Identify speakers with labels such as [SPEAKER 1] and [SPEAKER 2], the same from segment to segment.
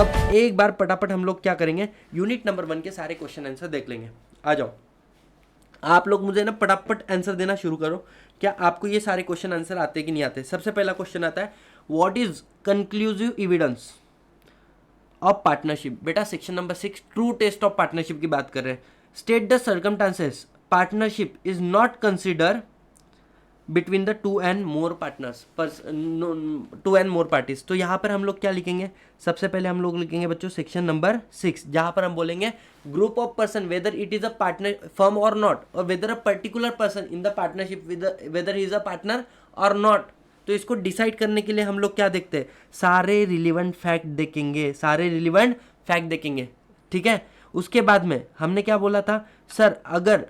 [SPEAKER 1] अब एक बार पटापट हम लोग क्या करेंगे, यूनिट नंबर 1 के सारे क्वेश्चन आंसर देख लेंगे। आ जाओ, आप लोग मुझे ना पटापट आंसर देना शुरू करो। क्या आपको ये सारे क्वेश्चन आंसर आते कि नहीं आते? सबसे पहला क्वेश्चन आता है, what is conclusive evidence of partnership. बेटा section number 6 true test of partnership की बात कर रहे हैं। State the circumstances partnership is not consider between the two and more partners, two and more parties. तो यहाँ पर हम लोग क्या लिखेंगे, सबसे पहले हम लोग लिखेंगे बच्चों सेक्शन नंबर 6, जहाँ पर हम बोलेंगे group of person whether it is a partner firm और नॉट, और weather a particular person in the partnership weather he is a partner or not. तो इसको डिसाइड करने के लिए हम लोग क्या देखते हैं, सारे रिलीवेंट फैक्ट देखेंगे, सारे रिलीवेंट फैक्ट देखेंगे, ठीक है। उसके बाद में हमने क्या बोला था, सर अगर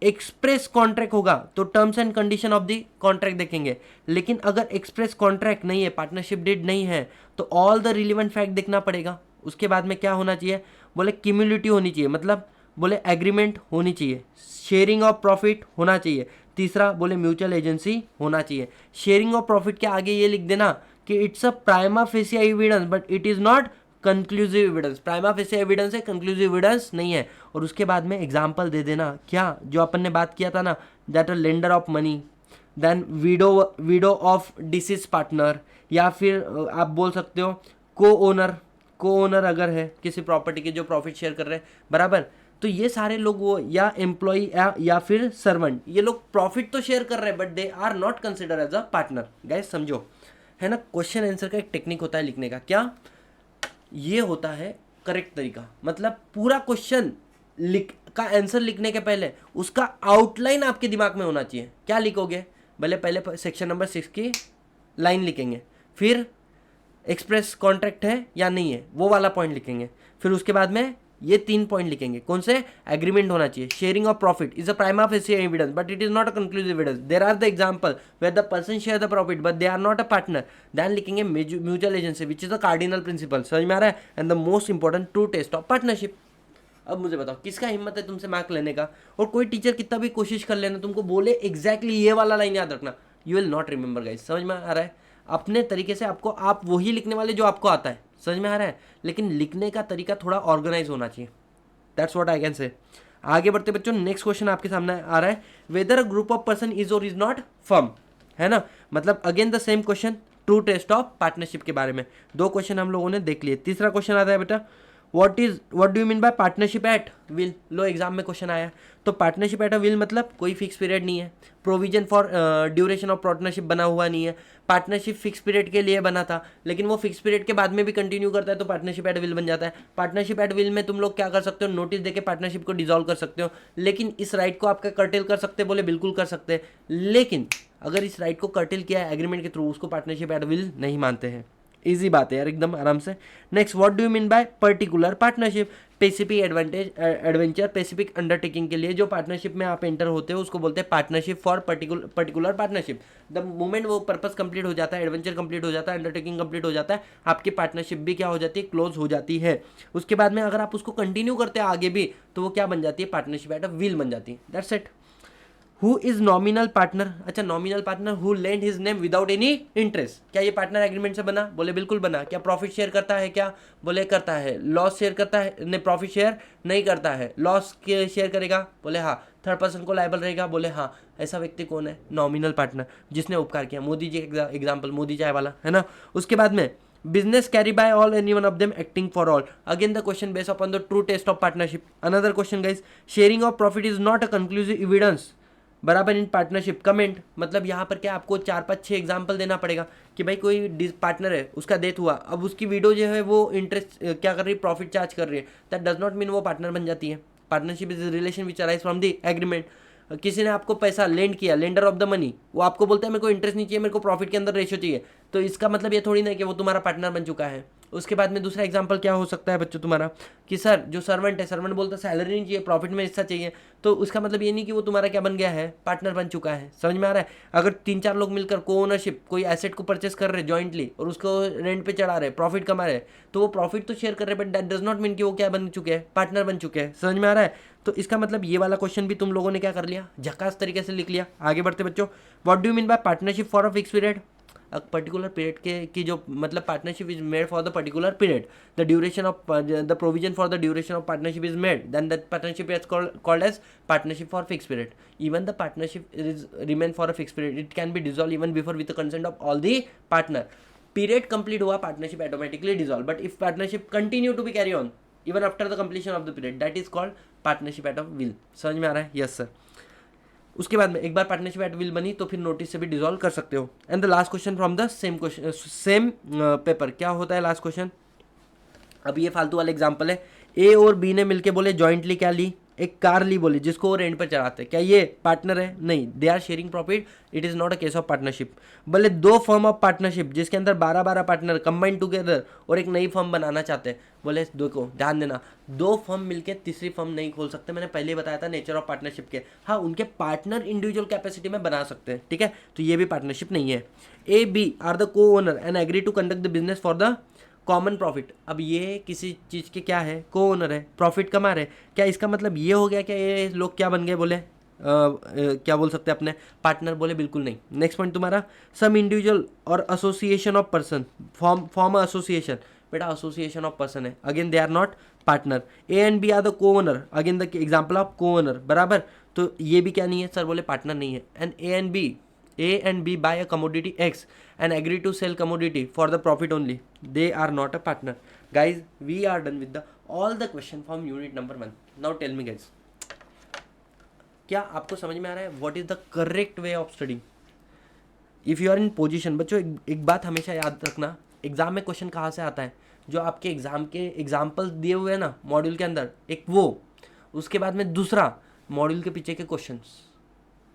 [SPEAKER 1] एक्सप्रेस कॉन्ट्रैक्ट होगा तो terms and condition of the contract देखेंगे, लेकिन अगर एक्सप्रेस कॉन्ट्रैक्ट नहीं है, पार्टनरशिप डीड नहीं है, तो ऑल द रिलेवेंट फैक्ट देखना पड़ेगा। उसके बाद में क्या होना चाहिए, बोले क्यूमुलेटिव होनी चाहिए, मतलब बोले एग्रीमेंट होनी चाहिए, शेयरिंग ऑफ प्रॉफिट होना चाहिए, तीसरा बोले म्यूचुअल एजेंसी होना चाहिए। शेयरिंग ऑफ प्रॉफिट के आगे ये लिख देना कि it's a prima facie evidence but it is not conclusive evidence. Prima facie evidence है, कंक्लूसिव एविडेंस नहीं है। और उसके बाद में एग्जांपल दे देना, क्या जो अपन ने बात किया था ना, that a lender of money, then widow of deceased partner, या फिर आप बोल सकते हो को ओनर अगर है किसी प्रॉपर्टी के जो प्रॉफिट शेयर कर रहे हैं, बराबर। तो ये सारे लोग वो या एम्प्लॉय या फिर सर्वेंट, ये लोग प्रॉफिट तो शेयर कर रहे हैं but they are not consider as a partner. Guys समझो, है ना, क्वेश्चन आंसर का एक टेक्निक होता है लिखने का, क्या ये होता है करेक्ट तरीका, मतलब पूरा क्वेश्चन का आंसर लिखने के पहले उसका आउटलाइन आपके दिमाग में होना चाहिए। क्या लिखोगे, भले पहले सेक्शन नंबर 6 की लाइन लिखेंगे, फिर एक्सप्रेस कॉन्ट्रैक्ट है या नहीं है वो वाला पॉइंट लिखेंगे, फिर उसके बाद में ये 3 पॉइंट लिखेंगे, कौन से, एग्रीमेंट होना चाहिए, sharing of profit is a prima facie evidence but it is not a conclusive evidence, there are the example where the person share the profit but they are not a partner, then लिखेंगे mutual agency which is a cardinal principle. समझ में आ रहा है, and the most important true test of partnership. अब मुझे बताओ किसका हिम्मत है तुमसे मार्क लेने का, और कोई टीचर कितना भी कोशिश कर लेना तुमको बोले एग्जैक्टली ये वाला लाइन याद रखना, you will not remember guys. समझ में आ रहा है, अपने तरीके से आपको, आप वही लिखने वाले जो आपको आता है, समझ में आ रहा है, लेकिन लिखने का तरीका थोड़ा ऑर्गेनाइज होना चाहिए। दैट्स व्हाट आई कैन से। आगे बढ़ते बच्चों, नेक्स्ट क्वेश्चन आपके सामने आ रहा है, whether a group of person is or is not firm, है ना, मतलब again the same question, true test of partnership के बारे में 2 क्वेश्चन हम लोगों ने देख लिए। तीसरा क्वेश्चन आता है बेटा, what do you mean by partnership at will. Low exam में क्वेश्चन आया, तो पार्टनरशिप एट अ विल मतलब कोई फिक्स पीरियड नहीं है, provision for duration of partnership बना हुआ नहीं है। पार्टनरशिप फिक्स पीरियड के लिए बना था, लेकिन वो फिक्स पीरियड के बाद में भी कंटिन्यू करता है तो पार्टनरशिप एट विल बन जाता है। पार्टनरशिप एट विल में तुम लोग क्या कर सकते हो, नोटिस देके पार्टनरशिप को डिसॉल्व कर सकते हो, लेकिन इस राइट को आपका कर्टेल कर सकते, बोले बिल्कुल कर सकते हैं, लेकिन अगर इस राइट को कर्टेल किया है एग्रीमेंट के थ्रू, उसको पार्टनरशिप एट विल नहीं मानते हैं। इजी बात है यार, एकदम आराम से। Next, what do you mean bye particular partnership, specific adventure, specific undertaking के लिए जो पार्टनरशिप में आप एंटर होते हो उसको बोलते हैं partnership for particular partnership. The moment वो पर्पस कंप्लीट हो जाता है, एडवेंचर कंप्लीट हो जाता है, अंडरटेकिंग कंप्लीट हो जाता है, आपकी पार्टनरशिप भी क्या हो जाती है, क्लोज हो जाती है। उसके बाद में अगर आप उसको कंटिन्यू करते हैं आगे भी, तो वो क्या बन जाती है, पार्टनरशिप एट अ विल बन जाती है। That's it. Who is nominal partner, अच्छा nominal partner who lend his name without any interest, क्या ये पार्टनर एग्रीमेंट से बना, बोले बिल्कुल बना। क्या प्रॉफिट शेयर करता है, क्या, बोले करता है। लॉस शेयर करता है, नहीं प्रॉफिट शेयर नहीं करता है, लॉस के शेयर करेगा, बोले हाँ। थर्ड पर्सन को लायबल रहेगा, बोले हाँ। ऐसा व्यक्ति कौन है, नॉमिनल पार्टनर, जिसने उपकार किया। मोदी जी एग्जाम्पल, मोदी चाय वाला, है ना। उसके बाद में business carry by all any one of them acting for all, again the question based upon the true test of partnership. Another question guys, sharing of profit is not a conclusive evidence बराबर in partnership. Comment मतलब यहाँ पर क्या आपको 4-5-6 example देना पड़ेगा कि भाई कोई पार्टनर है, उसका डेथ हुआ, अब उसकी विडो जो है वो इंटरेस्ट क्या कर रही है, प्रॉफिट चार्ज कर रही है, दैट डज नॉट मीन वो पार्टनर बन जाती है। Partnership is relation which arise from the agreement. किसी ने आपको पैसा लेंड किया, लेंडर ऑफ द मनी, वो आपको बोलता है मेरे को इंटरेस्ट नहीं चाहिए, मेरे को प्रॉफिट के अंदर रेशियो चाहिए, तो इसका मतलब ये थोड़ी ना कि वो तुम्हारा पार्टनर बन चुका है। उसके बाद में दूसरा एग्जांपल क्या हो सकता है बच्चों तुम्हारा, कि सर जो सर्वेंट है, सर्वेंट बोलता है सैलरी नहीं चाहिए, प्रॉफिट में हिस्सा चाहिए, तो उसका मतलब ये नहीं कि वो तुम्हारा क्या बन गया है, पार्टनर बन चुका है। समझ में आ रहा है। अगर 3-4 लोग मिलकर को ओनरशिप कोई एसेट को परचेस कर रहे जॉइंटली और उसको रेंट पे चढ़ा रहे, प्रॉफिट कमा रहे, तो वो प्रॉफिट तो शेयर कर रहे, but that does not mean कि वो क्या बन चुके हैं, पार्टनर बन चुके हैं। समझ में आ रहा है। तो इसका मतलब ये वाला क्वेश्चन भी तुम लोगों ने क्या कर लिया, झकास तरीके से लिख लिया। आगे बढ़ते बच्चों, what do you mean by partnership for a fix period. Particular period के की जो मतलब partnership is made for the particular period, the duration of the provision for the duration of partnership is made, then that partnership is called as partnership for fix period. Even the partnership is remain for a fix period, it can be dissolve even before with the consent of all the partner. Period complete हुआ, partnership automatically dissolve, but if partnership continue to be carry on even after the completion of the period, that is called partnership at of will. समझ में आ रहा है? Yes sir. उसके बाद में एक बार पार्टनरशिप एट विल बनी तो फिर नोटिस से भी डिसॉल्व कर सकते हो. And the last question from the same question same paper, क्या होता है लास्ट क्वेश्चन? अब ये फालतू वाला एग्जांपल है. ए और बी ने मिलके बोले जॉइंटली क्या ली, एक कार ली बोले, जिसको वो रेंट पर चढ़ाते हैं. क्या ये पार्टनर है? नहीं. They are sharing profit, it is not a case of partnership. बोले दो फर्म ऑफ पार्टनरशिप जिसके अंदर 12-12 पार्टनर कंबाइन टुगेदर और एक नई फर्म बनाना चाहते हैं. बोले देखो ध्यान देना, दो फर्म मिलके तीसरी फर्म नहीं खोल सकते. मैंने पहले ही बताया था नेचर ऑफ पार्टनरशिप के. हाँ, उनके पार्टनर इंडिविजुअल कैपेसिटी में बना सकते हैं, ठीक है, तो ये भी पार्टनरशिप नहीं है. A B are the co owner and agree to conduct the business for the common profit. अब ये किसी चीज़ के क्या है? को ओनर है, प्रॉफिट कमा रहे. क्या इसका मतलब ये हो गया क्या ये लोग क्या बन गए? बोले क्या बोल सकते हैं अपने पार्टनर? बोले बिल्कुल नहीं. नेक्स्ट पॉइंट तुम्हारा, सम इंडिविजुअल और association of person form association. बेटा एसोसिएशन ऑफ पर्सन है, again they are not partner. A and B are the co owner, again the example of co owner, बराबर. तो ये भी क्या नहीं है सर? बोले पार्टनर नहीं है. And A and B buy a commodity X and agree to sell commodity for the profit only. They are not a partner. Guys, we are done with all the question from unit number 1. Now tell me guys, क्या आपको समझ में आ रहा है what is the correct way of studying? If you are in position, बच्चों एक बात हमेशा याद रखना, एग्जाम में क्वेश्चन कहाँ से आता है? जो आपके एग्जाम के एग्जाम्पल्स दिए हुए हैं ना मॉड्यूल के अंदर, एक वो, उसके बाद में दूसरा मॉड्यूल के पीछे के क्वेश्चंस.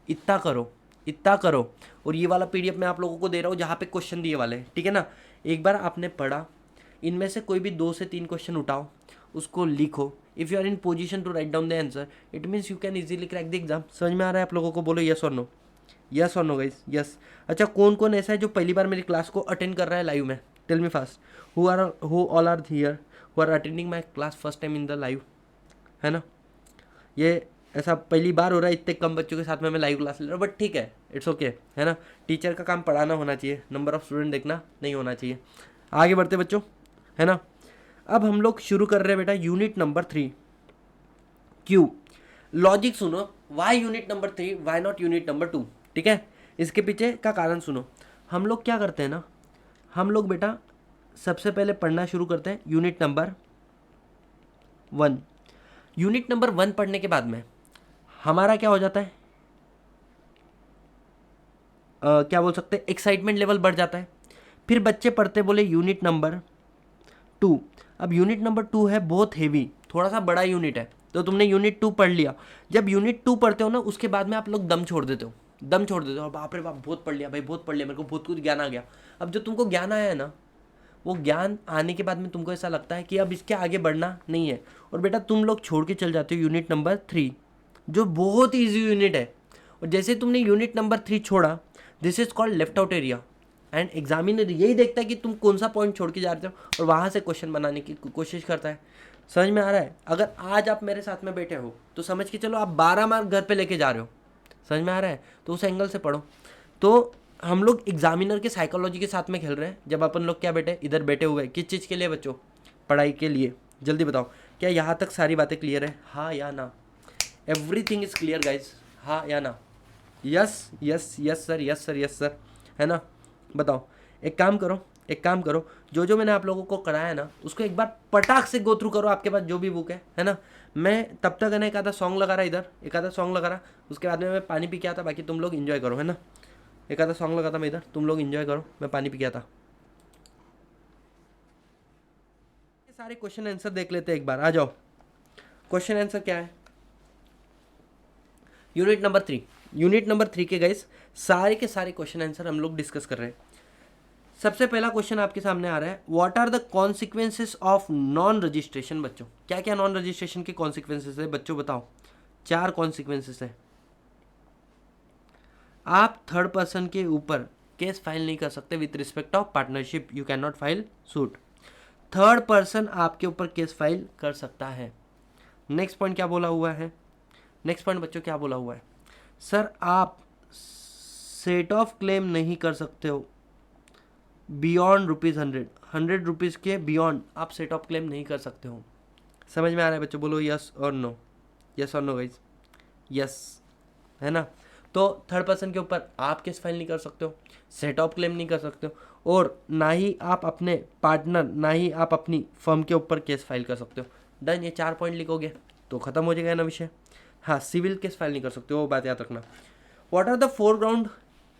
[SPEAKER 1] इतना करो. और ये वाला पीडीएफ मैं आप लोगों को दे रहा हूँ जहाँ पे क्वेश्चन दिए वाले हैं, ठीक है ना. एक बार आपने पढ़ा, इनमें से कोई भी 2 से 3 क्वेश्चन उठाओ, उसको लिखो. If you are in position to write down the answer, it means you can easily crack the exam. समझ में आ रहा है आप लोगों को? बोलो यस और नो. यस और नो गाइस? यस. अच्छा, कौन कौन ऐसा है जो पहली बार मेरी क्लास को अटेंड कर रहा है लाइव में? Tell me fast. Who all are here who are attending my class first time in the live, है ना? ये ऐसा पहली बार हो रहा है इतने कम बच्चों के साथ में मैं लाइव क्लास ले रहा हूँ, बट ठीक है, इट्स ओके, है ना. टीचर का काम पढ़ाना होना चाहिए, नंबर ऑफ स्टूडेंट देखना नहीं होना चाहिए. आगे बढ़ते बच्चों, है ना. अब हम लोग शुरू कर रहे हैं बेटा यूनिट नंबर 3. क्यों? लॉजिक सुनो, why unit number 3, why not unit number 2, ठीक है. इसके पीछे का कारण सुनो. हम लोग क्या करते हैं ना, हम लोग बेटा सबसे पहले पढ़ना शुरू करते हैं यूनिट नंबर 1. यूनिट नंबर 1 पढ़ने के बाद में हमारा क्या हो जाता है, क्या बोल सकते हैं, एक्साइटमेंट लेवल बढ़ जाता है. फिर बच्चे पढ़ते बोले यूनिट नंबर 2. अब यूनिट नंबर 2 है बहुत हेवी, थोड़ा सा बड़ा यूनिट है, तो तुमने यूनिट 2 पढ़ लिया. जब यूनिट 2 पढ़ते हो ना, उसके बाद में आप लोग दम छोड़ देते हो. बाप रे बाप, बहुत पढ़ लिया भाई, बहुत पढ़ लिया, मेरे को बहुत कुछ ज्ञान आ गया. अब जो तुमको ज्ञान आया है ना, वो ज्ञान आने के बाद में तुमको ऐसा लगता है कि अब इसके आगे बढ़ना नहीं है, और बेटा तुम लोग छोड़ के चल जाते हो यूनिट नंबर 3, जो बहुत ईजी यूनिट है. और जैसे तुमने यूनिट नंबर 3 छोड़ा, this is called left out area. And examiner यही देखता है कि तुम कौन सा पॉइंट छोड़ के जा रहे हो, और वहाँ से क्वेश्चन बनाने की कोशिश करता है. समझ में आ रहा है? अगर आज आप मेरे साथ में बैठे हो तो समझ के चलो आप 12 मार्क घर पे लेके जा रहे हो. समझ में आ रहा है? तो उस एंगल से पढ़ो. तो हम लोग एग्जामिनर के साइकोलॉजी के साथ में खेल रहे हैं. जब अपन लोग क्या बैठे, इधर बैठे हुए, किस चीज़ के लिए बच्चों? पढ़ाई के लिए. जल्दी बताओ, क्या यहाँ तक सारी बातें क्लियर है? हाँ या ना? एवरीथिंग इज क्लियर गाइज, हाँ या ना? Yes yes yes sir, yes sir, yes sir, है ना? बताओ. एक काम करो, जो मैंने आप लोगों को कराया ना, उसको एक बार पटाख से गो थ्रू करो. आपके पास जो भी बुक है ना. मैं तब तक है ना एक आधा सॉन्ग लगा रहा, इधर एक आधा सॉन्ग लगा रहा, उसके बाद में मैं पानी पी के आता. बाकी तुम लोग इन्जॉय करो, है ना. एक आधा सॉन्ग लगा था मैं इधर, तुम लोग इन्जॉय करो, मैं पानी पी के आता. सारे क्वेश्चन आंसर देख लेते हैं एक बार. आ जाओ, क्वेश्चन आंसर क्या है यूनिट नंबर 3 के गाइस सारे के सारे क्वेश्चन आंसर हम लोग डिस्कस कर रहे हैं. सबसे पहला क्वेश्चन आपके सामने आ रहा है, what are the consequences of non registration. बच्चों क्या क्या नॉन रजिस्ट्रेशन के कॉन्सिक्वेंसेस है बच्चों? बताओ. 4 कॉन्सिक्वेंसेस है. आप थर्ड पर्सन के ऊपर केस फाइल नहीं कर सकते with respect of partnership. You can not file suit. Third person आपके ऊपर केस फाइल कर सकता है. नेक्स्ट पॉइंट क्या बोला हुआ है? नेक्स्ट पॉइंट बच्चों क्या बोला हुआ है? सर आप सेट ऑफ क्लेम नहीं कर सकते हो. बियॉन्ड ₹100, ₹100 के बियॉन्ड आप सेट ऑफ क्लेम नहीं कर सकते हो। समझ में आ रहा है बच्चों? बोलो यस और नो, यस और नो गाइज, यस, है ना। तो थर्ड पर्सन के ऊपर आप केस फाइल नहीं कर सकते हो, सेट ऑफ क्लेम नहीं कर सकते हो, और ना ही आप अपने पार्टनर, ना ही आप अपनी फर्म के ऊपर केस फाइल कर सकते हो। डन, ये 4 पॉइंट लिखोगे तो खत्म हो जाएगा ना विषय। हाँ, सिविल केस फाइल नहीं कर सकते हो, वो बात याद रखना। व्हाट आर द 4 ग्राउंड,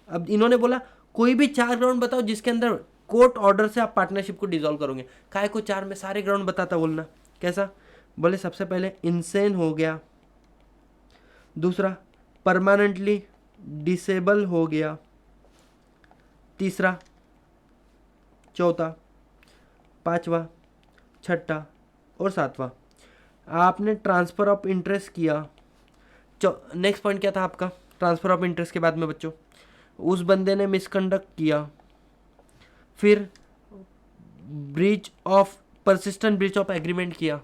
[SPEAKER 1] अब इन्होंने बोला कोई भी 4 ग्राउंड बताओ जिसके अंदर कोर्ट ऑर्डर से आप पार्टनरशिप को डिसॉल्व करोगे। काय को 4 में सारे ग्राउंड बताता बोलना, कैसा? बोले सबसे पहले इंसेन हो गया, दूसरा परमानेंटली डिसेबल हो गया, तीसरा, चौथा, पांचवा, छठा और सातवां आपने ट्रांसफ़र ऑफ इंटरेस्ट किया। नेक्स्ट पॉइंट क्या था आपका ट्रांसफ़र ऑफ इंटरेस्ट के बाद में बच्चों? उस बंदे ने मिसकंडक्ट किया, फिर breach of persistent breach of agreement किया।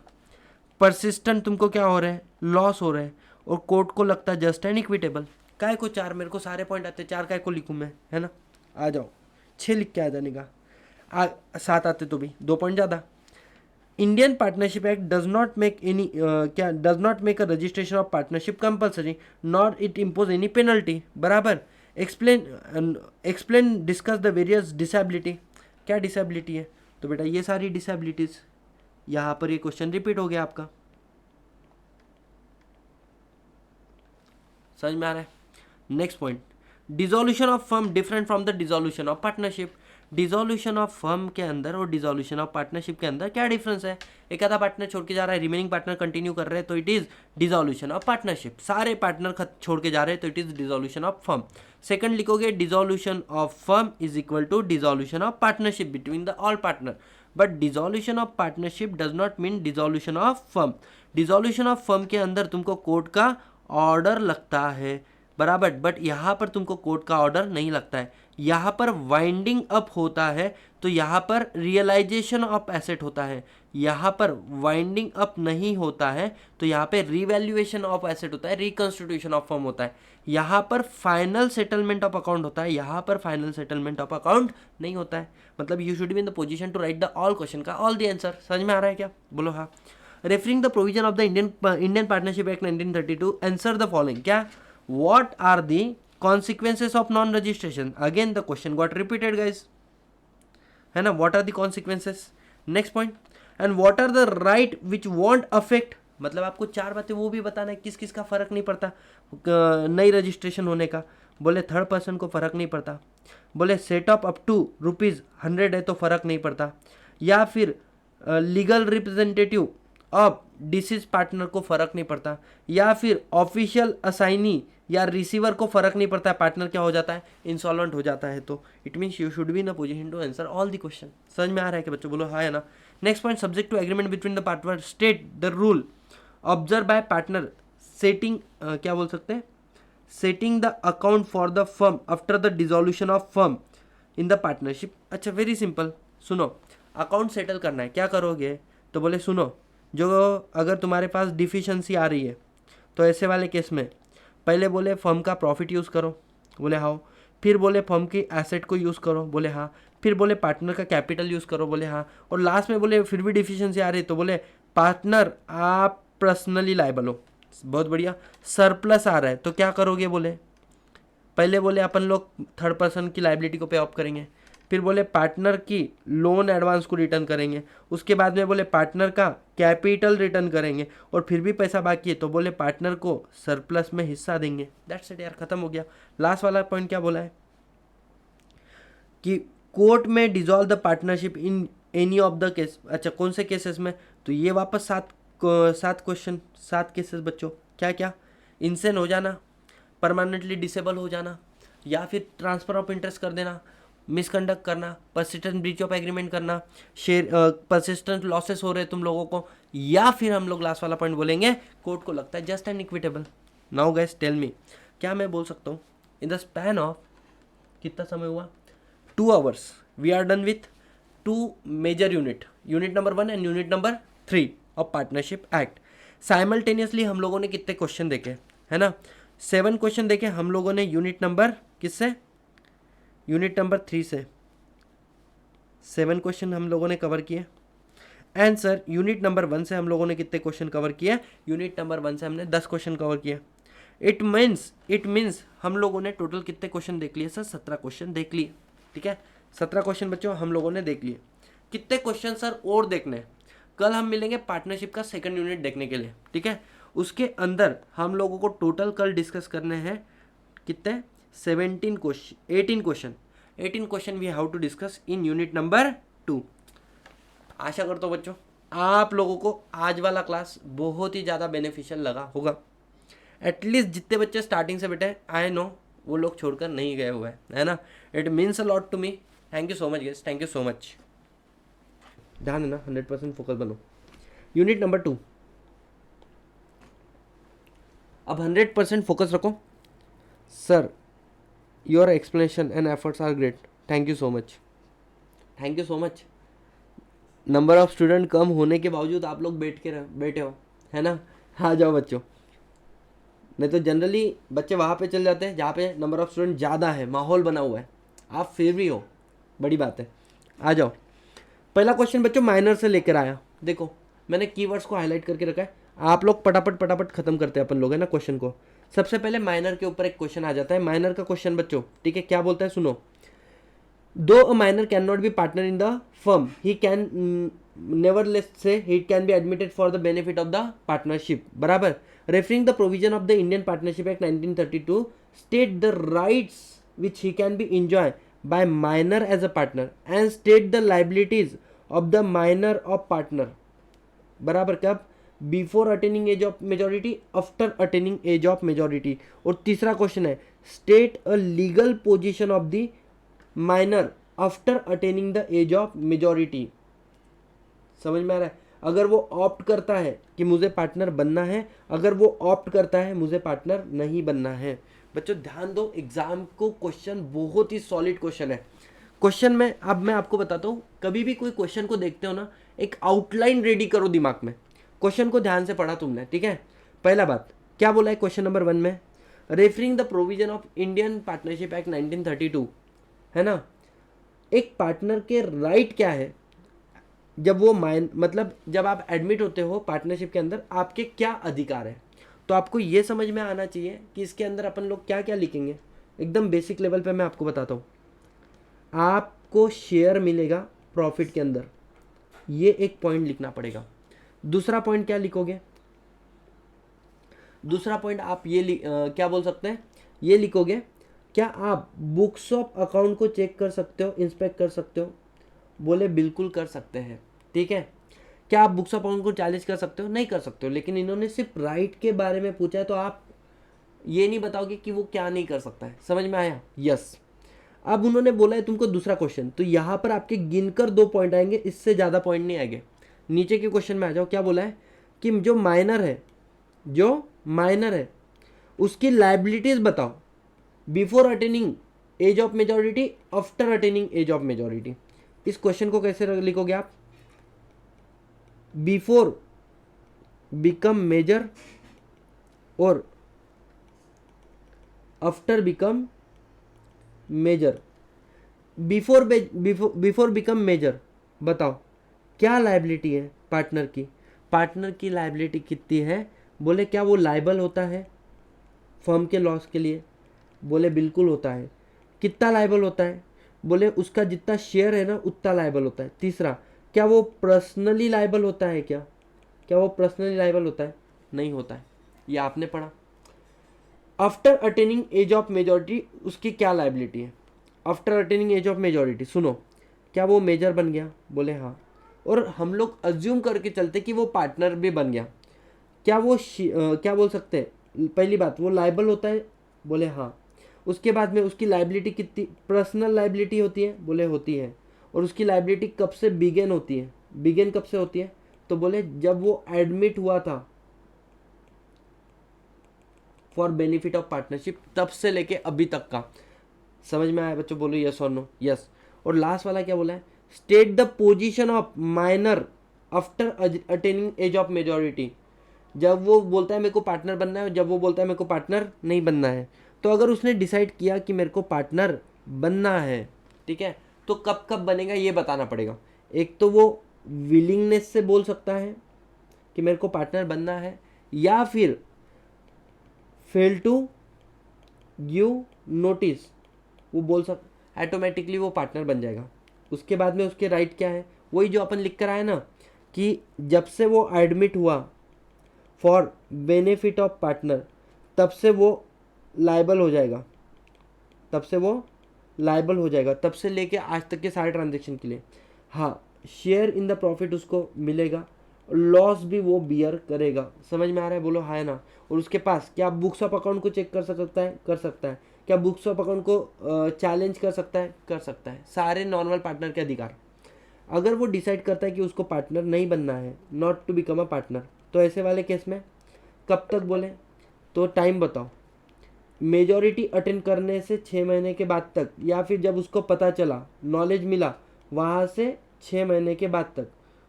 [SPEAKER 1] परसिस्टेंट तुमको क्या हो रहा है? लॉस हो रहा है, और कोर्ट को लगता है जस्ट एंड इक्विटेबल। काय को 4, मेरे को सारे पॉइंट आते, 4 काय को लिखूँ मैं, है ना। आ जाओ, 6 लिख के आ जाने का, 7 आते तो भी 2 पॉइंट ज़्यादा। Indian partnership act does not make any does not make a registration of partnership compulsory, not it impose any penalty. बराबर। Explain discuss the various disability. क्या डिसेबिलिटी है? तो बेटा ये सारी डिसेबिलिटीज, यहाँ पर ये क्वेश्चन रिपीट हो गया आपका। समझ में आ रहा है? Next point, dissolution of firm different from the dissolution of partnership. Dissolution of firm के अंदर और डिसोल्यूशन ऑफ पार्टनरशिप के अंदर क्या डिफरेंस है? एक आधा पार्टनर छोड़ के जा रहा है, रिमेनिंग पार्टनर कंटिन्यू कर रहे हैं, तो it is dissolution of partnership. सारे पार्टनर छोड़ के जा रहे हैं तो it is dissolution of firm. Second लिखोगे dissolution of firm is equal to dissolution of partnership between the all partner, but dissolution of partnership does not mean dissolution of firm. Dissolution of firm के अंदर तुमको court का order लगता है, बराबर, but यहाँ पर तुमको कोर्ट का ऑर्डर नहीं लगता है। यहाँ पर वाइंडिंग अप होता है, तो यहाँ पर रियलाइजेशन ऑफ एसेट होता है। यहाँ पर वाइंडिंग अप नहीं होता है, तो यहाँ पे रिवैल्यूएशन ऑफ एसेट होता है, रिकंस्टिट्यूशन ऑफ फर्म होता है। यहाँ पर फाइनल सेटलमेंट ऑफ अकाउंट होता है, यहाँ पर फाइनल सेटलमेंट ऑफ अकाउंट नहीं होता है। मतलब you should be in the position to write the all question का ऑल द आंसर। समझ में आ रहा है क्या? बोलो हाँ। Referring the provision of the Indian partnership Act 1932, answer the following. क्या? What are the consequences of non-registration? Again the question got repeated guys, है ना। What are the consequences? Next point, and what are the right which won't affect, मतलब आपको 4 बातें वो भी बताना है किस किस का फर्क नहीं पड़ता नई रजिस्ट्रेशन होने का। बोले थर्ड पर्सन को फर्क नहीं पड़ता, बोले सेट ऑफ अप टू ₹100 है तो फर्क नहीं पड़ता, या फिर legal representative of deceased partner को फर्क नहीं पड़ता, या फिर ऑफिशियल असाइनी या रिसीवर को फर्क नहीं पड़ता है, पार्टनर क्या हो जाता है? इंसॉल्वेंट हो जाता है। तो it means you should be in a position to answer all the question. समझ में आ रहा है कि बच्चों? बोलो हाँ है ना। Next point, subject to agreement between the partner, state the rule observe by partner setting, क्या बोल सकते हैं, setting the account for the firm after the dissolution of firm in the partnership. अच्छा वेरी सिंपल, सुनो, account settle करना है, क्या करोगे? तो बोले सुनो, जो अगर तुम्हारे पास डिफिशिएंसी आ रही है तो ऐसे वाले केस में पहले बोले फर्म का प्रॉफिट यूज़ करो, बोले हाँ, फिर बोले फर्म की एसेट को यूज़ करो, बोले हाँ, फिर बोले पार्टनर का कैपिटल यूज़ करो, बोले हाँ, और लास्ट में बोले फिर भी डिफिशिएंसी आ रही है तो बोले पार्टनर आप पर्सनली लायबल हो। बहुत बढ़िया। सरप्लस आ रहा है तो क्या करोगे? बोले पहले बोले अपन लोग थर्ड पर्सन की लायबिलिटी को पे ऑफ करेंगे, फिर बोले पार्टनर की लोन एडवांस को रिटर्न करेंगे, उसके बाद में बोले पार्टनर का कैपिटल रिटर्न करेंगे, और फिर भी पैसा बाकी है तो बोले पार्टनर को सरप्लस में हिस्सा देंगे। दैट्स इट यार, खत्म हो गया। लास्ट वाला पॉइंट क्या बोला है कि कोर्ट में dissolve the partnership in any of the case. अच्छा कौन से केसेस में? तो ये वापस 7 क्वेश्चन, 7 केसेस बच्चों। क्या क्या? इंसेन हो जाना, परमानेंटली डिसेबल हो जाना, या फिर ट्रांसफर ऑफ इंटरेस्ट कर देना, मिसकंडक्ट करना, परसिस्टेंट ब्रीच ऑफ एग्रीमेंट करना, शेयर परसिस्टेंट लॉसेस हो रहे तुम लोगों को, या फिर हम लोग लास्ट वाला पॉइंट बोलेंगे कोर्ट को लगता है just and equitable. Now guys tell me, क्या मैं बोल सकता हूँ इन द स्पैन ऑफ कितना समय हुआ? 2 hours we are done with 2 major unit number 1 and unit number 3 of partnership act. Simultaneously हम लोगों ने कितने क्वेश्चन देखे, है ना? 7 क्वेश्चन देखे हम लोगों ने यूनिट नंबर किससे? यूनिट नंबर 3 से। 7 क्वेश्चन हम लोगों ने कवर किए। एंड सर यूनिट नंबर 1 से हम लोगों ने कितने क्वेश्चन कवर किए? यूनिट नंबर 1 से हमने 10 क्वेश्चन कवर किए। इट मीन्स हम लोगों ने टोटल कितने क्वेश्चन देख लिए सर? 17 क्वेश्चन देख लिए। ठीक है, 17 क्वेश्चन बच्चों हम लोगों ने देख लिए। कितने क्वेश्चन सर और देखने हैं? कल हम मिलेंगे पार्टनरशिप का सेकंड यूनिट देखने के लिए। ठीक है, उसके अंदर हम लोगों को टोटल कल डिस्कस करने हैं कितने? 18 question we have to discuss in unit number 2। आशा करता हूँ बच्चों आप लोगों को आज वाला क्लास बहुत ही ज़्यादा बेनिफिशियल लगा होगा। एटलीस्ट जितने बच्चे स्टार्टिंग से बैठे आई नो वो लोग छोड़कर नहीं गए हुए हैं, है ना। It means a lot to me. Thank you so much guys, thank you so much. ध्यान देना, 100% फोकस बनो। यूनिट नंबर 2, अब 100% फोकस रखो। Sir your explanation and efforts are great, thank you so much, thank you so much. Number of student कम होने के बावजूद आप लोग बैठे हो, है ना। आ जाओ बच्चों, नहीं तो जनरली बच्चे वहाँ पे चले जाते हैं जहाँ पे नंबर ऑफ स्टूडेंट ज़्यादा है, माहौल बना हुआ है। आप फिर भी हो, बड़ी बात है। आ जाओ। पहला क्वेश्चन बच्चों माइनर से लेकर आया। देखो मैंने कीवर्ड्स को हाईलाइट करके रखा है, आप लोग पटापट खत्म करते हैं अपन लोग, है ना क्वेश्चन को। सबसे पहले माइनर के ऊपर एक क्वेश्चन आ जाता है। माइनर का क्वेश्चन बच्चों, ठीक है, क्या बोलता है सुनो। दो a minor can not B partner in the firm, he can nevertheless say he can be admitted for the benefit of the partnership, बराबर। referring the provision of the Indian Partnership Act 1932 state the rights which he can be enjoyed by minor as a partner and state the liabilities of the minor of partner, बराबर। कब? Before attaining age of majority, after attaining age of majority. और तीसरा question है state a legal position of the minor after attaining the age of majority. समझ में आ रहा है? अगर वो ऑप्ट करता है कि मुझे पार्टनर बनना है, अगर वो ऑप्ट करता है मुझे पार्टनर नहीं बनना है। बच्चों ध्यान दो, एग्जाम को क्वेश्चन बहुत ही सॉलिड क्वेश्चन है। क्वेश्चन में अब मैं आपको बताता हूँ, कभी भी कोई क्वेश्चन को देखते हो ना, एक आउटलाइन रेडी करो दिमाग में। क्वेश्चन को ध्यान से पढ़ा तुमने, ठीक है। पहला बात क्या बोला है क्वेश्चन नंबर 1 में? Referring the provision of Indian partnership Act 1932, है ना। एक पार्टनर के राइट क्या है जब वो मतलब जब आप एडमिट होते हो पार्टनरशिप के अंदर, आपके क्या अधिकार है। तो आपको ये समझ में आना चाहिए कि इसके अंदर अपन लोग क्या क्या लिखेंगे। एकदम बेसिक लेवल पे मैं आपको बताता हूँ। आपको शेयर मिलेगा प्रॉफिट के अंदर, ये एक पॉइंट लिखना पड़ेगा। दूसरा पॉइंट क्या लिखोगे? दूसरा पॉइंट आप ये क्या बोल सकते हैं, ये लिखोगे, क्या आप बुक्स ऑफ अकाउंट को चेक कर सकते हो, इंस्पेक्ट कर सकते हो? बोले बिल्कुल कर सकते हैं, ठीक है। क्या आप बुक्स ऑफ अकाउंट को चैलेंज कर सकते हो? नहीं कर सकते हो। लेकिन इन्होंने सिर्फ राइट के बारे में पूछा है, तो आप ये नहीं बताओगे कि वो क्या नहीं कर सकता है। समझ में आया? यस। अब उन्होंने बोला है तुमको दूसरा क्वेश्चन, तो यहाँ पर आपके गिनकर 2 पॉइंट आएंगे, इससे ज़्यादा पॉइंट नहीं आएंगे। नीचे के क्वेश्चन में आ जाओ। क्या बोला है कि जो माइनर है उसकी लाइबिलिटीज बताओ before attaining age of majority, after attaining age of majority. इस क्वेश्चन को कैसे लिखोगे आप? बिफोर बिकम मेजर और after become major. Before become major बताओ क्या लायबिलिटी है पार्टनर की। पार्टनर की लायबिलिटी कितनी है? बोले क्या वो लायबल होता है फर्म के लॉस के लिए? बोले बिल्कुल होता है। कितना लायबल होता है? बोले उसका जितना शेयर है ना उतना लायबल होता है। तीसरा, क्या वो पर्सनली लायबल होता है? क्या वो पर्सनली लायबल होता है? नहीं होता है, ये आपने पढ़ा। After attaining age of majority उसकी क्या लायबिलिटी है? After attaining age of majority सुनो, क्या वो मेजर बन गया? बोले हाँ। और हम लोग अज्यूम करके चलते कि वो पार्टनर भी बन गया, क्या वो क्या बोल सकते हैं? पहली बात वो लायबल होता है? बोले हाँ। उसके बाद में उसकी लायबिलिटी कितनी पर्सनल लायबिलिटी होती है? बोले होती है। और उसकी लायबिलिटी कब से बिगेन होती है? बिगेन कब से होती है? तो बोले जब वो एडमिट हुआ था फॉर बेनिफिट ऑफ पार्टनरशिप, तब से लेके अभी तक का। समझ में आया बच्चों? बोलो यस और नो। यस। और लास्ट वाला क्या बोला है? State the position of minor after attaining age of majority. जब वो बोलता है मेरे को पार्टनर बनना है, जब वो बोलता है मेरे को पार्टनर नहीं बनना है। तो अगर उसने डिसाइड किया कि मेरे को पार्टनर बनना है, ठीक है, तो कब कब बनेगा ये बताना पड़ेगा। एक तो वो विलिंगनेस से बोल सकता है कि मेरे को पार्टनर बनना है, या फिर फेल टू गिव नोटिस, वो बोल ऑटोमेटिकली वो पार्टनर बन जाएगा। उसके बाद में उसके राइट क्या है, वही जो अपन लिख कर आए ना कि जब से वो एडमिट हुआ फॉर बेनिफिट ऑफ पार्टनर, तब से वो लायबल हो जाएगा, तब से वो लायबल हो जाएगा, तब से लेके आज तक के सारे ट्रांजेक्शन के लिए। हाँ, शेयर इन द प्रॉफिट उसको मिलेगा, लॉस भी वो बियर करेगा। समझ में आ रहा है, बोलो हाँ ना। और उसके पास क्या बुक्स ऑफ अकाउंट को चेक कर सकता है, कर सकता है। क्या बुक्स ऑफ अकाउंट को चैलेंज कर सकता है, कर सकता है। सारे नॉर्मल पार्टनर के अधिकार। अगर वो डिसाइड करता है कि उसको पार्टनर नहीं बनना है, not to become a partner, तो ऐसे वाले केस में कब तक बोले, तो टाइम बताओ। मेजॉरिटी अटेंड करने से 6 महीने के बाद तक, या फिर जब उसको पता चला, नॉलेज मिला, वहाँ से 6 महीने के बाद तक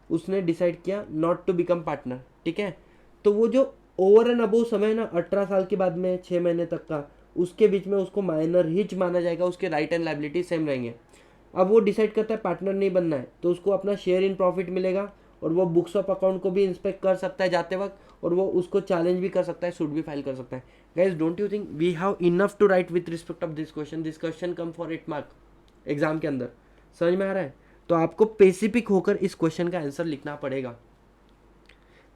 [SPEAKER 1] उसने डिसाइड किया नॉट टू बिकम पार्टनर। ठीक है, तो वो जो ओवर एंड अबोव समय ना 18 साल के बाद में 6 महीने तक का, उसके बीच में उसको माइनर हिच माना जाएगा, उसके राइट एंड लायबिलिटी सेम रहेंगे। अब वो डिसाइड करता है पार्टनर नहीं बनना है, तो उसको अपना शेयर इन प्रॉफिट मिलेगा, और वो बुक्स ऑफ अकाउंट को भी इंस्पेक्ट कर सकता है जाते वक्त, और वो उसको चैलेंज भी कर सकता है, सूट भी फाइल कर सकता है। Guys, don't you think we have enough to write with respect of this question? This question come for 8 mark exam के अंदर। समझ में आ रहा है? तो आपको स्पेसिफिक होकर इस क्वेश्चन का आंसर लिखना पड़ेगा।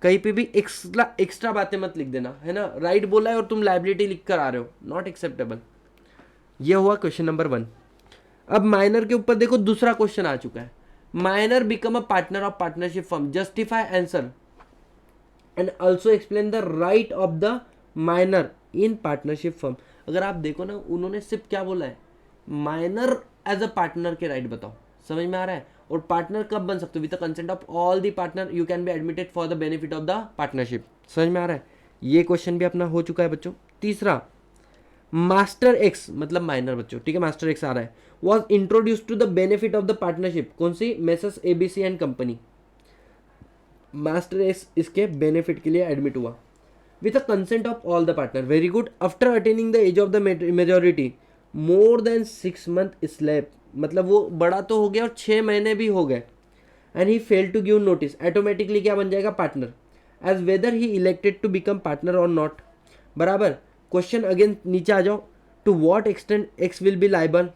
[SPEAKER 1] कहीं पे भी एक्स्ट्रा बातें मत लिख देना, है ना। राइट बोला है और तुम लाइबिलिटी लिख कर आ रहे हो, नॉट एक्सेप्टेबल। ये हुआ क्वेश्चन नंबर 1। अब माइनर के ऊपर देखो, दूसरा क्वेश्चन आ चुका है। Minor become a partner of partnership firm, justify answer and also explain the right of the minor in partnership firm. अगर आप देखो ना, उन्होंने सिर्फ क्या बोला है, माइनर एज अ पार्टनर के राइट बताओ। समझ में आ रहा है? और पार्टनर कब बन सकते हो? With the consent of all the partner you can be admitted for the benefit of the partnership. समझ में आ रहा है? ये क्वेश्चन भी अपना हो चुका है बच्चों। तीसरा, मास्टर एक्स मतलब माइनर बच्चों, ठीक है, मास्टर एक्स आ रहा है, was introduce to the benefit of the partnership. कौन सी? Messrs ABC and company. Master X इसके बेनिफिट के लिए एडमिट हुआ with the consent of all the partner. Very good. After attaining the age of the majority more than 6 month slap, मतलब वो बड़ा तो हो गया और 6 महीने भी हो गए, and he fail to give notice, automatically क्या बन जाएगा? Partner, as whether he elected to become partner or not. बराबर। क्वेश्चन अगेन नीचे आ जाओ। To what extent X will be liable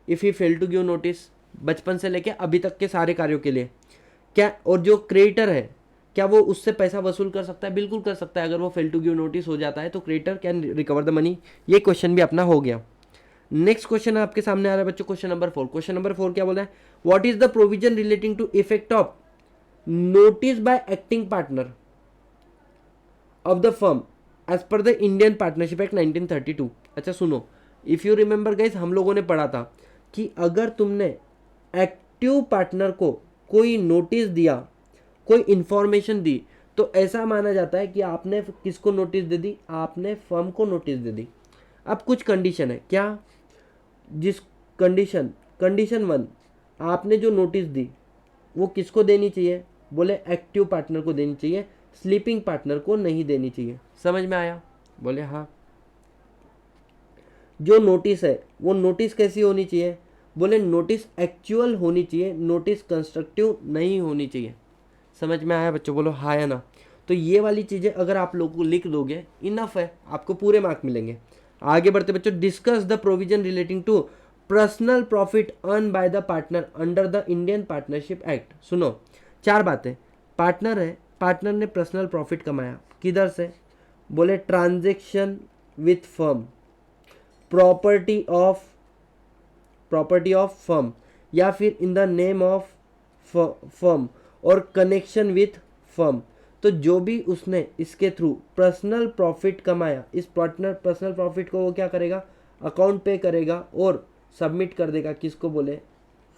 [SPEAKER 1] if he fail to give notice, बचपन से लेके अभी तक के सारे कार्यों के लिए। क्या, और जो क्रिएटर है, क्या वो उससे पैसा वसूल कर सकता है? बिल्कुल कर सकता है। अगर वो फेल टू गिव नोटिस हो जाता है तो creator can recover the money. ये क्वेश्चन भी अपना हो गया। नेक्स्ट क्वेश्चन आपके सामने आ रहा है बच्चों, क्वेश्चन नंबर 4। क्वेश्चन नंबर 4 क्या बोला है? What is the provision relating to effect of notice by acting partner of the firm as per the Indian partnership Act 1932। अच्छा सुनो, इफ यू रिमेंबर गाइस, हम लोगों ने पढ़ा था कि अगर तुमने एक्टिव पार्टनर को कोई नोटिस दिया, कोई इंफॉर्मेशन दी, तो ऐसा माना जाता है कि आपने किसको नोटिस दे दी? आपने फर्म को नोटिस दे दी। अब कुछ कंडीशन है, क्या? जिस कंडीशन 1, आपने जो नोटिस दी वो किसको देनी चाहिए? बोले एक्टिव पार्टनर को देनी चाहिए, स्लीपिंग पार्टनर को नहीं देनी चाहिए। समझ में आया? बोले हाँ। जो नोटिस है वो नोटिस कैसी होनी चाहिए? बोले नोटिस एक्चुअल होनी चाहिए, नोटिस कंस्ट्रक्टिव नहीं होनी चाहिए। समझ में आया बच्चों? बोलो हाँ या ना। तो ये वाली चीज़ें अगर आप लोगों को लिख दोगे, इनफ है, आपको पूरे मार्क मिलेंगे। आगे बढ़ते बच्चों, discuss the provision relating to personal profit earn by the partner under the Indian partnership Act. सुनो, 4 बातें। पार्टनर है, पार्टनर ने पर्सनल प्रॉफिट कमाया, किधर से? बोले transaction with firm, property of firm, या फिर in the name of firm, और कनेक्शन विथ फर्म। तो जो भी उसने इसके थ्रू पर्सनल प्रॉफिट कमाया, इस पर्सनल प्रॉफिट को वो क्या करेगा? अकाउंट पे करेगा और सबमिट कर देगा। किसको? बोले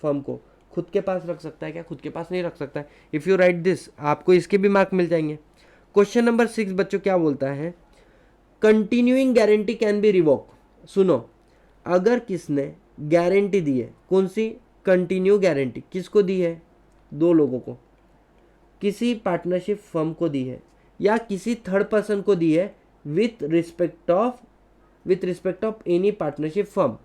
[SPEAKER 1] फर्म को। खुद के पास रख सकता है क्या? खुद के पास नहीं रख सकता है। इफ़ यू राइट दिस, आपको इसके भी मार्क मिल जाएंगे। क्वेश्चन नंबर 6 बच्चों क्या बोलता है? Continuing guarantee can be revoke. सुनो, अगर किसने गारंटी दी है, कौन सी? Continue guarantee. किसको दी है? 2 लोगों को, किसी पार्टनरशिप फर्म को दी है या किसी थर्ड पर्सन को दी है, with respect of any partnership firm.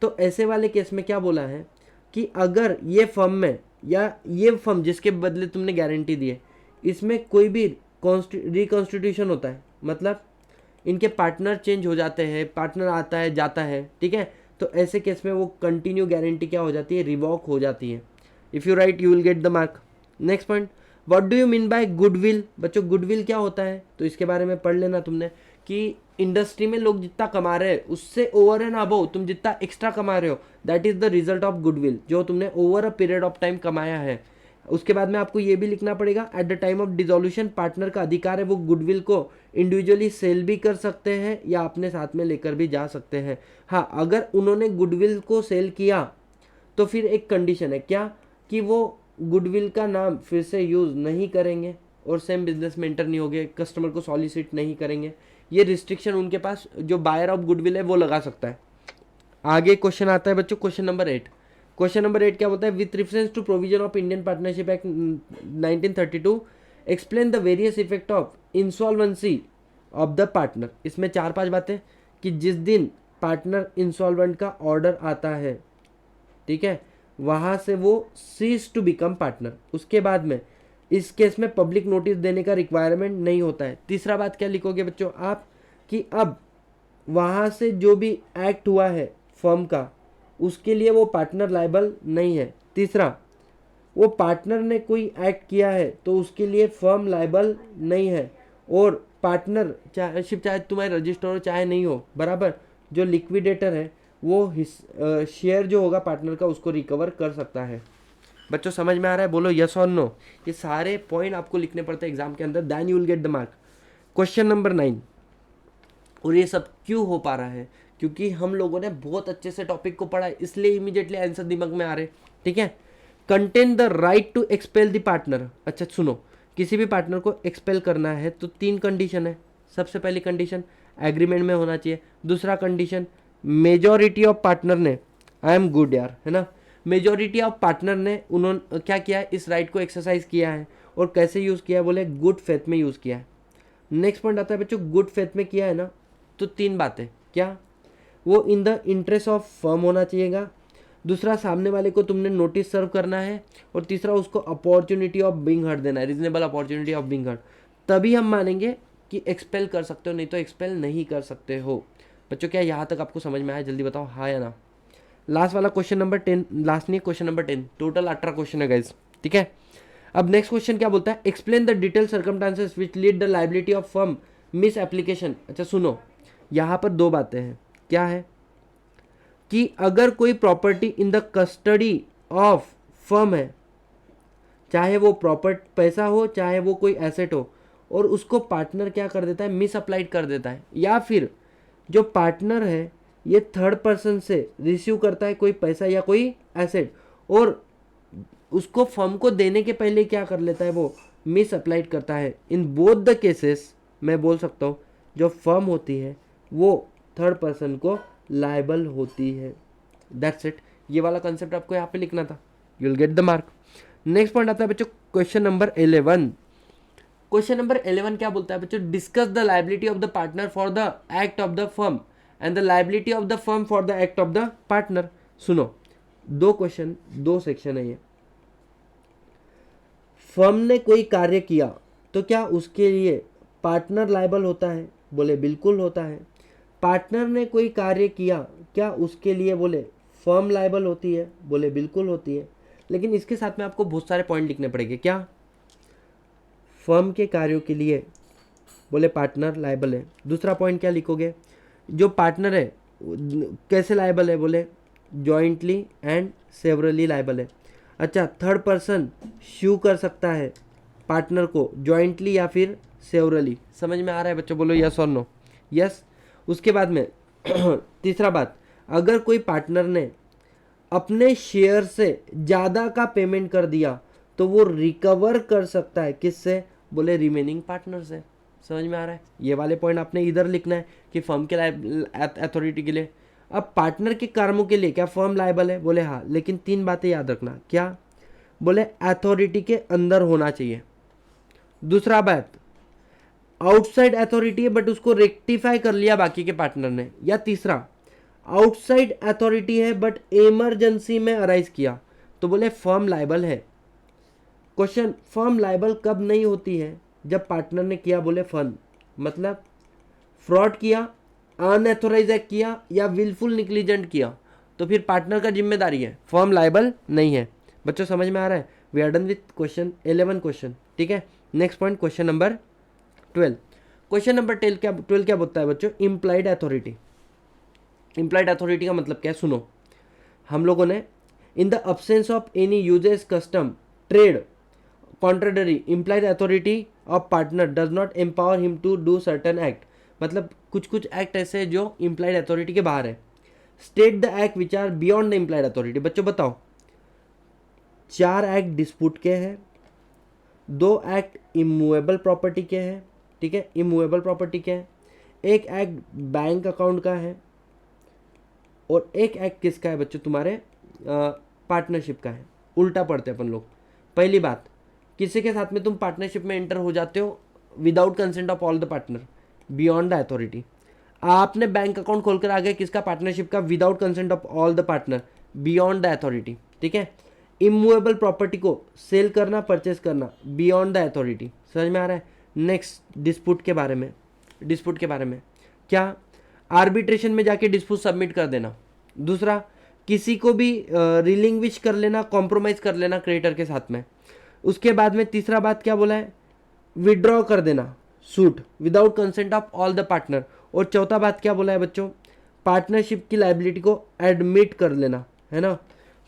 [SPEAKER 1] तो ऐसे वाले केस में क्या बोला है? कि अगर ये फर्म में या ये फर्म जिसके बदले तुमने गारंटी दी है इसमें कोई भी रिकॉन्स्टिट्यूशन होता है, मतलब इनके पार्टनर चेंज हो जाते हैं, पार्टनर आता है जाता है, ठीक है, तो ऐसे केस में वो कंटिन्यू गारंटी क्या हो जाती है, रिवॉक हो जाती है। If you right you will get the mark. Next point, what do you mean bye goodwill. बच्चों गुडविल क्या होता है तो इसके बारे में पढ़ लेना तुमने कि इंडस्ट्री में लोग जितना कमा रहे हैं उससे ओवर एंड अबव तुम जितना एक्स्ट्रा कमा रहे हो that is the result of goodwill, जो तुमने over a period of time कमाया है। उसके बाद में आपको ये भी लिखना पड़ेगा eight the time of dissolution partner का अधिकार है वो गुडविल को इंडिविजुअली सेल भी कर सकते हैं या अपने साथ में लेकर भी जा सकते हैं। हाँ, अगर उन्होंने गुडविल को सेल किया तो फिर एक कंडीशन है क्या, कि वो गुडविल का नाम फिर से यूज़ नहीं करेंगे और सेम बिजनेस में एंटर नहीं होंगे, कस्टमर को सॉलिसिट नहीं करेंगे। ये रिस्ट्रिक्शन उनके पास जो बायर ऑफ गुडविल है वो लगा सकता है। आगे क्वेश्चन आता है बच्चों क्वेश्चन नंबर 8। क्वेश्चन नंबर 8 क्या बोलता है, with reference to provision of Indian partnership Act 1932 explain the various effect of insolvency of the partner. इसमें 4-5 बातें कि जिस दिन पार्टनर इंसॉल्वेंट का ऑर्डर आता है, ठीक है, वहाँ से वो सीज टू बिकम पार्टनर, उसके बाद में इस केस में पब्लिक नोटिस देने का रिक्वायरमेंट नहीं होता है। तीसरा बात क्या लिखोगे बच्चों आप, कि अब वहाँ से जो भी एक्ट हुआ है फर्म का उसके लिए वो पार्टनर लायबल नहीं है। तीसरा, वो पार्टनर ने कोई एक्ट किया है तो उसके लिए फर्म लायबल नहीं है, और पार्टनर चाहे तुम्हारे रजिस्टर हो चाहे नहीं हो, बराबर, जो लिक्विडेटर है वो शेयर जो होगा पार्टनर का उसको रिकवर कर सकता है। बच्चों समझ में आ रहा है, बोलो यस और नो। ये सारे पॉइंट आपको लिखने पड़ते हैं एग्जाम के अंदर, then you will get the mark. Question number 9, और ये सब क्यों हो पा रहा है, क्योंकि हम लोगों ने बहुत अच्छे से टॉपिक को पढ़ा है इसलिए इमीडिएटली आंसर दिमाग में आ रहे, ठीक है। Contain the right to expel the partner. अच्छा सुनो, किसी भी पार्टनर को एक्सपेल करना है तो 3 कंडीशन है। सबसे पहली कंडीशन एग्रीमेंट में होना चाहिए। दूसरा कंडीशन मेजॉरिटी ऑफ पार्टनर ने, आई एम गुड यार, है ना, मेजॉरिटी ऑफ पार्टनर ने उन्होंने क्या किया है, इस राइट को एक्सरसाइज किया है। और कैसे यूज़ किया है, बोले गुड फेथ में यूज़ किया है। नेक्स्ट पॉइंट आता है बच्चों, गुड फेथ में किया है ना, तो 3 बातें क्या, वो in the interest of firm होना चाहिएगा। दूसरा, सामने वाले को तुमने नोटिस सर्व करना है। और तीसरा, उसको अपॉर्चुनिटी ऑफ बीइंग हर्ड देना है, reasonable opportunity of being heard. तभी हम मानेंगे कि एक्सपेल कर सकते हो, नहीं तो एक्सपेल नहीं कर सकते हो। बच्चों क्या यहाँ तक आपको समझ में आया, जल्दी बताओ हाँ या ना। लास्ट वाला क्वेश्चन नंबर 10, लास्ट नहीं, क्वेश्चन नंबर 10, टोटल 18 क्वेश्चन है गाइज, ठीक है। अब नेक्स्ट क्वेश्चन क्या बोलता है, explain the detail circumstances which lead the liability of firm miss application. अच्छा सुनो, यहाँ पर 2 बातें हैं। क्या है कि अगर कोई property in the custody of firm है, चाहे वो प्रॉपर्टी पैसा हो चाहे वो कोई एसेट हो, और उसको पार्टनर क्या कर देता है, मिस अप्लाइड कर देता है, या फिर जो पार्टनर है ये थर्ड पर्सन से रिसीव करता है कोई पैसा या कोई एसेट, और उसको फर्म को देने के पहले क्या कर लेता है, वो मिस अप्लाइड करता है। इन बोथ द केसेस मैं बोल सकता हूँ जो फर्म होती है वो थर्ड पर्सन को लायबल होती है। दैट्स इट, ये वाला कंसेप्ट आपको यहाँ पे लिखना था, you will get the mark. Next point आता है बच्चों क्वेश्चन नंबर 11। क्वेश्चन नंबर 11 क्या बोलता है बच्चों, discuss the liability of the partner for the act of the firm and the liability of the firm for the act of the partner. सुनो, 2 question 2 section है ये। फर्म ने कोई कार्य किया तो क्या उसके लिए पार्टनर लायबल होता है, बोले बिल्कुल होता है। पार्टनर ने कोई कार्य किया, क्या उसके लिए बोले फर्म लायबल होती है, बोले बिल्कुल होती है। लेकिन इसके साथ में आपको बहुत सारे पॉइंट लिखने पड़ेंगे। क्या, फर्म के कार्यों के लिए बोले पार्टनर लायबल है। दूसरा पॉइंट क्या लिखोगे, जो पार्टनर है कैसे लायबल है, बोले जॉइंटली एंड सेवरली लायबल है। अच्छा, थर्ड पर्सन श्यू कर सकता है पार्टनर को जॉइंटली या फिर सेवरली। समझ में आ रहा है बच्चों, बोलो यस और नो। यस। उसके बाद में तीसरा बात, अगर कोई पार्टनर ने अपने शेयर से ज़्यादा का पेमेंट कर दिया तो वो रिकवर कर सकता है, किससे, बोले रिमेनिंग पार्टनर से। समझ में आ रहा है, ये वाले पॉइंट आपने इधर लिखना है कि फर्म के अथॉरिटी के लिए। अब पार्टनर के कर्मों के लिए क्या फर्म लायबल है, बोले हाँ, लेकिन 3 बातें याद रखना। क्या, बोले अथॉरिटी के अंदर होना चाहिए। दूसरा बात, आउटसाइड अथॉरिटी है बट उसको रेक्टिफाई कर लिया बाकी के पार्टनर ने। या तीसरा, आउटसाइड अथॉरिटी है बट इमरजेंसी में अराइज किया तो बोले फर्म लायबल है। क्वेश्चन, फर्म लायबल कब नहीं होती है? जब पार्टनर ने किया बोले फन, मतलब फ्रॉड किया, अनएथोराइज एक्ट किया या विलफुल निग्लिजेंट किया तो फिर पार्टनर का जिम्मेदारी है, फर्म लायबल नहीं है। बच्चों समझ में आ रहा है? We are done with question 11 question, ठीक है। Next point question number 12। Question number 12 क्या बोलता है बच्चों? Implied authority. इम्प्लाइड अथॉरिटी का मतलब क्या है? सुनो, हम लोगों ने in the absence of any usage custom trade contrary implied authority of partner does not empower him to do certain act, मतलब कुछ कुछ एक्ट ऐसे हैं जो इम्प्लाइड अथॉरिटी के बाहर है। State the act which are beyond the implied authority. बच्चों बताओ, 4 एक्ट डिस्प्यूट के हैं, 2 एक्ट इमूवेबल प्रॉपर्टी के हैं, ठीक है, इमूवेबल प्रॉपर्टी के हैं, 1 एक्ट बैंक अकाउंट का है और 1 एक्ट किसका है बच्चों? तुम्हारे पार्टनरशिप का है। उल्टा पढ़ते हैं अपन लोग। पहली बात, किसी के साथ में तुम पार्टनरशिप में एंटर हो जाते हो without consent of all the partner, beyond the authority. आपने बैंक अकाउंट खोलकर आ गए किसका? पार्टनरशिप का, without consent of all the partner, beyond the authority, ठीक है। इमूवेबल प्रॉपर्टी को सेल करना, परचेस करना, बियॉन्ड द अथॉरिटी। समझ में आ रहा है? नेक्स्ट, डिस्प्यूट के बारे में। डिस्प्यूट के बारे में क्या? आर्बिट्रेशन में जाके डिस्प्यूट सबमिट कर देना। दूसरा, किसी को भी रिलिंग्विश कर लेना, कॉम्प्रोमाइज कर लेना क्रेडिटर के साथ में। उसके बाद में तीसरा बात क्या बोला है? विड्रॉ कर देना suit without consent of all the partner. और चौथा बात क्या बोला है बच्चों? पार्टनरशिप की लायबिलिटी को एडमिट कर लेना, है ना।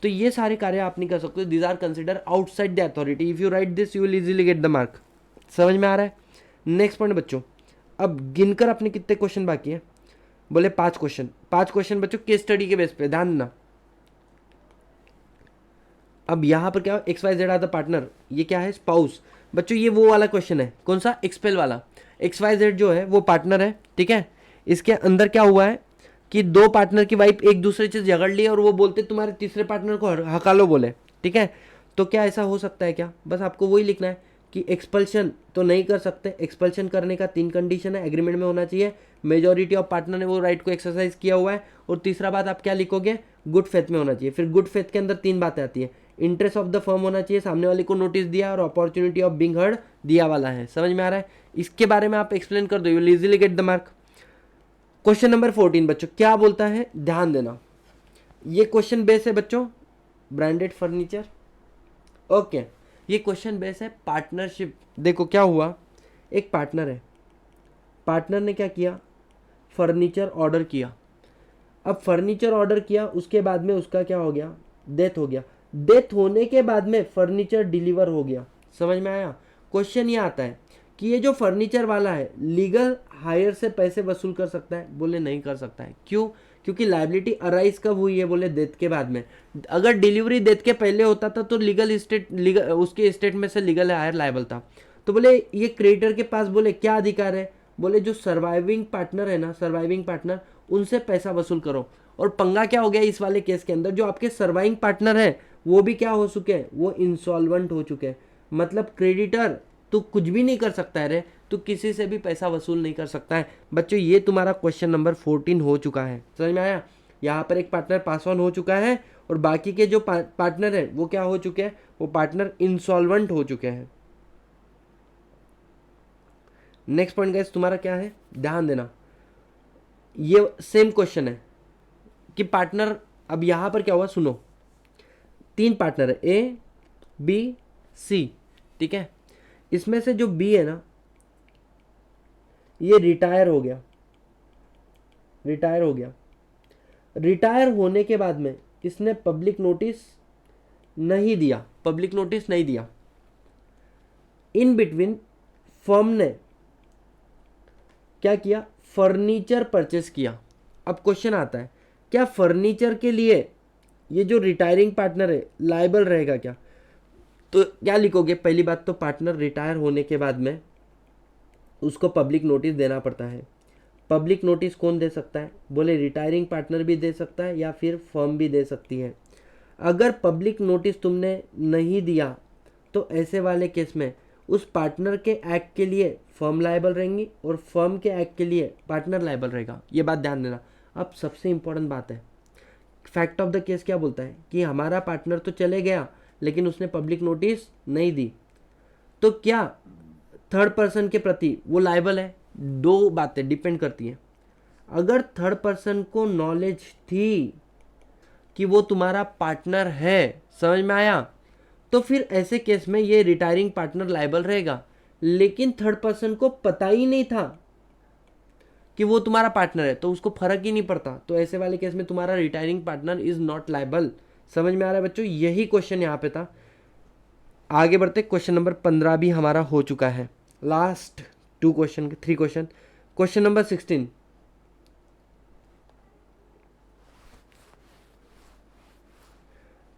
[SPEAKER 1] तो ये सारे कार्य आप नहीं कर सकते। These are consider outside the authority. If you write this you will easily get the mark. समझ में आ रहा है? नेक्स्ट पॉइंट बच्चों, अब गिनकर अपने कितने क्वेश्चन बाकी है? बोले 5 क्वेश्चन। 5 क्वेश्चन बच्चों केस स्टडी के बेस पे, ध्यान देना। अब यहाँ पर क्या, XYZ आर द पार्टनर, ये क्या है? स्पाउस। बच्चों ये वो वाला क्वेश्चन है, कौन सा? एक्सपेल वाला। XYZ जो है वो पार्टनर है, ठीक है। इसके अंदर क्या हुआ है कि 2 पार्टनर की वाइफ एक दूसरे से झगड़ ली और वो बोलते तुम्हारे तीसरे पार्टनर को हका लो बोले, ठीक है। तो क्या ऐसा हो सकता है क्या? बस आपको वही लिखना है कि एक्सपल्शन तो नहीं कर सकते। एक्सपल्शन करने का 3 कंडीशन है, एग्रीमेंट में होना चाहिए, मेजॉरिटी ऑफ पार्टनर ने वो राइट को एक्सरसाइज किया हुआ है, और तीसरा बात आप क्या लिखोगे? गुड फेथ में होना चाहिए। फिर गुड फेथ के अंदर 3 बातें आती है। इंटरेस्ट ऑफ द फर्म होना चाहिए, सामने वाले को नोटिस दिया और अपॉर्चुनिटी ऑफ बिंग हर्ड दिया वाला है। समझ में आ रहा है? इसके बारे में आप एक्सप्लेन कर दो, you will easily get the mark. Question number 14 बच्चों क्या बोलता है? ध्यान देना, ये क्वेश्चन बेस है बच्चों, ब्रांडेड फर्नीचर। ओके, ये क्वेश्चन बेस है पार्टनरशिप। देखो क्या हुआ, एक पार्टनर है, पार्टनर ने क्या किया? फर्नीचर ऑर्डर किया। अब फर्नीचर ऑर्डर किया, उसके बाद में उसका क्या हो गया? डेथ हो गया। डेथ होने के बाद में फर्नीचर डिलीवर हो गया। समझ में आया? क्वेश्चन ये आता है कि ये जो फर्नीचर वाला है लीगल हायर से पैसे वसूल कर सकता है? बोले नहीं कर सकता है। क्यों? क्योंकि लायबिलिटी अराइज कब हुई है? बोले डेथ के बाद में। अगर डिलीवरी डेथ के पहले होता था तो लीगल उसके स्टेट में से लीगल हायर लायबल था। तो बोले ये क्रेडिटर के पास बोले क्या अधिकार है? बोले जो सर्वाइविंग पार्टनर है ना, सर्वाइविंग पार्टनर, उनसे पैसा वसूल करो। और पंगा क्या हो गया इस वाले केस के अंदर? जो आपके सर्वाइविंग पार्टनर है वो भी क्या हो चुके हैं? वो इंसॉल्वेंट हो चुके हैं। मतलब क्रेडिटर तो कुछ भी नहीं कर सकता है रे, तो किसी से भी पैसा वसूल नहीं कर सकता है। बच्चों ये तुम्हारा क्वेश्चन नंबर 14 हो चुका है। समझ में आया? यहाँ पर एक पार्टनर पास ऑन हो चुका है और बाकी के जो पार्टनर है वो क्या हो चुके हैं? वो पार्टनर इंसॉल्वेंट हो चुके हैं। नेक्स्ट पॉइंट गाइस तुम्हारा क्या है? ध्यान देना, ये सेम क्वेश्चन है कि पार्टनर, अब यहां पर क्या हुआ सुनो, 3 पार्टनर है, A B C, ठीक है। इसमें से जो B है ना, ये रिटायर हो गया। रिटायर हो गया। रिटायर होने के बाद में इसने पब्लिक नोटिस नहीं दिया, पब्लिक नोटिस नहीं दिया। इन बिटवीन फर्म ने क्या किया? फर्नीचर परचेस किया। अब क्वेश्चन आता है, क्या फर्नीचर के लिए ये जो रिटायरिंग पार्टनर है लायबल रहेगा क्या? तो क्या लिखोगे? पहली बात तो पार्टनर रिटायर होने के बाद में उसको पब्लिक नोटिस देना पड़ता है। पब्लिक नोटिस कौन दे सकता है? बोले रिटायरिंग पार्टनर भी दे सकता है या फिर फर्म भी दे सकती है। अगर पब्लिक नोटिस तुमने नहीं दिया तो ऐसे वाले केस में उस पार्टनर के एक्ट के लिए फर्म लायबल रहेंगी और फर्म के एक्ट के लिए पार्टनर लायबल रहेगा। ये बात ध्यान देना। अब सबसे इंपॉर्टेंट बात है, फैक्ट ऑफ द केस क्या बोलता है कि हमारा पार्टनर तो चले गया लेकिन उसने पब्लिक नोटिस नहीं दी, तो क्या थर्ड पर्सन के प्रति वो लायबल है? दो बातें डिपेंड करती हैं। अगर थर्ड पर्सन को नॉलेज थी कि वो तुम्हारा पार्टनर है, समझ में आया, तो फिर ऐसे केस में ये रिटायरिंग पार्टनर लायबल रहेगा। लेकिन थर्ड पर्सन को पता ही नहीं था कि वो तुम्हारा पार्टनर है, तो उसको फर्क ही नहीं पड़ता, तो ऐसे वाले केस में तुम्हारा retiring partner is not liable. समझ में आ रहा है बच्चों? यही क्वेश्चन यहाँ पे था। आगे बढ़ते, क्वेश्चन नंबर 15 भी हमारा हो चुका है। Last 3 question. क्वेश्चन नंबर 16,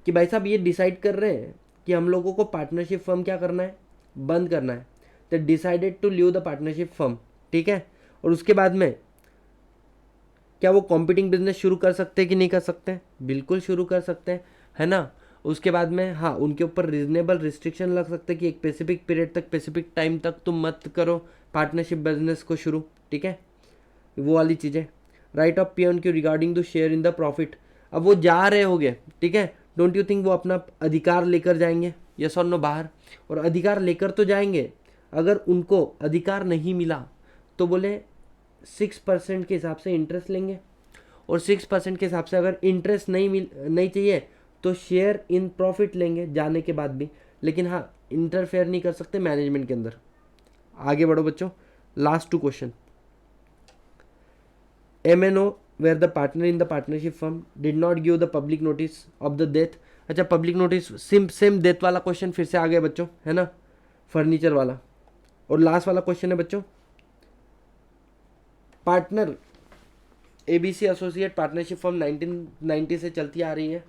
[SPEAKER 1] कि भाई साहब ये डिसाइड कर रहे हैं कि हम लोगों को पार्टनरशिप फर्म क्या करना है, बंद करना है। तो decided to leave the partnership firm, ठीक है। और उसके बाद में क्या वो कॉम्पिटिंग बिजनेस शुरू कर सकते हैं कि नहीं कर सकते हैं? बिल्कुल शुरू कर सकते हैं, है ना। उसके बाद में हाँ, उनके ऊपर रीजनेबल रिस्ट्रिक्शन लग सकते हैं कि एक स्पेसिफिक पीरियड तक, स्पेसिफिक टाइम तक तुम मत करो पार्टनरशिप बिजनेस को शुरू, ठीक है, वो वाली चीज़ें। Right of pay on queue regarding to share in the profit. अब वो जा रहे होंगे, ठीक है, डोंट यू थिंक वो अपना अधिकार लेकर जाएंगे? यस और नो बाहर, और अधिकार लेकर तो जाएंगे। अगर उनको अधिकार नहीं मिला तो बोले 6% के हिसाब से इंटरेस्ट लेंगे, और 6% के हिसाब से अगर इंटरेस्ट नहीं चाहिए तो शेयर इन प्रॉफिट लेंगे जाने के बाद भी। लेकिन हाँ, इंटरफेयर नहीं कर सकते मैनेजमेंट के अंदर। आगे बढ़ो बच्चों, last 2 question. MNO where the partner in the partnership firm did not give the public notice of the death। अच्छा, पब्लिक नोटिस, सेम डेथ वाला क्वेश्चन फिर से आ गया बच्चों, है ना, फर्नीचर वाला। और लास्ट वाला क्वेश्चन है बच्चों, partner ABC associate partnership firm 1990 से चलती आ रही है,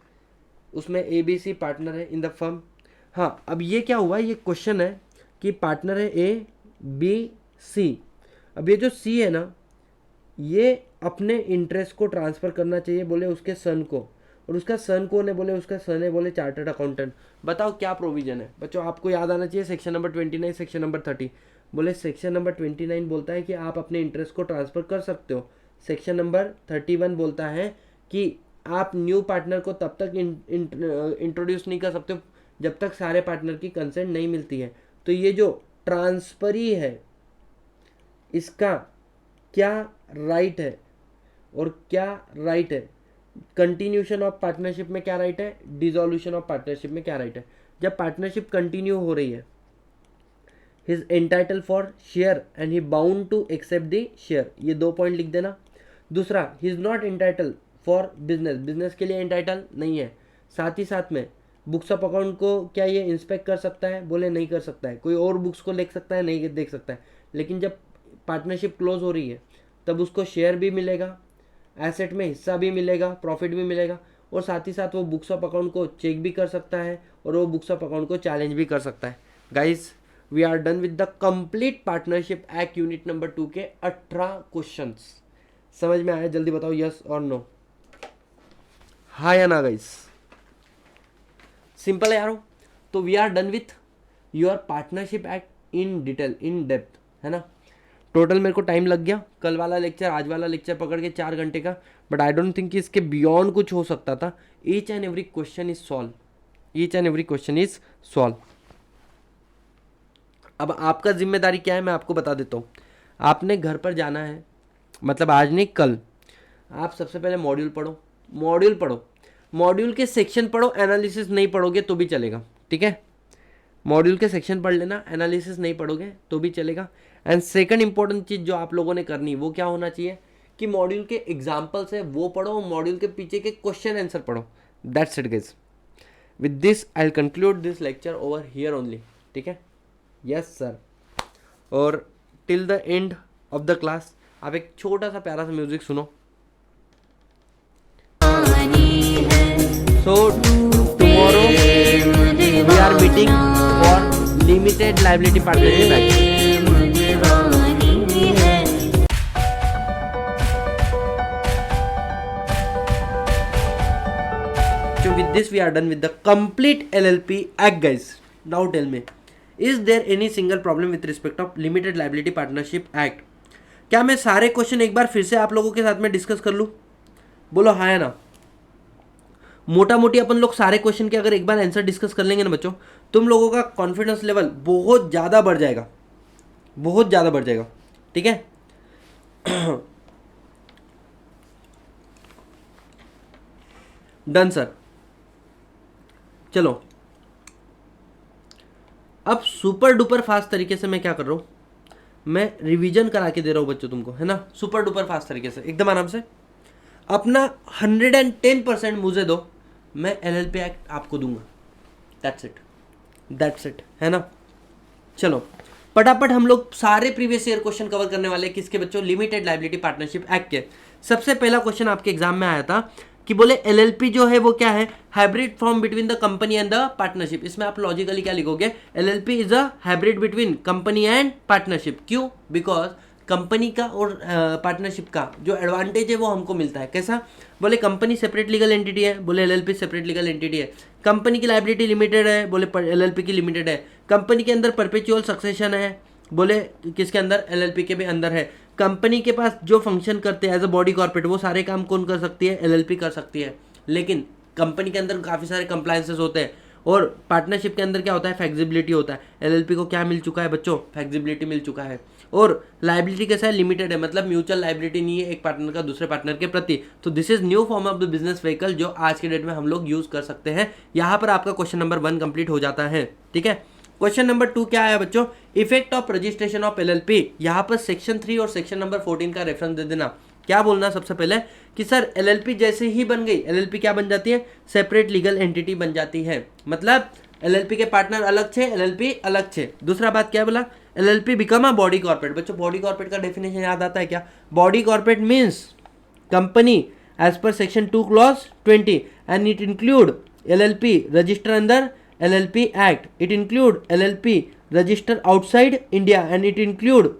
[SPEAKER 1] उसमें ABC पार्टनर है इन द फर्म। हाँ, अब ये क्या हुआ, ये क्वेश्चन है कि पार्टनर है ABC। अब ये जो C है ना, ये अपने इंटरेस्ट को ट्रांसफ़र करना चाहिए बोले उसके सन को, और उसका सन कौन है? बोले उसका सन है बोले चार्टर्ड अकाउंटेंट। बताओ क्या प्रोविजन है बच्चों? आपको याद आना चाहिए सेक्शन नंबर 29, सेक्शन नंबर 30। बोले सेक्शन नंबर 29 बोलता है कि आप अपने इंटरेस्ट को ट्रांसफ़र कर सकते हो। सेक्शन नंबर 31 बोलता है कि आप न्यू पार्टनर को तब तक इंट्रोड्यूस नहीं कर सकते हो जब तक सारे पार्टनर की कंसेंट नहीं मिलती है। तो ये जो ट्रांसफरी है, इसका क्या राइट है और क्या राइट है? कंटिन्यूशन ऑफ पार्टनरशिप में क्या राइट है? डिसोल्यूशन ऑफ पार्टनरशिप में क्या राइट है? जब पार्टनरशिप कंटिन्यू हो रही है, he is entitle for share and he bound to accept the share. ये 2 पॉइंट लिख देना। दूसरा, he is not entitle for business, business के लिए एंटाइटल नहीं है। साथ ही साथ में बुक्स ऑफ अकाउंट को क्या ये इंस्पेक्ट कर सकता है? बोले नहीं कर सकता है। कोई और बुक्स को देख सकता है? नहीं देख सकता है। लेकिन जब पार्टनरशिप क्लोज हो रही है तब उसको शेयर भी मिलेगा, एसेट में हिस्सा भी मिलेगा, प्रॉफिट भी मिलेगा, और साथ ही साथ वो बुक्स ऑफ अकाउंट को चेक भी कर सकता है और वो बुक्स ऑफ अकाउंट को चैलेंज भी कर सकता है। Guys, we are done with the complete partnership act unit number 2 के 18 क्वेश्चंस। समझ में आया? जल्दी बताओ यस और नो, हाँ या ना गाइज? सिंपल है यारो। तो we are done with your partnership act in detail, in depth, है ना। टोटल मेरे को टाइम लग गया, कल वाला लेक्चर आज वाला लेक्चर पकड़ के 4 घंटे का, बट आई डोंट थिंक कि इसके बियॉन्ड कुछ हो सकता था। Each and every question is solve, each and every question is solve. अब आपका जिम्मेदारी क्या है मैं आपको बता देता हूँ। आपने घर पर जाना है, मतलब आज नहीं कल, आप सबसे पहले मॉड्यूल पढ़ो, मॉड्यूल के सेक्शन पढ़ो, एनालिसिस नहीं पढ़ोगे तो भी चलेगा, ठीक है। मॉड्यूल के सेक्शन पढ़ लेना, एनालिसिस नहीं पढ़ोगे तो भी चलेगा। एंड सेकंड इंपॉर्टेंट चीज़ जो आप लोगों ने करनी वो क्या होना चाहिए कि मॉड्यूल के एग्जाम्पल्स है वो पढ़ो, मॉड्यूल के पीछे के क्वेश्चन आंसर पढ़ो। That's it guys. With this I will conclude this lecture over here only, ठीक है। Yes sir. और till the end of the class आप एक छोटा सा प्यारा सा म्यूजिक सुनो। So tomorrow we are meeting for limited liability partnership act. With this we are done with the complete LLP act guys. Now tell me, is there any single problem with respect of limited liability partnership act? क्या मैं सारे question एक बार फिर से आप लोगों के साथ में डिस्कस कर लूँ? बोलो हाँ या ना। मोटा मोटी अपन लोग सारे क्वेश्चन के अगर एक बार आंसर डिस्कस कर लेंगे ना बच्चों, तुम लोगों का कॉन्फिडेंस लेवल बहुत ज़्यादा बढ़ जाएगा, बहुत ज़्यादा बढ़ जाएगा। ठीक है डन सर। चलो अब सुपर डुपर फास्ट तरीके से मैं क्या कर रहा हूँ, मैं रिवीजन करा के दे रहा हूँ बच्चों तुमको, है ना, सुपर डुपर फास्ट तरीके से एकदम आराम से। अपना 110% मुझे दो, मैं LLP एक्ट आपको दूंगा। दैट्स इट, दैट्स इट, है ना। चलो फटाफट हम लोग सारे प्रीवियस ईयर क्वेश्चन कवर करने वाले, किसके बच्चों, लिमिटेड लाइबिलिटी पार्टनरशिप एक्ट के। सबसे पहला क्वेश्चन आपके एग्जाम में आया था कि बोले LLP जो है वो क्या है, hybrid form between the company and the partnership. इसमें आप लॉजिकली क्या लिखोगे, LLP is a hybrid between company and partnership. क्यों, बिकॉज कंपनी का और पार्टनरशिप का जो एडवांटेज है वो हमको मिलता है। कैसा, बोले कंपनी सेपरेट लीगल एंटिटी है, बोले LLP सेपरेट लीगल एंटिटी है। कंपनी की लाइबिलिटी लिमिटेड है, बोले LLP की लिमिटेड है। कंपनी के अंदर परपेचुअल सक्सेशन है, बोले किसके अंदर, LLP के भी अंदर है। कंपनी के पास जो फंक्शन करते हैं एज अ बॉडी कॉर्पोरेट, वो सारे काम कौन कर सकती है, LLP कर सकती है। लेकिन कंपनी के अंदर काफ़ी सारे कंप्लायंसेस होते हैं, और पार्टनरशिप के अंदर क्या होता है, फ्लेक्सिबिलिटी होता है। LLP को क्या मिल चुका है बच्चों, फ्लेक्सिबिलिटी मिल चुका है। और लाइबिलिटी कैसा है, लिमिटेड है, मतलब म्यूचुअल लाइबिलिटी नहीं है एक पार्टनर का दूसरे पार्टनर के प्रति। तो this is new form of the business vehicle जो आज के डेट में हम लोग यूज कर सकते हैं। यहाँ पर आपका क्वेश्चन नंबर 1 कंप्लीट हो जाता है। ठीक है, क्वेश्चन नंबर 2 क्या आया बच्चों, effect of registration of LLP। यहाँ पर सेक्शन 3 और सेक्शन नंबर 14 का रेफरेंस दे देना। क्या बोलना सबसे पहले कि सर LLP जैसे ही बन गई, LLP क्या बन जाती है, सेपरेट लीगल एंटिटी बन जाती है। मतलब LLP के पार्टनर अलग छे, LLP अलग छे। दूसरा बात क्या बोला, LLP become a body corporate. बच्चों बॉडी कॉर्पोरेट का डेफिनेशन याद आता है क्या, body corporate means company as per section 2 clause 20 and it include LLP register अंदर LLP act, it include LLP register outside India and it include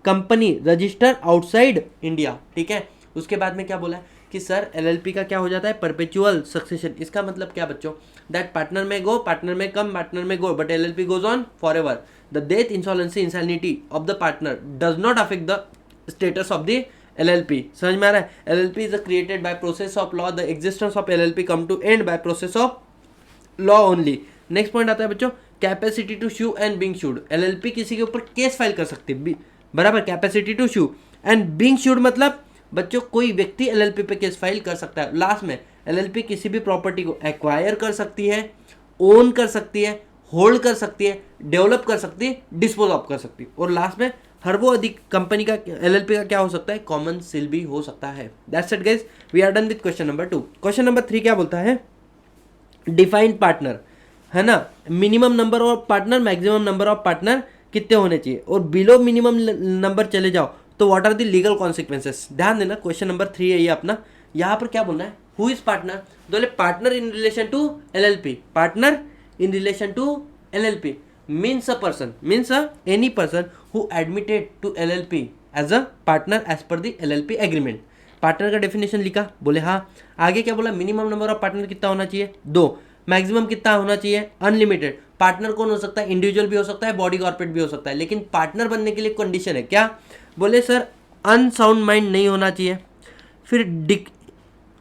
[SPEAKER 1] company register outside India. ठीक है, उसके बाद में क्या बोला है कि सर LLP का क्या हो जाता है, परपेचुअल सक्सेशन। इसका मतलब क्या बच्चों, that partner may go, partner में come, partner may go, but LLP goes on forever. The death, insolvency, insanity of the partner does not affect the status of the LLP। समझ में आ रहा है, LLP is created by process of law, the existence of LLP come to end by process of law only. Next point आता है बच्चों, capacity to sue and being sued। LLP किसी के ऊपर केस फाइल कर सकती है, बराबर, capacity to sue and being sued मतलब बच्चों कोई व्यक्ति LLP पे केस फाइल कर सकता है। लास्ट में LLP किसी भी प्रॉपर्टी को एक्वायर कर सकती है, ओन कर सकती है, होल्ड कर सकती है, डेवलप कर सकती है, डिस्पोज ऑफ कर सकती है, और लास्ट में हर वो अधिक कंपनी का LLP का क्या हो सकता है, कॉमन सील भी हो सकता है। That's it guys, we are done with question number 2। Question number 3 क्या बोलता है, डिफाइंड पार्टनर, है ना, minimum number of partner, maximum number of partner कितने होने चाहिए, और बिलो मिनिमम नंबर चले जाओ तो what are the legal consequences. ध्यान देना, क्वेश्चन नंबर 3 है ये अपना। यहाँ पर क्या बोलना है, हु इज पार्टनर, बोले partner in relation to LLP, partner in relation to LLP means a person, means any person who admitted to LLP as a partner as per the LLP agreement। Partner का definition लिखा, बोले हाँ। आगे क्या बोला, minimum number of partner कितना होना चाहिए, 2। मैक्सिमम कितना होना चाहिए, अनलिमिटेड। पार्टनर कौन हो सकता है, इंडिविजुअल भी हो सकता है, बॉडी कॉर्पोरेट भी हो सकता है, लेकिन पार्टनर बनने के लिए कंडीशन है क्या, बोले सर अनसाउंड माइंड नहीं होना चाहिए, फिर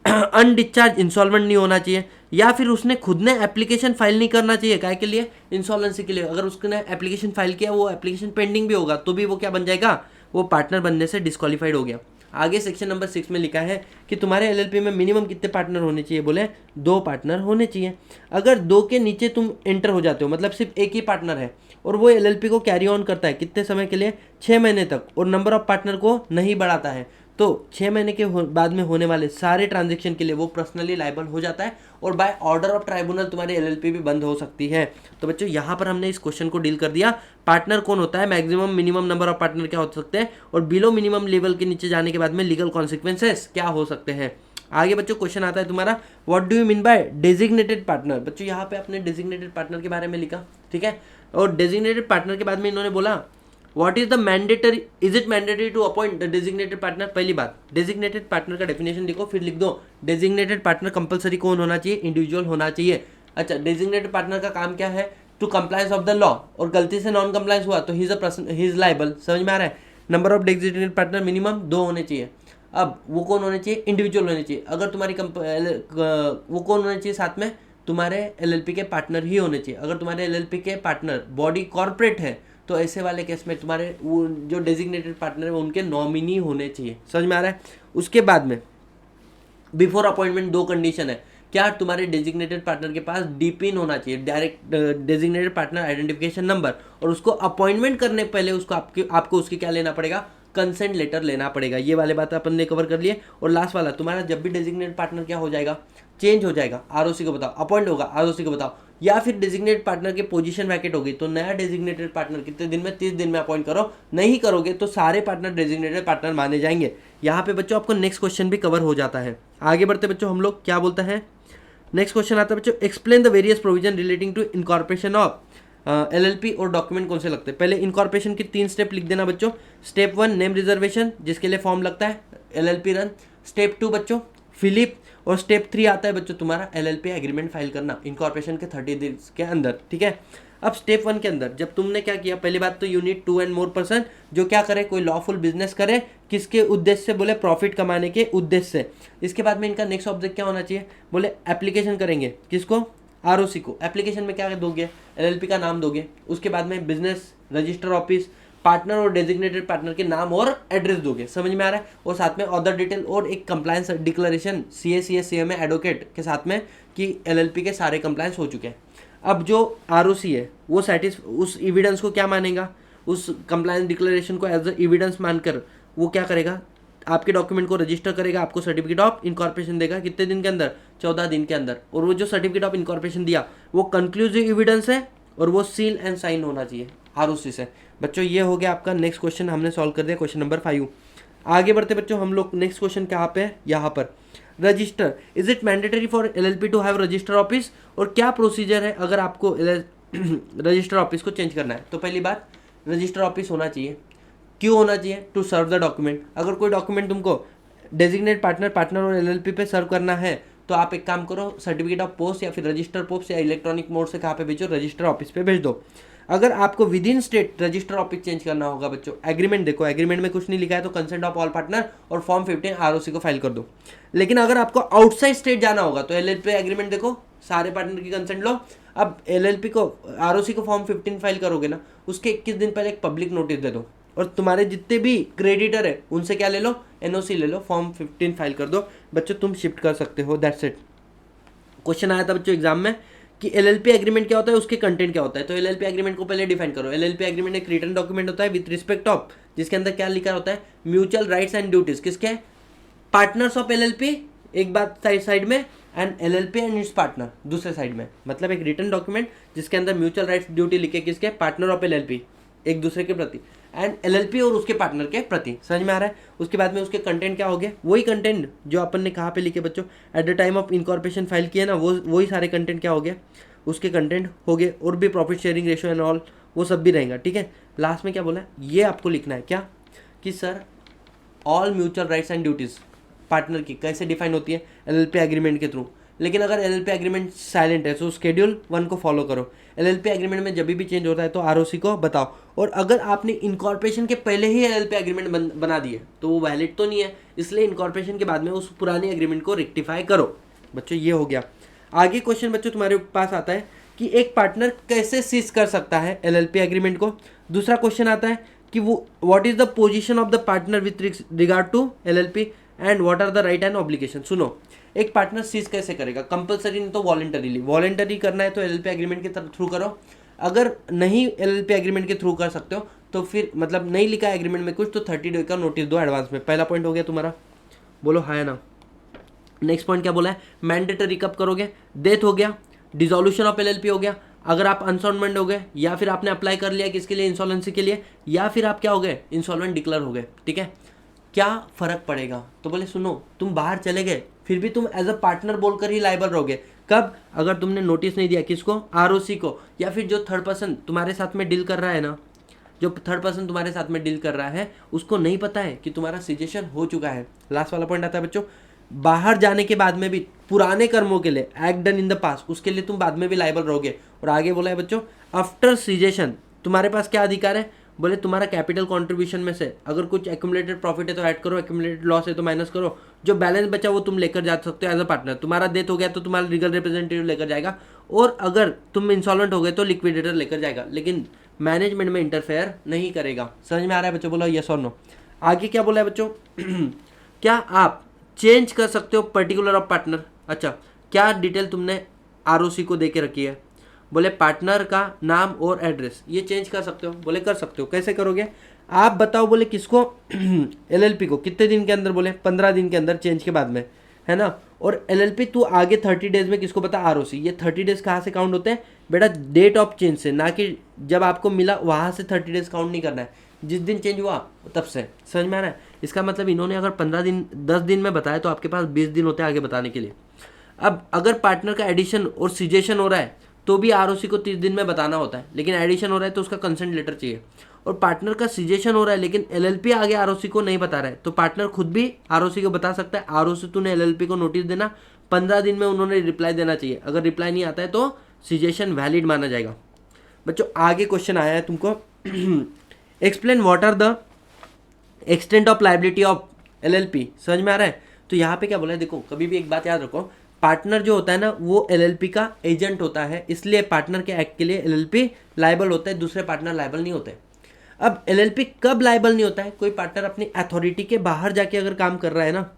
[SPEAKER 1] अनडिस्चार्ज इंसॉल्वेंट नहीं होना चाहिए, या फिर उसने खुद ने एप्लीकेशन फाइल नहीं करना चाहिए, काय के लिए, इंसॉल्वेंसी के लिए। अगर उसने एप्लीकेशन फाइल किया, वो एप्लीकेशन पेंडिंग भी होगा, तो भी वो क्या बन जाएगा, वो पार्टनर बनने से डिस्क्वालीफाइड हो गया। आगे सेक्शन नंबर 6 में लिखा है कि तुम्हारे LLP में मिनिमम कितने पार्टनर होने चाहिए, बोले 2 पार्टनर होने चाहिए। अगर 2 के नीचे तुम एंटर हो जाते हो, मतलब सिर्फ एक ही पार्टनर है और वो LLP को कैरी ऑन करता है कितने समय के लिए, 6 महीने तक, और नंबर ऑफ पार्टनर को नहीं बढ़ाता है, तो 6 महीने के बाद में होने वाले सारे ट्रांजेक्शन के लिए वो पर्सनली लायबल हो जाता है, और बाय ऑर्डर ऑफ ट्राइब्यूनल तुम्हारी LLP भी बंद हो सकती है। तो बच्चों यहाँ पर हमने इस क्वेश्चन को डील कर दिया, पार्टनर कौन होता है, maximum minimum number of partner क्या हो सकते हैं, और बिलो मिनिमम लेवल के नीचे जाने के बाद में लीगल कॉन्सिक्वेंसेस क्या हो सकते हैं। आगे बच्चों क्वेश्चन आता है तुम्हारा, what do you mean bye designated partner. बच्चों यहाँ पे अपने डेजिग्नेटेड पार्टनर के बारे में लिखा, ठीक है, और डेजिग्नेटेड पार्टनर के बाद में इन्होंने बोला what is the mandatory, is it mandatory to appoint the designated partner. पहली बात, डेजिग्नेटेड पार्टनर का डेफिनेशन लिखो, फिर लिख दो डेजिग्नेटेड पार्टनर कंपलसरी कौन होना चाहिए, इंडिविजुअल होना चाहिए। अच्छा, डेजिग्नेटेड पार्टनर का काम क्या है, to compliance of the law, और गलती से नॉन कंप्लायंस हुआ तो he is a person, he is liable. समझ में आ रहा है। Number of designated partner minimum 2 होने चाहिए। अब वो कौन होने चाहिए, इंडिविजुअल होने चाहिए। अगर तुम्हारी वो कौन होने चाहिए, साथ में तुम्हारे एलएलपी के पार्टनर ही होने चाहिए। अगर तुम्हारे एलएलपी के पार्टनर बॉडी कॉर्पोरेट है तो ऐसे वाले केस में तुम्हारे वो जो डेजिग्नेटेड पार्टनर है वो उनके नॉमिनी होने चाहिए। समझ में आ रहा है। उसके बाद में बिफोर अपॉइंटमेंट 2 कंडीशन है। क्या, तुम्हारे डेजिग्नेटेड पार्टनर के पास डीपिन होना चाहिए, direct designated partner identification number, और उसको अपॉइंटमेंट करने पहले उसको आपको उसकी क्या लेना पड़ेगा, कंसेंट लेटर लेना पड़ेगा। ये वाले बात अपन ने कवर कर लिए। और लास्ट वाला, तुम्हारा जब भी डेजिग्नेटेड पार्टनर क्या हो जाएगा, चेंज हो जाएगा, आरओसी को बताओ, अपॉइंट होगा, आरओसी को बताओ, या फिर डेजिग्नेटेड पार्टनर की पोजीशन वैकेट होगी तो नया डेजिग्नेटेड पार्टनर कितने दिन में, 30 दिन में अपॉइंट करो। नहीं करोगे तो सारे पार्टनर डेजिग्नेटेड पार्टनर माने जाएंगे। यहाँ पे बच्चों आपको नेक्स्ट क्वेश्चन भी कवर हो जाता है। आगे बढ़ते बच्चों हम लोग क्या बोलते हैं, नेक्स्ट क्वेश्चन आता है बच्चों, explain the various provision relating to incorporation of LLP और डॉक्यूमेंट कौन से लगते हैं। पहले इनकॉर्पोरेशन की 3 स्टेप लिख देना बच्चों। स्टेप 1 नेम रिजर्वेशन, जिसके लिए फॉर्म लगता है एलएलपी रन। स्टेप 2 बच्चों फिलिप, और स्टेप 3 आता है बच्चों तुम्हारा एलएलपी एग्रीमेंट फाइल करना इनकॉर्पोरेशन के 30 दिन के अंदर, ठीक है। अब स्टेप 1 के अंदर जब तुमने क्या किया, पहली बात तो you need 2 and more person जो क्या करे, कोई लॉफुल बिजनेस करे, किसके उद्देश्य से, बोले प्रॉफिट कमाने के उद्देश्य से। इसके बाद में इनका नेक्स्ट ऑब्जेक्ट क्या होना चाहिए, बोले एप्लीकेशन करेंगे, किसको, आरओसी को। एप्लीकेशन में क्या दोगे, एलएलपी का नाम दोगे। उसके बाद में बिजनेस रजिस्टर ऑफिस, पार्टनर और डेजिग्नेटेड पार्टनर के नाम और एड्रेस दोगे। समझ में आ रहा है। और साथ में अदर डिटेल और एक कंप्लायंस डिक्लेरेशन सीए एडवोकेट के साथ में कि एलएलपी के सारे कंप्लायंस हो चुके हैं। अब जो आरओसी है वो उस एविडेंस को क्या मानेगा, उस कंप्लायंस डिक्लेरेशन को एज अ एविडेंस मानकर वो क्या करेगा, आपके डॉक्यूमेंट को रजिस्टर करेगा, आपको सर्टिफिकेट ऑफ इनकॉर्पोरेशन देगा। कितने दिन के अंदर, 14 दिन के अंदर। और वो जो सर्टिफिकेट ऑफ इनकॉर्पोरेशन दिया वो कंक्लूसिव एविडेंस है और वो सील एंड साइन होना चाहिए आरओसी से। बच्चों ये हो गया आपका नेक्स्ट क्वेश्चन, हमने सॉल्व कर दिया, क्वेश्चन नंबर 5। आगे बढ़ते बच्चों हम लोग, नेक्स्ट क्वेश्चन कहाँ पे है, यहाँ पर, register, is it mandatory for LLP to have register office, और क्या प्रोसीजर है अगर आपको रजिस्टर ऑफिस को चेंज करना है। तो पहली बात, रजिस्टर ऑफिस होना चाहिए। क्यों होना चाहिए, टू सर्व द डॉक्यूमेंट। अगर कोई डॉक्यूमेंट तुमको डेजिग्नेट पार्टनर और एलएलपी पे सर्व करना है तो आप एक काम करो, सर्टिफिकेट ऑफ पोस्ट या फिर रजिस्टर पोस्ट या इलेक्ट्रॉनिक मोड से कहाँ पे भेजो, रजिस्टर ऑफिस पे भेज दो। अगर आपको with in state register office change करना होगा बच्चों, एग्रीमेंट देखो, एग्रीमेंट में कुछ नहीं लिखा है तो कंसेंट ऑफ ऑल पार्टनर और फॉर्म 15 आरओसी को फाइल कर दो। लेकिन अगर आपको आउटसाइड स्टेट जाना होगा तो एलएलपी एग्रीमेंट देखो, सारे पार्टनर की कंसेंट लो। अब एलएलपी को, आरओसी को फॉर्म 15 फाइल करोगे ना, उसके 21 दिन पहले एक पब्लिक नोटिस दे दो और तुम्हारे जितने भी क्रेडिटर है उनसे क्या ले लो, एनओसी ले लो, फॉर्म 15 फाइल कर दो। बच्चों तुम शिफ्ट कर सकते हो, दैट्स इट। क्वेश्चन आया था बच्चों एग्जाम में कि एलएलपी एग्रीमेंट क्या होता है, उसके कंटेंट क्या होता है। तो एलएलपी एग्रीमेंट को पहले डिफाइन करो। एलएलपी एग्रीमेंट एक रिटन डॉक्यूमेंट होता है विद रिस्पेक्ट ऑफ, जिसके अंदर क्या लिखा होता है, म्यूचुअल राइट्स एंड ड्यूटीज, किसके, पार्टनर्स ऑफ एलएलपी एक बात साइड में, and LLP and it's partner दूसरे साइड में। मतलब एक रिटन डॉक्यूमेंट जिसके अंदर म्यूचुअल राइट्स ड्यूटी लिखे, किसके, पार्टनर ऑफ एलएलपी एक दूसरे के प्रति, एंड एलएलपी और उसके पार्टनर के प्रति। समझ में आ रहा है। उसके बाद में उसके कंटेंट क्या हो गए, वही कंटेंट जो अपन ने कहाँ पे लिखे बच्चों, eight the time of incorporation file किया ना, वही सारे कंटेंट क्या हो गए, उसके कंटेंट हो गए। और भी profit sharing ratio and all वो सब भी रहेगा, ठीक है। लास्ट में क्या बोला, ये आपको लिखना है क्या, कि sir all mutual rights and duties partner की कैसे डिफाइन होती है, एलएलपी एग्रीमेंट के थ्रू। लेकिन अगर एलएलपी एग्रीमेंट साइलेंट है तो शेड्यूल 1 को फॉलो करो। एलएलपी एग्रीमेंट में जब भी चेंज होता है तो आरओसी को बताओ। और अगर आपने इनकॉर्पोरेशन के पहले ही एलएलपी एग्रीमेंट बना दिए तो वो वैलिड तो नहीं है, इसलिए इनकॉर्पोरेशन के बाद में उस पुराने एग्रीमेंट को रेक्टिफाई करो। बच्चों ये हो गया। आगे क्वेश्चन बच्चों तुम्हारे पास आता है कि एक पार्टनर कैसे सीज कर सकता है एलएलपी एग्रीमेंट को। दूसरा क्वेश्चन आता है कि वो what is the position of the partner with regard to LLP and what are the right and obligation. सुनो, एक पार्टनर सीज कैसे करेगा, कंपलसरी नहीं तो वॉलंटरीली। वॉलंटरी करना है तो एलएलपी एग्रीमेंट के थ्रू करो। अगर नहीं एलएलपी एग्रीमेंट के थ्रू कर सकते हो तो फिर मतलब नहीं लिखा है एग्रीमेंट में कुछ तो 30 डे का नोटिस दो एडवांस में। पहला पॉइंट हो गया तुम्हारा, बोलो हाँ या ना। नेक्स्ट पॉइंट क्या बोला है, मैंडेटरी कब करोगे, डेथ हो गया, डिसोल्यूशन ऑफ एलएलपी हो गया, अगर आप अनसॉल्वेंट हो गए या फिर आपने अप्लाई कर लिया किसके लिए, इंसॉल्वेंसी के लिए, या फिर आप क्या हो गए, इंसॉल्वेंट डिक्लेयर हो गए, ठीक है। क्या फर्क पड़ेगा, तो बोले सुनो, तुम बाहर चले गए फिर भी तुम एज अ पार्टनर बोलकर ही लायबल रहोगे। कब, अगर तुमने नोटिस नहीं दिया, किसको, आरओसी को, या फिर जो थर्ड पर्सन तुम्हारे साथ में डील कर रहा है ना, जो थर्ड पर्सन तुम्हारे साथ में डील कर रहा है उसको नहीं पता है कि तुम्हारा सिजेशन हो चुका है। लास्ट वाला पॉइंट आता है बच्चों, बाहर जाने के बाद में भी पुराने कर्मों के लिए, act done in the past, उसके लिए तुम बाद में भी लायबल रहोगे। और आगे बोला है बच्चों, आफ्टर सिजेशन तुम्हारे पास क्या अधिकार है, बोले तुम्हारा कैपिटल कंट्रीब्यूशन में से अगर कुछ एक्यूमुलेटेड प्रॉफिट है तो ऐड करो, एक्यूमुलेटेड लॉस है तो माइनस करो, जो बैलेंस बचा वो तुम लेकर जा सकते हो एज अ पार्टनर। तुम्हारा डेथ हो गया तो तुम्हारा लीगल रिप्रेजेंटेटिव लेकर जाएगा, और अगर तुम इंसॉल्वेंट हो गए तो लिक्विडेटर लेकर जाएगा, लेकिन मैनेजमेंट में इंटरफेयर नहीं करेगा। समझ में आ रहा है बच्चों? बोलो यस और नो। आगे क्या बोला है बच्चों? क्या आप चेंज कर सकते हो पर्टिकुलर ऑफ पार्टनर? अच्छा, क्या डिटेल तुमने आरओसी को दे के रखी है? बोले पार्टनर का नाम और एड्रेस ये चेंज कर सकते हो। बोले कर सकते हो। कैसे करोगे आप बताओ? बोले किसको? एलएलपी को। कितने दिन के अंदर? बोले 15 दिन के अंदर, चेंज के बाद में, है ना। और एलएलपी तू आगे 30 डेज में किसको बता? आरओसी। ये 30 डेज कहाँ से काउंट होते हैं बेटा? डेट ऑफ चेंज से, ना कि जब आपको मिला वहाँ से 30 डेज काउंट नहीं करना है, जिस दिन चेंज हुआ तब से। समझ में आ रहा है? इसका मतलब इन्होंने अगर 15 दिन 10 दिन में बताया तो आपके पास 20 दिन होते हैं आगे बताने के लिए। अब अगर पार्टनर का एडिशन और सिजेशन हो रहा है तो भी आरओसी को 30 दिन में बताना होता है, लेकिन एडिशन हो रहा है तो उसका कंसेंट लेटर चाहिए। और पार्टनर का सिजेशन हो रहा है लेकिन एलएलपी आगे आरओसी को नहीं बता रहा है, तो पार्टनर खुद भी आरओसी को बता सकता है। आरओसी तूने एलएलपी को नोटिस देना, 15 दिन में उन्होंने रिप्लाई देना चाहिए। अगर रिप्लाई नहीं आता है तो सिजेशन वैलिड माना जाएगा। बच्चों आगे क्वेश्चन आया है तुमको, explain what are the extent of liability of LLP. समझ में आ रहा है? तो यहाँ पे क्या बोला है, देखो कभी भी एक बात याद रखो, पार्टनर जो होता है ना वो एलएलपी का एजेंट होता है, इसलिए पार्टनर के एक्ट के लिए एलएलपी लायबल होता है, दूसरे पार्टनर लायबल नहीं होते। अब एलएलपी कब लायबल नहीं होता है? कोई पार्टनर अपनी अथॉरिटी के बाहर जाके अगर काम कर रहा है ना,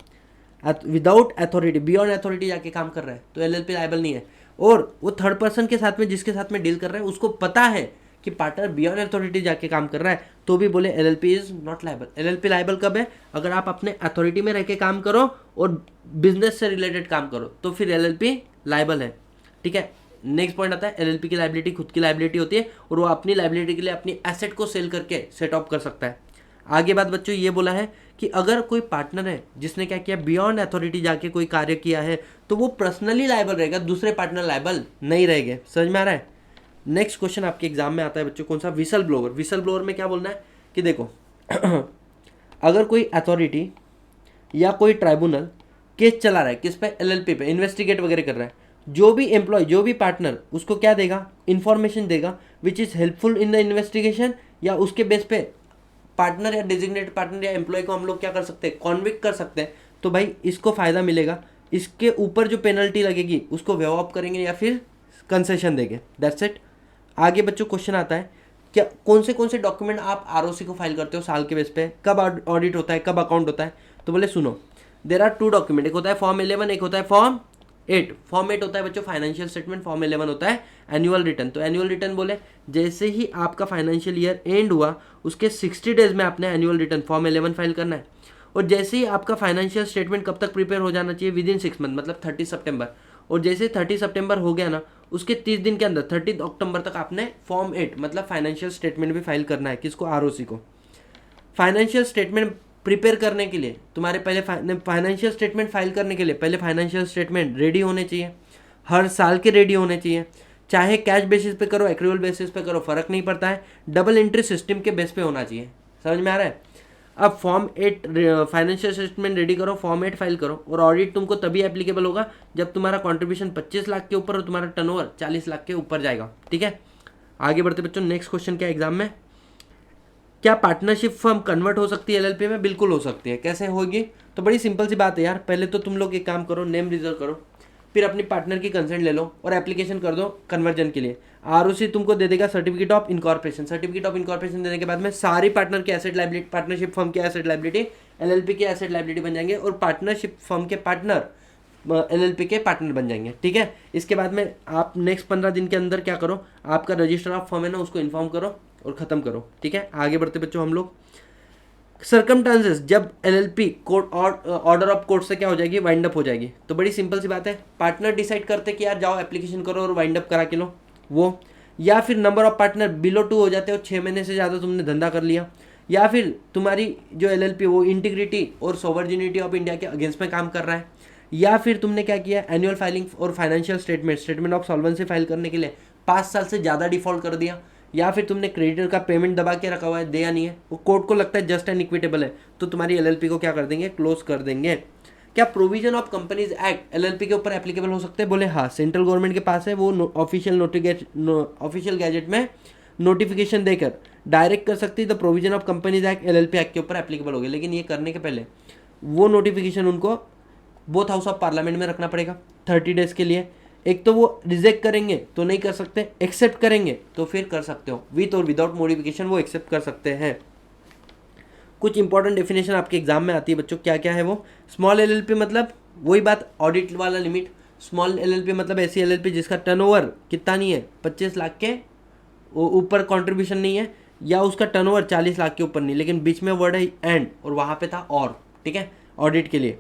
[SPEAKER 1] विदाउट अथॉरिटी, बियॉन्ड अथॉरिटी जाके काम कर रहा है तो एलएलपी लायबल नहीं है। और वो थर्ड पर्सन के साथ में, जिसके साथ में डील कर रहा है, उसको पता है कि पार्टनर बियॉन्ड अथॉरिटी जाके काम कर रहा है, तो भी बोले LLP is not liable. LLP liable कब है? अगर आप अपने अथॉरिटी में रह के काम करो और बिजनेस से रिलेटेड काम करो तो फिर एलएलपी लायबल है। ठीक है, नेक्स्ट पॉइंट आता है, एलएलपी की लायबिलिटी खुद की लायबिलिटी होती है और वो अपनी लायबिलिटी के लिए अपनी एसेट को सेल करके सेट ऑफ कर सकता है। आगे बात बच्चों ये बोला है कि अगर कोई पार्टनर है जिसने क्या किया, बियॉन्ड अथॉरिटी जाके कोई कार्य किया है, तो वो पर्सनली लायबल रहेगा, दूसरे पार्टनर लायबल नहीं रहेंगे। समझ में आ रहा है? नेक्स्ट क्वेश्चन आपके एग्जाम में आता है बच्चों, कौन सा? Whistle blower. विसल ब्लोअर में क्या बोलना है कि देखो अगर कोई अथॉरिटी या कोई ट्राइब्यूनल केस चला रहा है, किस पे? एलएलपी पे, इन्वेस्टिगेट वगैरह कर रहा है, जो भी एम्प्लॉय, जो भी पार्टनर उसको क्या देगा? इंफॉर्मेशन देगा which is helpful in the investigation, या उसके बेस पे पार्टनर या डेजिग्नेटेड पार्टनर या एम्प्लॉय को हम लोग क्या कर सकते हैं? कॉन्विक्ट कर सकते हैं। तो भाई इसको फायदा मिलेगा, इसके ऊपर जो पेनल्टी लगेगी उसको वेव ऑफ करेंगे या फिर कंसेशन देंगे। That's it. आगे बच्चों क्वेश्चन आता है, क्या कौन से डॉक्यूमेंट आप आरओसी को फाइल करते हो साल के बेस पे? कब ऑडिट होता है, कब अकाउंट होता है? तो बोले सुनो, देर आर 2 डॉक्यूमेंट, एक होता है फॉर्म 11, एक होता है फॉर्म 8। फॉर्म 8 होता है बच्चों फाइनेंशियल स्टेटमेंट, फॉर्म 11 होता है एनुअल रिटर्न। तो एनुअल रिटर्न बोले जैसे ही आपका फाइनेंशियल ईयर एंड हुआ उसके 60 डेज में आपने एनुअल रिटर्न फॉर्म 11 फाइल करना है। और जैसे ही आपका फाइनेंशियल स्टेटमेंट कब तक प्रिपेयर हो जाना चाहिए? विद इन 6 मंथ, मतलब 30 सितंबर। और जैसे 30 सितंबर हो गया ना, उसके 30 दिन के अंदर 30 अक्टूबर तक आपने फॉर्म 8 मतलब फाइनेंशियल स्टेटमेंट भी फाइल करना है। किसको? आरओसी को। फाइनेंशियल स्टेटमेंट प्रिपेयर करने के लिए तुम्हारे पहले फाइनेंशियल स्टेटमेंट फाइल करने के लिए पहले फाइनेंशियल स्टेटमेंट रेडी होने चाहिए, हर साल के रेडी होने चाहिए। चाहे कैश बेसिस पे करो, एक्रूअल बेसिस पे करो, फर्क नहीं पड़ता है, डबल एंट्री सिस्टम के बेस पे होना चाहिए। समझ में आ रहा है? अब फॉर्म 8 फाइनेंशियल स्टेटमेंट रेडी करो, फॉर्म 8 फाइल करो, और ऑडिट तुमको तभी एप्लीकेबल होगा जब तुम्हारा कंट्रीब्यूशन 25 लाख के ऊपर और तुम्हारा टर्नओवर 40 लाख के ऊपर जाएगा। ठीक है, आगे बढ़ते बच्चों। नेक्स्ट क्वेश्चन क्या एग्जाम में, क्या पार्टनरशिप फर्म कन्वर्ट हो सकती है एलएलपी में? बिल्कुल हो सकती है। कैसे होगी? तो बड़ी सिंपल सी बात है यार, पहले तो तुम लोग एक काम करो, नेम रिजर्व करो, फिर अपनी पार्टनर की कंसेंट ले लो और एप्लीकेशन कर दो कन्वर्जन के लिए। आरओसी तुमको दे देगा certificate of incorporation. Certificate of incorporation देने के बाद में सारी पार्टनर की एसेट लायबिलिटी, पार्टनरशिप फर्म की एसेट लायबिलिटी एलएलपी की एसेट लायबिलिटी बन जाएंगे, और पार्टनरशिप फर्म के पार्टनर एलएलपी के पार्टनर बन जाएंगे। ठीक है, इसके बाद में आप नेक्स्ट 15 दिन के अंदर क्या करो, आपका रजिस्टर ऑफ फर्म है ना उसको इन्फॉर्म करो और ख़त्म करो। ठीक है, आगे बढ़ते बच्चों हम लोग। सर्कमस्टांसेस जब LLP court order of court से क्या हो जाएगी? वाइंड अप हो जाएगी। तो बड़ी सिंपल सी बात है, पार्टनर डिसाइड करते कि यार जाओ एप्लीकेशन करो और वाइंड अप करा के लो वो, या फिर नंबर ऑफ पार्टनर बिलो 2 हो जाते हो, 6 महीने से ज़्यादा तुमने धंधा कर लिया, या फिर तुम्हारी जो एलएलपी वो इंटीग्रिटी और सोवर्जिनिटी ऑफ इंडिया के अगेंस्ट में काम कर रहा है, या फिर तुमने क्या किया, एनुअल फाइलिंग और financial statement of solvency file करने के लिए 5 साल से ज़्यादा डिफॉल्ट कर दिया, या फिर तुमने क्रेडिटर का पेमेंट दबा के रखा हुआ है, दिया नहीं है, वो कोर्ट को लगता है जस्ट एंड इक्विटेबल है, तो तुम्हारी एलएलपी को क्या कर देंगे? क्लोज कर देंगे। क्या provision of companies act LLP के ऊपर एप्लीकेबल हो सकते हैं? बोले हाँ, सेंट्रल गवर्नमेंट के पास है, वो ऑफिशियल गैजेट में नोटिफिकेशन देकर डायरेक्ट कर सकती है। The provision of companies act LLP act के ऊपर एप्लीकेबल होगी, लेकिन ये करने के पहले वो नोटिफिकेशन उनको बोथ हाउस ऑफ पार्लियामेंट में रखना पड़ेगा 30 डेज के लिए। एक तो वो रिजेक्ट करेंगे तो नहीं कर सकते, एक्सेप्ट करेंगे तो फिर कर सकते हो। विथ और विदाउट मॉडिफिकेशन वो एक्सेप्ट कर सकते हैं। कुछ इंपॉर्टेंट डेफिनेशन आपके एग्जाम में आती है बच्चों, क्या क्या है वो। स्मॉल LLP मतलब वही बात, ऑडिट वाला लिमिट। स्मॉल LLP मतलब ऐसी LLP जिसका टर्नओवर कितना नहीं है, 25 लाख के ऊपर कंट्रीब्यूशन नहीं है, या उसका टर्नओवर 40 लाख के ऊपर नहीं, लेकिन बीच में वर्ड है एंड और वहाँ पे था और, ठीक है, ऑडिट के लिए।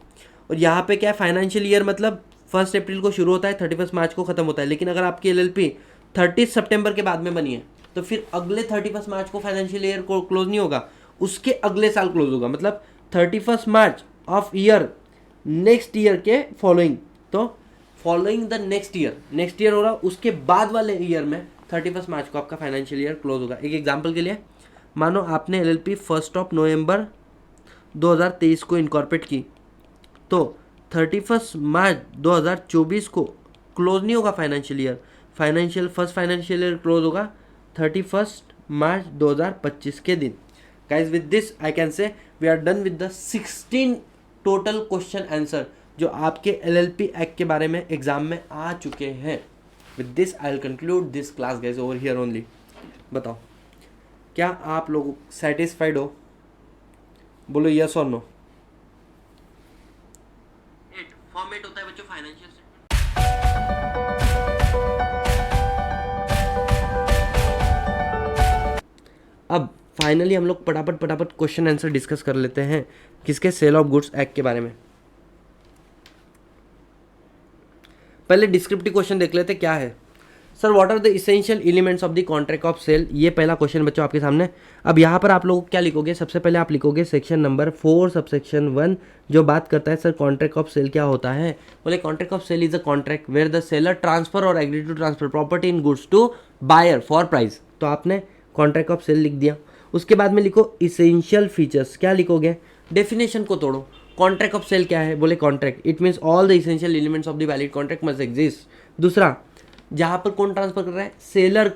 [SPEAKER 1] और यहाँ पे क्या है, फाइनेंशियल ईयर मतलब 1 अप्रैल को शुरू होता है, 31 मार्च को खत्म होता है। लेकिन अगर आपकी LLP 30 सितंबर के बाद में बनी है तो फिर अगले 31 मार्च को फाइनेंशियल ईयर को क्लोज नहीं होगा, उसके अगले साल क्लोज होगा। मतलब 31 मार्च ऑफ ईयर नेक्स्ट ईयर के फॉलोइंग, तो फॉलोइंग द नेक्स्ट ईयर हो रहा, उसके बाद वाले ईयर में 31 मार्च को आपका फाइनेंशियल ईयर क्लोज होगा। एक एग्जांपल के लिए, मानो आपने LLP 1 नवंबर 2023 को इनकॉर्पोरेट की, तो 31 मार्च 2024 को क्लोज नहीं होगा financial year, first financial year close होगा 31 मार्च 2025 के दिन। Guys with this I can say we are done with the 16 total question answer जो आपके LLP एक्ट के बारे में एग्जाम में आ चुके हैं। With this I will conclude this class guys over here only. बताओ क्या आप लोग सेटिस्फाइड हो? बोलो यस और नो। फॉर्मेट होता है बच्चों फाइनेंशियल अब फाइनली हम लोग फटाफट क्वेश्चन आंसर डिस्कस कर लेते हैं किसके, सेल ऑफ गुड्स एक्ट के बारे में। पहले डिस्क्रिप्टिव क्वेश्चन देख लेते क्या है। Sir what are the essential elements of the contract of sale, ये पहला क्वेश्चन बच्चों आपके सामने। अब यहाँ पर आप लोग क्या लिखोगे, सबसे पहले आप लिखोगे सेक्शन नंबर 4 सबसेक्शन 1 जो बात करता है सर कॉन्ट्रैक्ट ऑफ सेल क्या होता है। बोले contract of sale is a contract where the seller transfer or agree to transfer property in goods to buyer for price. तो आपने कॉन्ट्रैक्ट ऑफ सेल लिख दिया। उसके बाद में लिखो इसेंशियल फीचर्स, क्या लिखोगे, डेफिनेशन को तोड़ो। कॉन्ट्रैक्ट ऑफ सेल क्या है, बोले contract it means all the essential elements of the valid contract must exist. दूसरा, जहाँ पर कौन ट्रांसफर कर रहा है, सेलर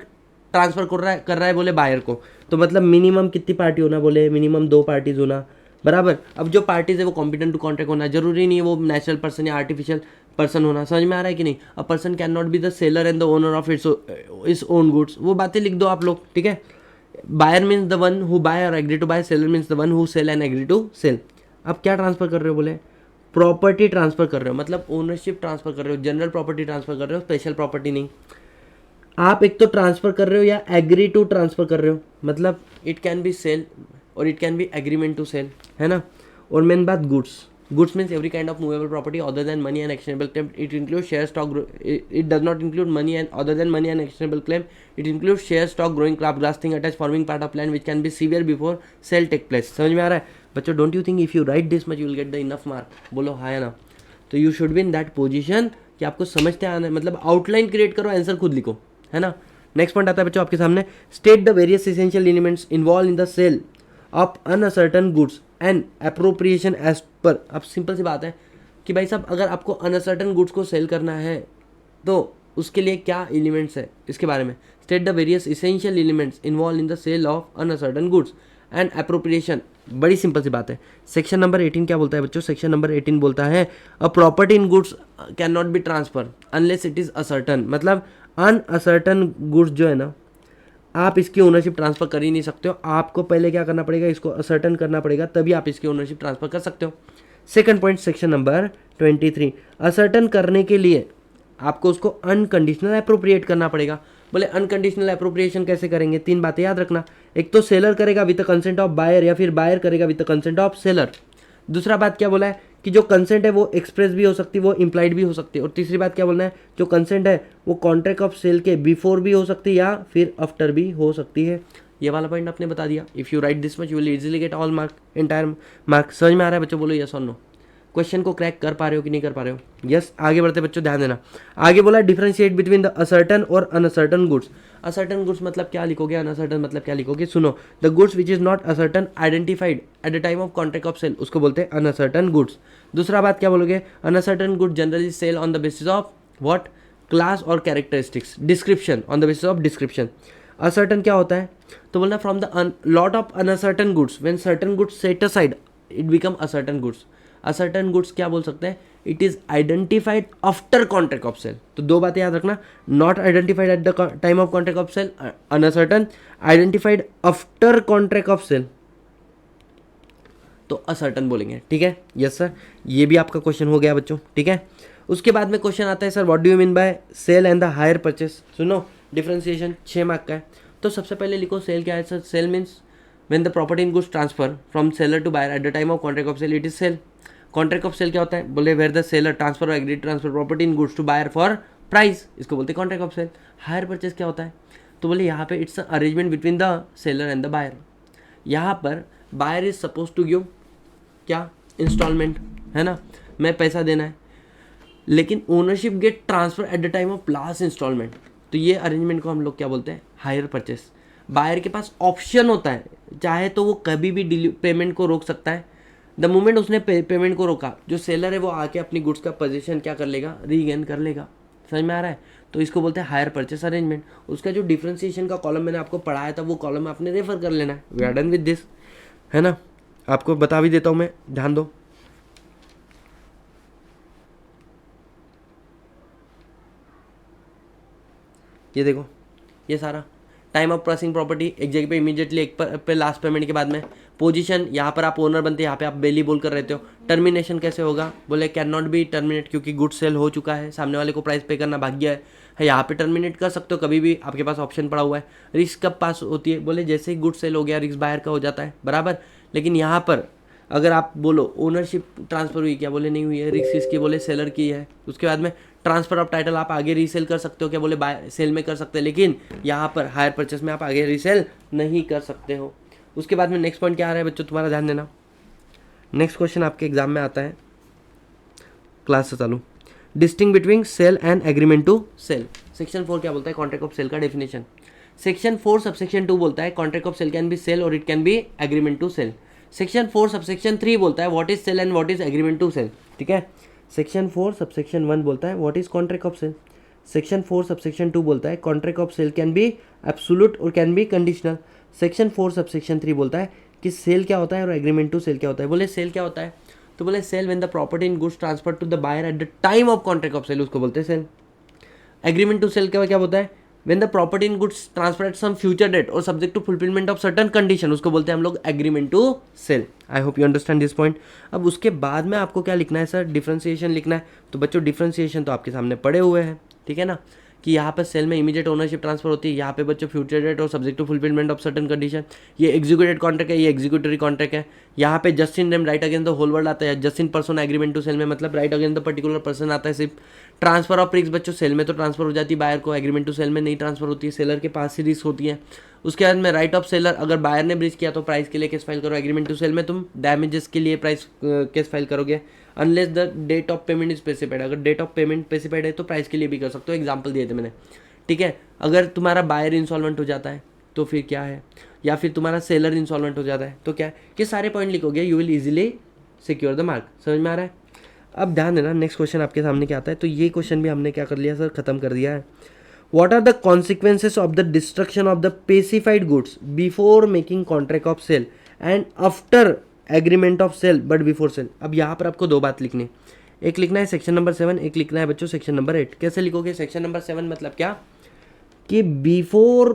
[SPEAKER 1] ट्रांसफर कर रहा है बोले बायर को, तो मतलब मिनिमम कितनी पार्टी होना, बोले मिनिमम 2 पार्टीज होना, बराबर। अब जो पार्टीज है वो कॉम्पिटेंट टू कॉन्ट्रैक्ट होना, जरूरी नहीं है वो नेचुरल पर्सन या आर्टिफिशियल पर्सन होना। समझ में आ रहा है कि नहीं। A person can not be the seller and the owner of its own goods, वो बातें लिख दो आप लोग, ठीक है। Buyer means the one who buy or agree to buy, seller means the one who sell and agree to sell. अब क्या ट्रांसफर कर रहे हो, बोले प्रॉपर्टी ट्रांसफर कर रहे हो, मतलब ओनरशिप ट्रांसफर कर रहे हो, जनरल प्रॉपर्टी ट्रांसफर कर रहे हो, स्पेशल प्रॉपर्टी नहीं। आप एक तो ट्रांसफर कर रहे हो या एग्री टू ट्रांसफर कर रहे हो, मतलब इट कैन बी सेल और it can be agreement to sale, है ना। और मेन बात goods means every kind of movable property other than money and exchangeable claim. It include share stock, it does not include money and other than money and exchangeable claim. It include share stock, growing crop, grass thing attach forming part of land which can be severe before sale take place. समझ में आ रहा है बच्चों। Don't you think if you write this much you will get the enough mark, बोलो हाँ या ना। तो you should be in that position कि आपको समझते आना है, मतलब आउटलाइन क्रिएट करो, आंसर खुद लिखो, है ना। नेक्स्ट पॉइंट आता है बच्चों आपके सामने, state the various essential elements involve in the sale of uncertain goods and appropriation as per. अब सिंपल सी बात है कि भाई साहब अगर आपको अनसर्टन गुड्स को सेल करना है तो उसके लिए क्या एलिमेंट्स है, इसके बारे में state the various essential elements involve in the sale of uncertain goods and appropriation. बड़ी सिंपल सी बात है। सेक्शन नंबर 18 क्या बोलता है बच्चों, सेक्शन नंबर 18 बोलता है a property in goods can not B transfer unless it is ascertain. मतलब अनअसर्टन गुड्स जो है ना, आप इसकी ओनरशिप ट्रांसफर कर ही नहीं सकते हो, आपको पहले क्या करना पड़ेगा, इसको असर्टन करना पड़ेगा, तभी आप इसकी ओनरशिप ट्रांसफर कर सकते हो। Second point section number 23, ascertain करने के लिए आपको उसको अनकंडीशनल अप्रोप्रिएट करना पड़ेगा। बोले अनकंडीशनल अप्रोप्रिएशन कैसे करेंगे, 3 बातें याद रखना। एक तो सेलर करेगा with the consent of buyer या फिर बायर करेगा with the consent of seller. दूसरा बात क्या बोला है कि जो कंसेंट है वो एक्सप्रेस भी हो सकती है, वो इम्प्लाइड भी हो सकती है। और तीसरी बात क्या बोलना है, जो कंसेंट है वो कॉन्ट्रैक्ट ऑफ सेल के बिफोर भी हो सकती है या फिर आफ्टर भी हो सकती है। ये वाला पॉइंट आपने बता दिया। If you write this much you will easily get all mark, entire mark. समझ में आ रहा है बच्चों, बोलो यस और नो। क्वेश्चन को क्रैक कर पा रहे हो कि नहीं कर पा रहे हो। यस आगे बढ़ते बच्चों, ध्यान देना। आगे बोला डिफरेंशिएट बिटवीन द असर्टन और अनअसर्टन गुड्स। असर्टन गुड्स मतलब क्या लिखोगे, अनअसर्टन मतलब क्या लिखोगे, सुनो। The goods which is not ascertained identified at the time of contract of sale, उसको बोलते हैं अनअसर्टन गुड्स। दूसरा बात क्या बोलोगे, unascertained good generally sell on the basis of what, class or characteristics, description, on the basis of description. Ascertained क्या होता है, तो बोलना from the lot of unascertained goods when certain goods set aside it become ascertained goods. Ascertained goods क्या बोल सकते हैं, it is identified after contract of sale. तो दो बातें याद रखना, not identified at the time of contract of sale unascertained, identified after contract of sale तो असर्टन बोलेंगे। ठीक है, यस सर, ये भी आपका क्वेश्चन हो गया बच्चों। ठीक है, उसके बाद में क्वेश्चन आता है sir what do you mean by sale and the hire purchase. सुनो, डिफरेंशिएशन 6 मार्क का है। तो सबसे पहले लिखो सेल क्या है sir, sale means when the property in goods transfer from seller to buyer at the time of contract of sale it is sale. Contract of sale क्या होता है, बोले where the seller transfer agree transfer property in goods to buyer for price, इसको बोलते हैं contract of sale. Hire purchase क्या होता है, तो बोले यहाँ पे it's arrangement between the seller and the buyer. यहाँ पर buyer is suppose to give क्या, इंस्टॉलमेंट, है ना, मैं पैसा देना है, लेकिन ownership get transfer at the time of last installment. तो ये अरेंजमेंट को हम लोग क्या बोलते हैं, हायर परचेस। बायर के पास ऑप्शन होता है, चाहे तो वो कभी भी पेमेंट को रोक सकता है। द मोमेंट उसने पेमेंट को रोका, जो सेलर है वो आके अपनी गुड्स का पोजीशन क्या कर लेगा, रीगेन कर लेगा। समझ में आ रहा है, तो इसको बोलते हैं हायर परचेस अरेंजमेंट। उसका जो डिफरेंशिएशन का कॉलम मैंने आपको पढ़ाया था वो कॉलम आपने रेफर कर लेना है। We are done with this, है ना, आपको बता भी देता हूं मैं, ध्यान दो। ये देखो, ये सारा टाइम ऑफ प्रोसेसिंग प्रॉपर्टी एक जगह पे इमीडिएटली एक पे लास्ट पेमेंट के बाद में पोजीशन, यहाँ पर आप ओनर बनते हैं, यहाँ पे आप बेली बोल कर रहते हो। टर्मिनेशन कैसे होगा, बोले कैन नॉट बी टर्मिनेट क्योंकि गुड सेल हो चुका है, सामने वाले को प्राइस पे करना भाग्य है, यहाँ पे टर्मिनेट कर सकते हो कभी भी, आपके पास ऑप्शन पड़ा हुआ है। रिस्क कब पास होती है, बोले जैसे ही गुड सेल हो गया रिस्क बायर का हो जाता है, बराबर। लेकिन यहाँ पर अगर आप बोलो ओनरशिप ट्रांसफर हुई, क्या बोले नहीं हुई है, रिस्क किसकी, बोले सेलर की है। उसके बाद में ट्रांसफर ऑफ टाइटल आप आगे रीसेल कर सकते हो, क्या बोले बाय सेल में कर सकते हैं, लेकिन यहाँ पर हायर परचेस में आप आगे रीसेल नहीं कर सकते हो। उसके बाद में नेक्स्ट पॉइंट क्या आ रहा है बच्चों, तुम्हारा ध्यान देना। नेक्स्ट क्वेश्चन आपके एग्जाम में आता है, क्लास से चालू, distinguish between sale and agreement to sale. Section 4 क्या बोलता है, कॉन्ट्रैक्ट ऑफ सेल का डेफिनेशन। सेक्शन 4 सबसेक्शन 2 बोलता है contract of sale can be sale और it can be agreement to sale. Section 4 subsection 3 बोलता है what is sale and what is agreement to sale. ठीक है, सेक्शन 4 सबसेक्शन 1 बोलता है what is contract of sale. Section 4 subsection 2 बोलता है contract of sale can be absolute or can be conditional. Section 4 subsection 3 बोलता है कि सेल क्या होता है और एग्रीमेंट टू सेल क्या होता है। बोले सेल क्या होता है, तो बोले sale when the property in goods transfer to the buyer at the time of contract of sale, उसको बोलते हैं सेल। एग्रीमेंट टू सेल क्या होता है, when the property in goods transfer at some future date और subject to fulfilment of certain condition, उसको बोलते हैं हम लोग agreement to sale. I hope you understand this point. अब उसके बाद में आपको क्या लिखना है सर, डिफरेंशिएशन लिखना है। तो बच्चों डिफरेंशिएशन तो आपके सामने पड़े हुए हैं, ठीक है ना, कि यहाँ पर सेल में इमीडिएट ओनरशिप ट्रांसफर होती है, यहाँ पे बच्चों फ्यूचर डेट और subject to fulfilment of certain condition. ये एग्जीक्यूटेड कॉन्ट्रैक्ट है, ये एग्जीक्यूटरी कॉन्ट्रैक्ट है। यहाँ पे just in name right against the whole world आता है, just in person agreement to sale में मतलब right against the particular person आता है सिर्फ। ट्रांसफर ऑफ रिस्क बच्चों सेल में तो ट्रांसफर हो जाती है बायर को, एग्रीमेंट टू सेल में नहीं ट्रांसफर होती है, सेलर के पास ही रिस्क होती है। उसके बाद में राइट ऑफ सेलर, अगर बायर ने ब्रीच किया तो प्राइस के लिए केस फाइल करो, एग्रीमेंट टू सेल में तुम डैमेजेस के लिए प्राइस केस फाइल करोगे unless the date of payment is specified. अगर डेट ऑफ पेमेंट स्पेसिफाइड है तो प्राइस के लिए भी कर सकते हो, एग्जाम्पल दिए थे मैंने, ठीक है। अगर तुम्हारा बायर इंसॉल्वेंट हो जाता है तो फिर क्या है, या फिर तुम्हारा सेलर इंसॉल्वेंट हो जाता है तो क्या है, कि सारे पॉइंट लिखोगे, you will easily secure the mark. समझ में आ रहा है। अब ध्यान देना, नेक्स्ट क्वेश्चन आपके सामने क्या आता है, तो ये क्वेश्चन भी हमने क्या कर लिया सर, खत्म कर दिया है। What are the consequences of the destruction of the specified goods before making contract of sale and after agreement of sale but before sale. अब यहाँ पर आपको दो बात लिखनी है, एक लिखना है सेक्शन नंबर 7, एक लिखना है बच्चों सेक्शन नंबर 8। कैसे लिखोगे, सेक्शन नंबर 7 मतलब क्या, कि बिफोर,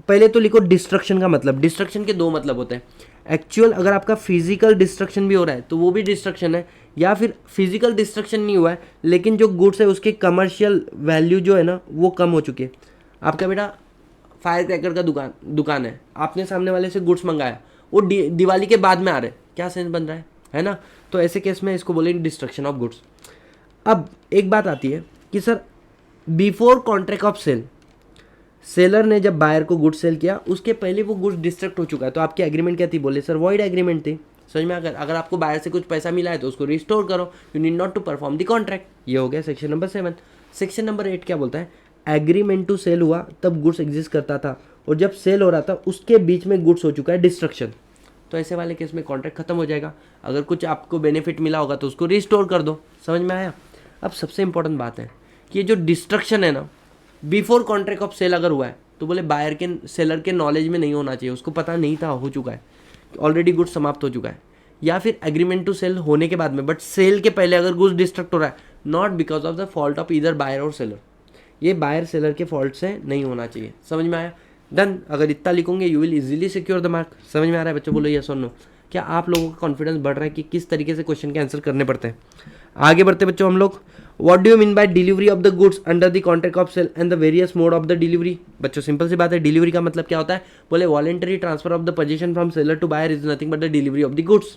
[SPEAKER 1] पहले तो लिखो डिस्ट्रक्शन का मतलब। डिस्ट्रक्शन के दो मतलब होते हैं, एक्चुअल अगर आपका फिजिकल डिस्ट्रक्शन भी हो रहा है तो वो भी डिस्ट्रक्शन है, या फिर फिजिकल डिस्ट्रक्शन नहीं हुआ है लेकिन जो गुड्स है उसके कमर्शियल वैल्यू जो है ना वो कम हो चुकी है। आपका बेटा फायर क्रैकर का दुकान है, आपने सामने वाले से गुड्स मंगाया, वो दिवाली के बाद में आ रहे, क्या सेंस बन रहा है ना। तो ऐसे केस में इसको बोलेंगे डिस्ट्रक्शन ऑफ गुड्स। अब एक बात आती है कि sir before contract of sale, seller ने जब बायर को गुड्स सेल किया उसके पहले वो गुड्स डिस्ट्रक्ट हो चुका है, तो आपकी एग्रीमेंट क्या थी, बोले सर वॉइड एग्रीमेंट थी। समझ में अगर आपको बायर से कुछ पैसा मिला है तो उसको रिस्टोर करो, you need not to perform the contract. ये हो गया सेक्शन नंबर 7। सेक्शन नंबर 8 क्या बोलता है, एग्रीमेंट टू सेल हुआ तब गुड्स एग्जिस्ट करता था और जब सेल हो रहा था उसके बीच में गुड्स हो चुका है डिस्ट्रक्शन, तो ऐसे वाले केस में कॉन्ट्रैक्ट खत्म हो जाएगा। अगर कुछ आपको बेनिफिट मिला होगा तो उसको रिस्टोर कर दो। समझ में आया। अब सबसे इंपॉर्टेंट बात है कि ये जो डिस्ट्रक्शन है ना बिफोर कॉन्ट्रैक्ट ऑफ सेल अगर हुआ है तो बोले बायर के सेलर के नॉलेज में नहीं होना चाहिए, उसको पता नहीं था, हो चुका है ऑलरेडी, गुड्स समाप्त हो चुका है। या फिर एग्रीमेंट टू सेल होने के बाद में, बट सेल के पहले अगर गुड्स डिस्ट्रक्ट हो रहा है, not because of the fault of इधर बायर और सेलर, ये बायर सेलर के फॉल्ट से नहीं होना चाहिए। समझ में आया? डन। अगर इतना लिखोगे you will easily secure the mark. समझ में आ रहा है बच्चों? बोलो यस और नो। क्या आप लोगों का कॉन्फिडेंस बढ़ रहा है कि किस तरीके से क्वेश्चन के आंसर करने पड़ते हैं? आगे बढ़ते बच्चों हम लोग। What do you mean by delivery of the goods under the contract of sale and the various mode of the delivery? बच्चों सिंपल सी बात है, डिलीवरी का मतलब क्या होता है? बोले voluntary transfer of the position from seller to buyer is nothing but the delivery of the goods.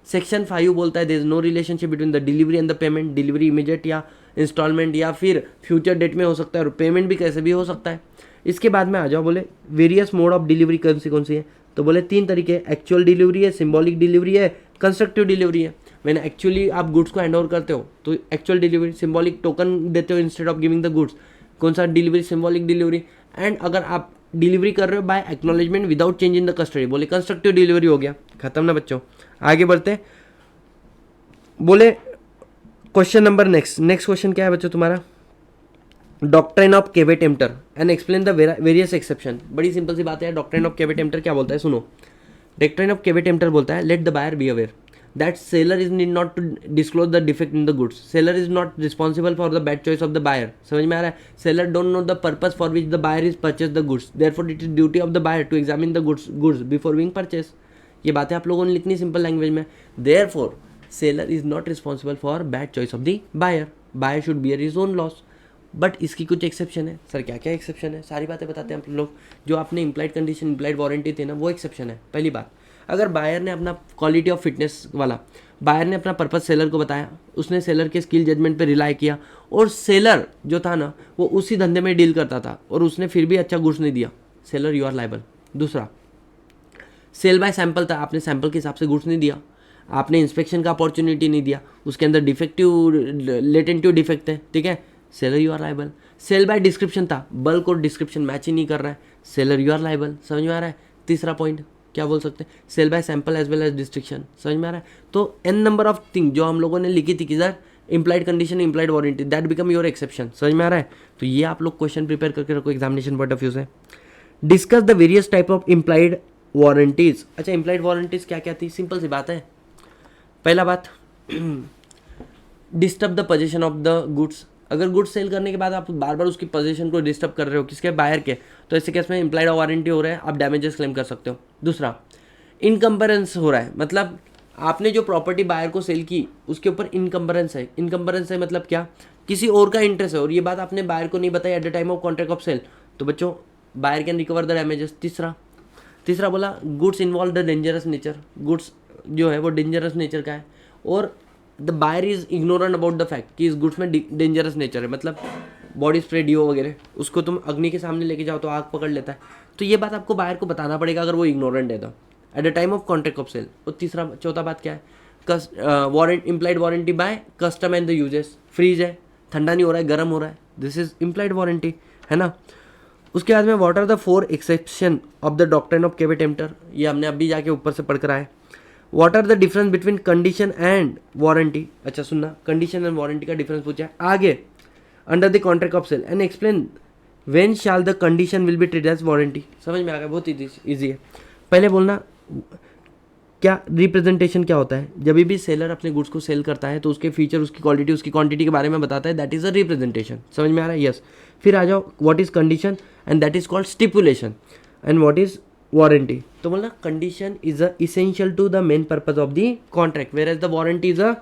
[SPEAKER 1] Section 5 बोलता है there is no relationship between the delivery and the payment. Delivery immediate या instalment या फिर future date में हो सकता है, और पेमेंट भी कैसे भी हो सकता है। इसके बाद में आ जाओ, बोले वेरियस मोड ऑफ डिलीवरी कौन सी है? तो बोले 3 तरीके, एक्चुअल डिलीवरी है, सिंबॉलिक डिलीवरी है, कंस्ट्रक्टिव डिलीवरी है। मैंने एक्चुअली आप गुड्स को हैंड ओवर करते हो तो एक्चुअल डिलीवरी, सिंबॉलिक टोकन देते हो instead of giving the goods, कौन सा डिलीवरी? Symbolic delivery. एंड अगर आप डिलीवरी कर रहे हो by acknowledgement without change in the custody, बोले कंस्ट्रक्टिव डिलीवरी हो गया। खत्म ना बच्चों? आगे बढ़ते। बोले क्वेश्चन नंबर नेक्स्ट क्वेश्चन क्या है बच्चों तुम्हारा? Doctrine of caveat emptor and explain the various exception. बड़ी सिंपल सी बात है, डॉक्ट्रिन ऑफ केवेट एम्प्टर क्या बोलता है सुनो। डॉक्ट्रिन ऑफ केवेट एम्प्टर बोलता है let the buyer be aware that seller is need not to disclose the defect in the goods. Seller is not responsible for the bad choice of the buyer. समझ में आ रहा है? Seller don't know the purpose for which the buyer is purchased the goods. Therefore it is duty of the buyer to examine the goods before being purchased. ये बातें आप लोगों ने लिखनी सिंपल लैंग्वेज में। Therefore seller is not responsible for bad choice of the buyer. Buyer should bear his own loss. But इसकी कुछ exception है। सर क्या क्या एक्सेप्शन है? सारी बातें बताते हैं आप लोग। जो आपने इम्प्लाइड कंडीशन, इम्प्लाइड वारंटी थी ना, वो एक्सेप्शन है। पहली बात, अगर बायर ने अपना क्वालिटी ऑफ फिटनेस वाला, बायर ने अपना पर्पस सेलर को बताया, उसने सेलर के स्किल जजमेंट पे रिलाई किया, और सेलर जो था ना वो उसी धंधे में डील करता था, और उसने फिर भी अच्छा गुड्स नहीं दिया, सेलर यू आर लायबल। दूसरा, सेल बाय सैंपल था, आपने सैंपल के हिसाब से गुड्स नहीं दिया, आपने इंस्पेक्शन का अपॉर्चुनिटी नहीं दिया, उसके अंदर डिफेक्टिव लेटेंटिव डिफेक्ट है, ठीक है, seller you are liable. Sale by description था, बल्क और डिस्क्रिप्शन मैच ही नहीं कर रहा है, सेलर यू आर लायबल। समझ में आ रहा है? तीसरा पॉइंट क्या बोल सकते हैं? Sale by sample as well as description. समझ में आ रहा है? तो एन नंबर ऑफ थिंग जो हम लोगों ने लिखी थी किधर, implied condition, implied warranty, that become your exception. समझ में आ रहा है? तो ये आप लोग क्वेश्चन प्रिपेयर करके रखो एग्जामिनेशन पॉइंट ऑफ व्यू से। Discuss the various type of implied warranties. अच्छा, इम्प्लाइड वारंटीज क्या क्या थी? सिंपल सी बात है। पहला बात, disturb the position of the goods. अगर गुड्स सेल करने के बाद आप बार बार उसकी पोजीशन को डिस्टर्ब कर रहे हो, किसके? बायर के, तो ऐसे केस में इम्प्लाइड वारंटी हो रहा है, आप डैमेजेस क्लेम कर सकते हो। दूसरा, इनकम्बरेंस हो रहा है, मतलब आपने जो प्रॉपर्टी बायर को सेल की उसके ऊपर इनकम्बरेंस है। इनकम्बरेंस है मतलब क्या? किसी और का इंटरेस्ट है और ये बात आपने बायर को नहीं बताई at the time of contract of sale, तो बच्चों buyer can recover the damages. तीसरा बोला goods involve the dangerous nature, goods जो है वो डेंजरस नेचर का है, और the buyer is ignorant about the fact कि इस गुड्स में डेंजरस नेचर है, मतलब बॉडी स्प्रे डिओ वगैरह, उसको तुम अग्नि के सामने लेके जाओ तो आग पकड़ लेता है, तो ये बात आपको बायर को बताना पड़ेगा अगर वो इग्नोरेंट है तो at the time of contract of sale. और चौथा बात क्या है? Warrant implied warranty by custom and the usages. Fridge है, ठंडा नहीं हो रहा है, गर्म हो रहा है, दिस इज इम्प्लाइड वारंटी, है ना। उसके बाद में what are the 4 exception of the doctrine of caveat emptor, ये हमने अभी जाके ऊपर से पढ़ कर आए। What are the difference between condition and warranty. अच्छा सुनना, कंडीशन एंड वारंटी का डिफरेंस पूछा है। आगे, under the contract of sale and explain when shall the condition will be treated as warranty. समझ में आ गया? बहुत ईजी है। पहले बोलना क्या रिप्रेजेंटेशन क्या होता है? जब भी सेलर अपने गुड्स को सेल करता है तो उसके फीचर, उसकी क्वालिटी, उसकी क्वांटिटी के बारे में बताता है, दैट इज अ रिप्रेजेंटेशन। समझ में आ रहा है? यस। फिर आ जाओ, what is condition and that is called stipulation, and what is warranty. तो बोलना condition is a essential to the main purpose of the contract, whereas the warranty is a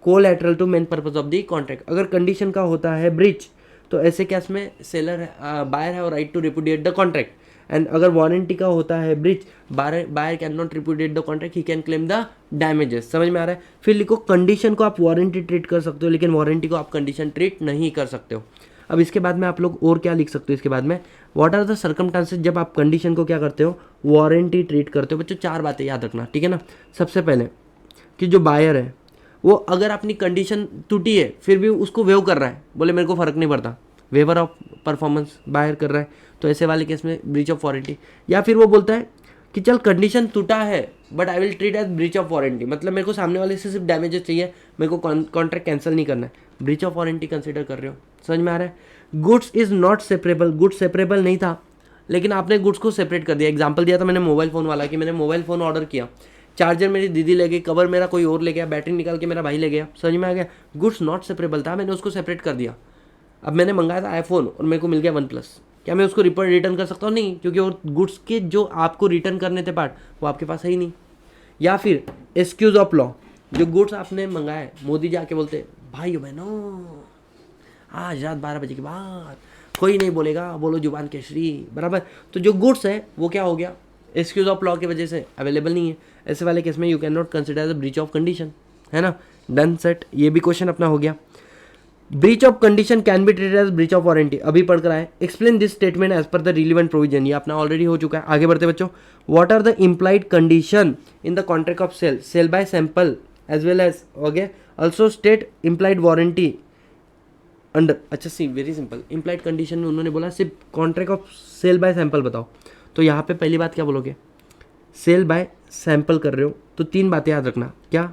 [SPEAKER 1] collateral to main purpose of the contract. अगर condition का होता है breach, तो ऐसे case में seller buyer है right to repudiate the contract, and अगर warranty का होता है breach, buyer can not रिपुडिएट the contract, he can claim the damages. समझ में आ रहा है? फिर लिखो, कंडीशन को आप वारंटी ट्रीट कर सकते हो लेकिन वारंटी को आप कंडीशन ट्रीट नहीं कर सकते हो। अब इसके बाद में आप लोग और क्या लिख सकते हो? इसके बाद में व्हाट आर द सर्कमस्टांसेस जब आप कंडीशन को क्या करते हो? वारंटी ट्रीट करते हो। बच्चों 4 बातें याद रखना, ठीक है ना। सबसे पहले कि जो बायर है वो अगर अपनी कंडीशन टूटी है फिर भी उसको वेव कर रहा है, बोले मेरे को फर्क नहीं पड़ता, वेवर ऑफ परफॉर्मेंस बायर कर रहा है, तो ऐसे वाले केस में ब्रीच ऑफ वारंटी। या फिर वो बोलता है कि चल कंडीशन टूटा है but I will treat as breach of warranty, मतलब मेरे को सामने वाले से सिर्फ डैमेजेस चाहिए, मेरे को कॉन्ट्रैक्ट कैंसिल नहीं करना है, ब्रीच ऑफ वारंटी कंसिडर कर रहे हो। समझ में आ रहा है? Goods is not separable, goods separable नहीं था लेकिन आपने गुड्स को सेपरेट कर दिया। एग्जांपल दिया था मैंने मोबाइल फ़ोन वाला कि मैंने मोबाइल फ़ोन ऑर्डर किया, चार्जर मेरी दीदी ले गई, कवर मेरा कोई और ले गया, बैटरी निकाल के मेरा भाई ले गया, समझ में आ गया। गुड्स नॉट सेपरेबल था, मैंने उसको सेपरेट कर दिया। अब मैंने मंगाया था आईफोन और मेरे को मिल गया वन प्लस, क्या मैं उसको रिटर्न कर सकता हूँ? नहीं, क्योंकि वो गुड्स के जो आपको रिटर्न करने थे पार्ट वो आपके पास है ही नहीं। या फिर एक्सक्यूज ऑफ लॉ, जो गुड्स आपने मंगाए, मोदी जी आके बोलते भाई बहनों आज रात 12 बजे के बाद कोई नहीं बोलेगा, बोलो जुबान केसरी, बराबर। तो जो गुड्स है वो क्या हो गया, एक्सक्यूज ऑफ लॉ की वजह से अवेलेबल नहीं है। ऐसे वाले केस में you can not consider as a breach of condition, है ना। डन सेट, ये भी क्वेश्चन अपना हो गया। Breach of condition can be treated as breach of warranty, अभी पढ़ कर आए। Explain this statement as per the relevant provision, ये अपना ऑलरेडी हो चुका है। आगे बढ़ते बच्चों, what are the implied condition in the contract of sale, sale by sample as well as okay also state implied warranty under. अच्छा see very simple, implied condition में उन्होंने बोला सिर्फ contract of cell by sample बताओ, तो यहाँ पे पहली बात क्या बोलोगे, सेल बाय सैंपल कर रहे हो तो 3 बातें याद रखना। क्या,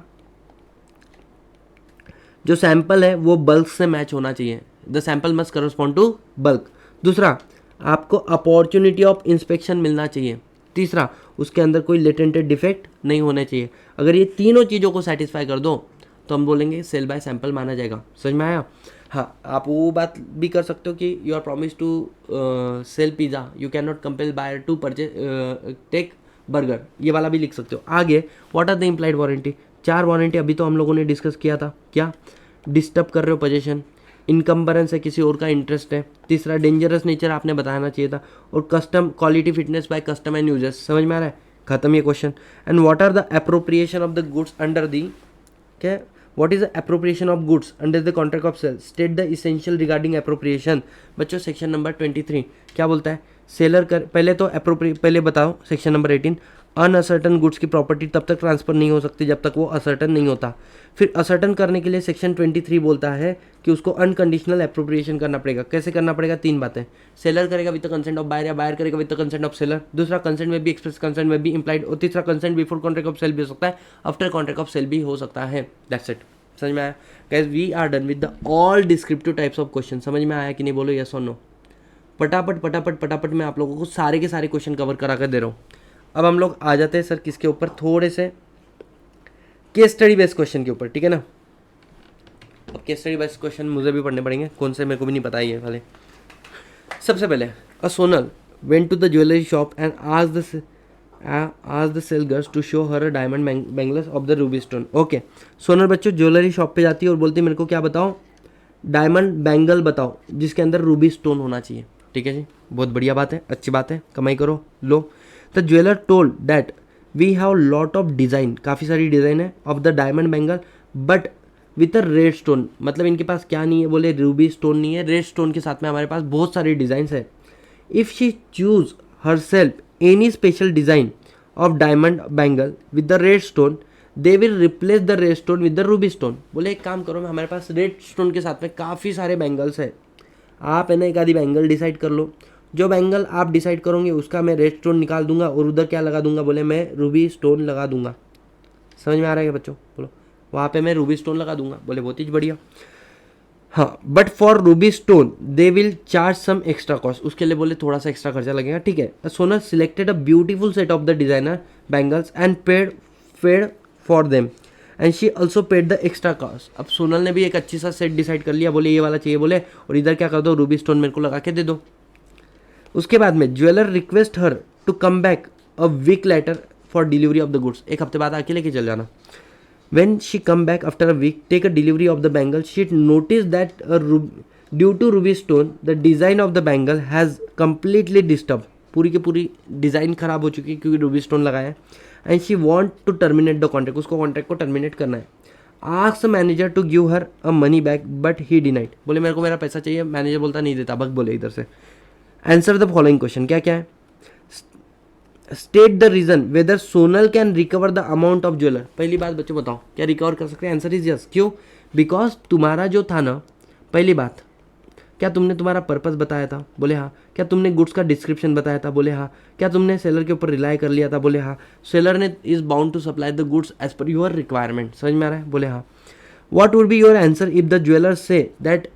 [SPEAKER 1] जो सैंपल है वो बल्क से मैच होना चाहिए, the sample must correspond to bulk. दूसरा, आपको अपॉर्चुनिटी ऑफ इंस्पेक्शन मिलना चाहिए। तीसरा, उसके अंदर कोई लेटेंटेड डिफेक्ट नहीं होने चाहिए। अगर ये तीनों चीज़ों को सेटिस्फाई कर दो तो हम बोलेंगे सेल बाय सैंपल माना जाएगा। समझ में आया? हाँ, आप वो बात भी कर सकते हो कि you are promise to sell pizza, you can not compel buyer to purchase take burger, ये वाला भी लिख सकते हो। आगे, what are the implied warranty, 4 warranty अभी तो हम लोगों ने डिस्कस किया था। क्या, डिस्टर्ब कर रहे हो पोजीशन, इनकम्बरेंस है, किसी और का इंटरेस्ट है। तीसरा, डेंजरस नेचर आपने बताना चाहिए था। और custom quality fitness by custom and users. समझ में आ रहा है? खत्म ये क्वेश्चन। And what are the appropriation of the goods under the, क्या, what is the appropriation of goods under the contract of sale, state the essential regarding appropriation. बच्चों सेक्शन नंबर 23 क्या बोलता है, सेलर कर, पहले तो पहले बताओ सेक्शन नंबर 18, अनअसर्टन गुड्स की प्रॉपर्टी तब तक ट्रांसफर नहीं हो सकती जब तक वो असर्टन नहीं होता। फिर असर्टन करने के लिए सेक्शन 23 बोलता है कि उसको अनकंडीशनल अप्रोप्रिएशन करना पड़ेगा। कैसे करना पड़ेगा? 3 बातें, सेलर करेगा with the consent of buyer या बायर करेगा with the consent of seller. दूसरा, कंसेंट में भी एक्सप्रेस, कंसेंट में भी इम्प्लाइड। और तीसरा, consent before contract of sale भी हो सकता है, आफ्टर कॉन्ट्रैक्ट ऑफ सेल भी हो सकता है। That's it. समझ में आया guys? We are done with the all descriptive types of question. समझ में आया कि नहीं? बोलो यस और नो। फटाफट फटाफट फटाफट मैं आप लोगों को सारे के सारे क्वेश्चन कवर करा कर दे रहा हूँ। अब हम लोग आ जाते हैं सर किसके ऊपर, थोड़े से केस स्टडी बेस्ड क्वेश्चन के ऊपर, ठीक है ना। अब केस स्टडी बेस्ड क्वेश्चन मुझे भी पढ़ने पड़ेंगे, कौन से मेरे को भी नहीं पता ये वाले। सबसे पहले, a Sonal went to the jewellery shop and asked the sale girls to show her a diamond bangles of the ruby stone. Okay, Sonal बच्चों ज्वेलरी शॉप पे जाती है और बोलती है मेरे को क्या बताओ, डायमंड बैंगल बताओ जिसके अंदर रूबी स्टोन होना चाहिए। ठीक है जी, बहुत बढ़िया बात है, अच्छी बात है, कमाई करो। लो, the jeweller told that we have lot of design, काफ़ी सारी डिज़ाइन है, of the diamond bangle but with a red stone. मतलब इनके पास क्या नहीं है? बोले रूबी स्टोन नहीं है, रेड स्टोन के साथ में हमारे पास बहुत सारी डिज़ाइंस है। If she choose her self any special design of diamond bangle with the red stone, they will replace the red stone with the ruby stone. बोले एक काम करो, हमारे पास रेड स्टोन के साथ में काफ़ी सारे बैंगल्स है, आप है ना एक आधी बैंगल डिसाइड कर लो, जो बैंगल आप डिसाइड करोगे उसका मैं रेड स्टोन निकाल दूंगा और उधर क्या लगा दूंगा? बोले मैं रूबी स्टोन लगा दूंगा। समझ में आ रहा है बच्चों? बोलो, वहाँ पे मैं रूबी स्टोन लगा दूंगा। बोले बहुत ही बढ़िया। हाँ, but for ruby stone they will charge some extra cost, उसके लिए बोले थोड़ा सा एक्स्ट्रा खर्चा लगेगा। ठीक है, Sonal selected a beautiful set of the designer bangles and paid for them and she also paid the extra cost. अब सोनल ने भी एक अच्छी सा सेट डिसाइड कर लिया, बोले ये वाला चाहिए, बोले और इधर क्या कर दो, रूबी स्टोन मेरे को लगा के दे दो। उसके बाद में jeweller request her to come back a week later for delivery of the goods, एक हफ्ते बाद आके लेके चल जाना। When she come back after a week, take a delivery of the bangle, she noticed that due to ruby stone, the design of the bangle has completely disturbed. पूरी की पूरी डिज़ाइन खराब हो चुकी है क्योंकि रूबी स्टोन लगाया है। And she want to terminate the contract, उसको कॉन्ट्रैक्ट को टर्मिनेट करना है। Ask manager to give her a money back but he denied, बोले मेरे को मेरा पैसा चाहिए, मैनेजर बोलता नहीं देता, बस बोले इधर से। आंसर द फॉलोइंग क्वेश्चन, क्या क्या है? State the reason whether Sonal can recover the amount of jeweller. पहली बात बच्चों बताओ, क्या रिकवर कर सकते हैं? Answer is yes. क्यों? बिकॉज तुम्हारा जो था ना, पहली बात, क्या तुमने तुम्हारा पर्पस बताया था? बोले हाँ। क्या तुमने गुड्स का डिस्क्रिप्शन बताया था? बोले हाँ। क्या तुमने सेलर के ऊपर रिलाई कर लिया था? बोले हाँ। सेलर ने is bound to supply the goods as per your requirement. समझ में आ रहा है? बोले हाँ। What would be your answer if the jeweller say that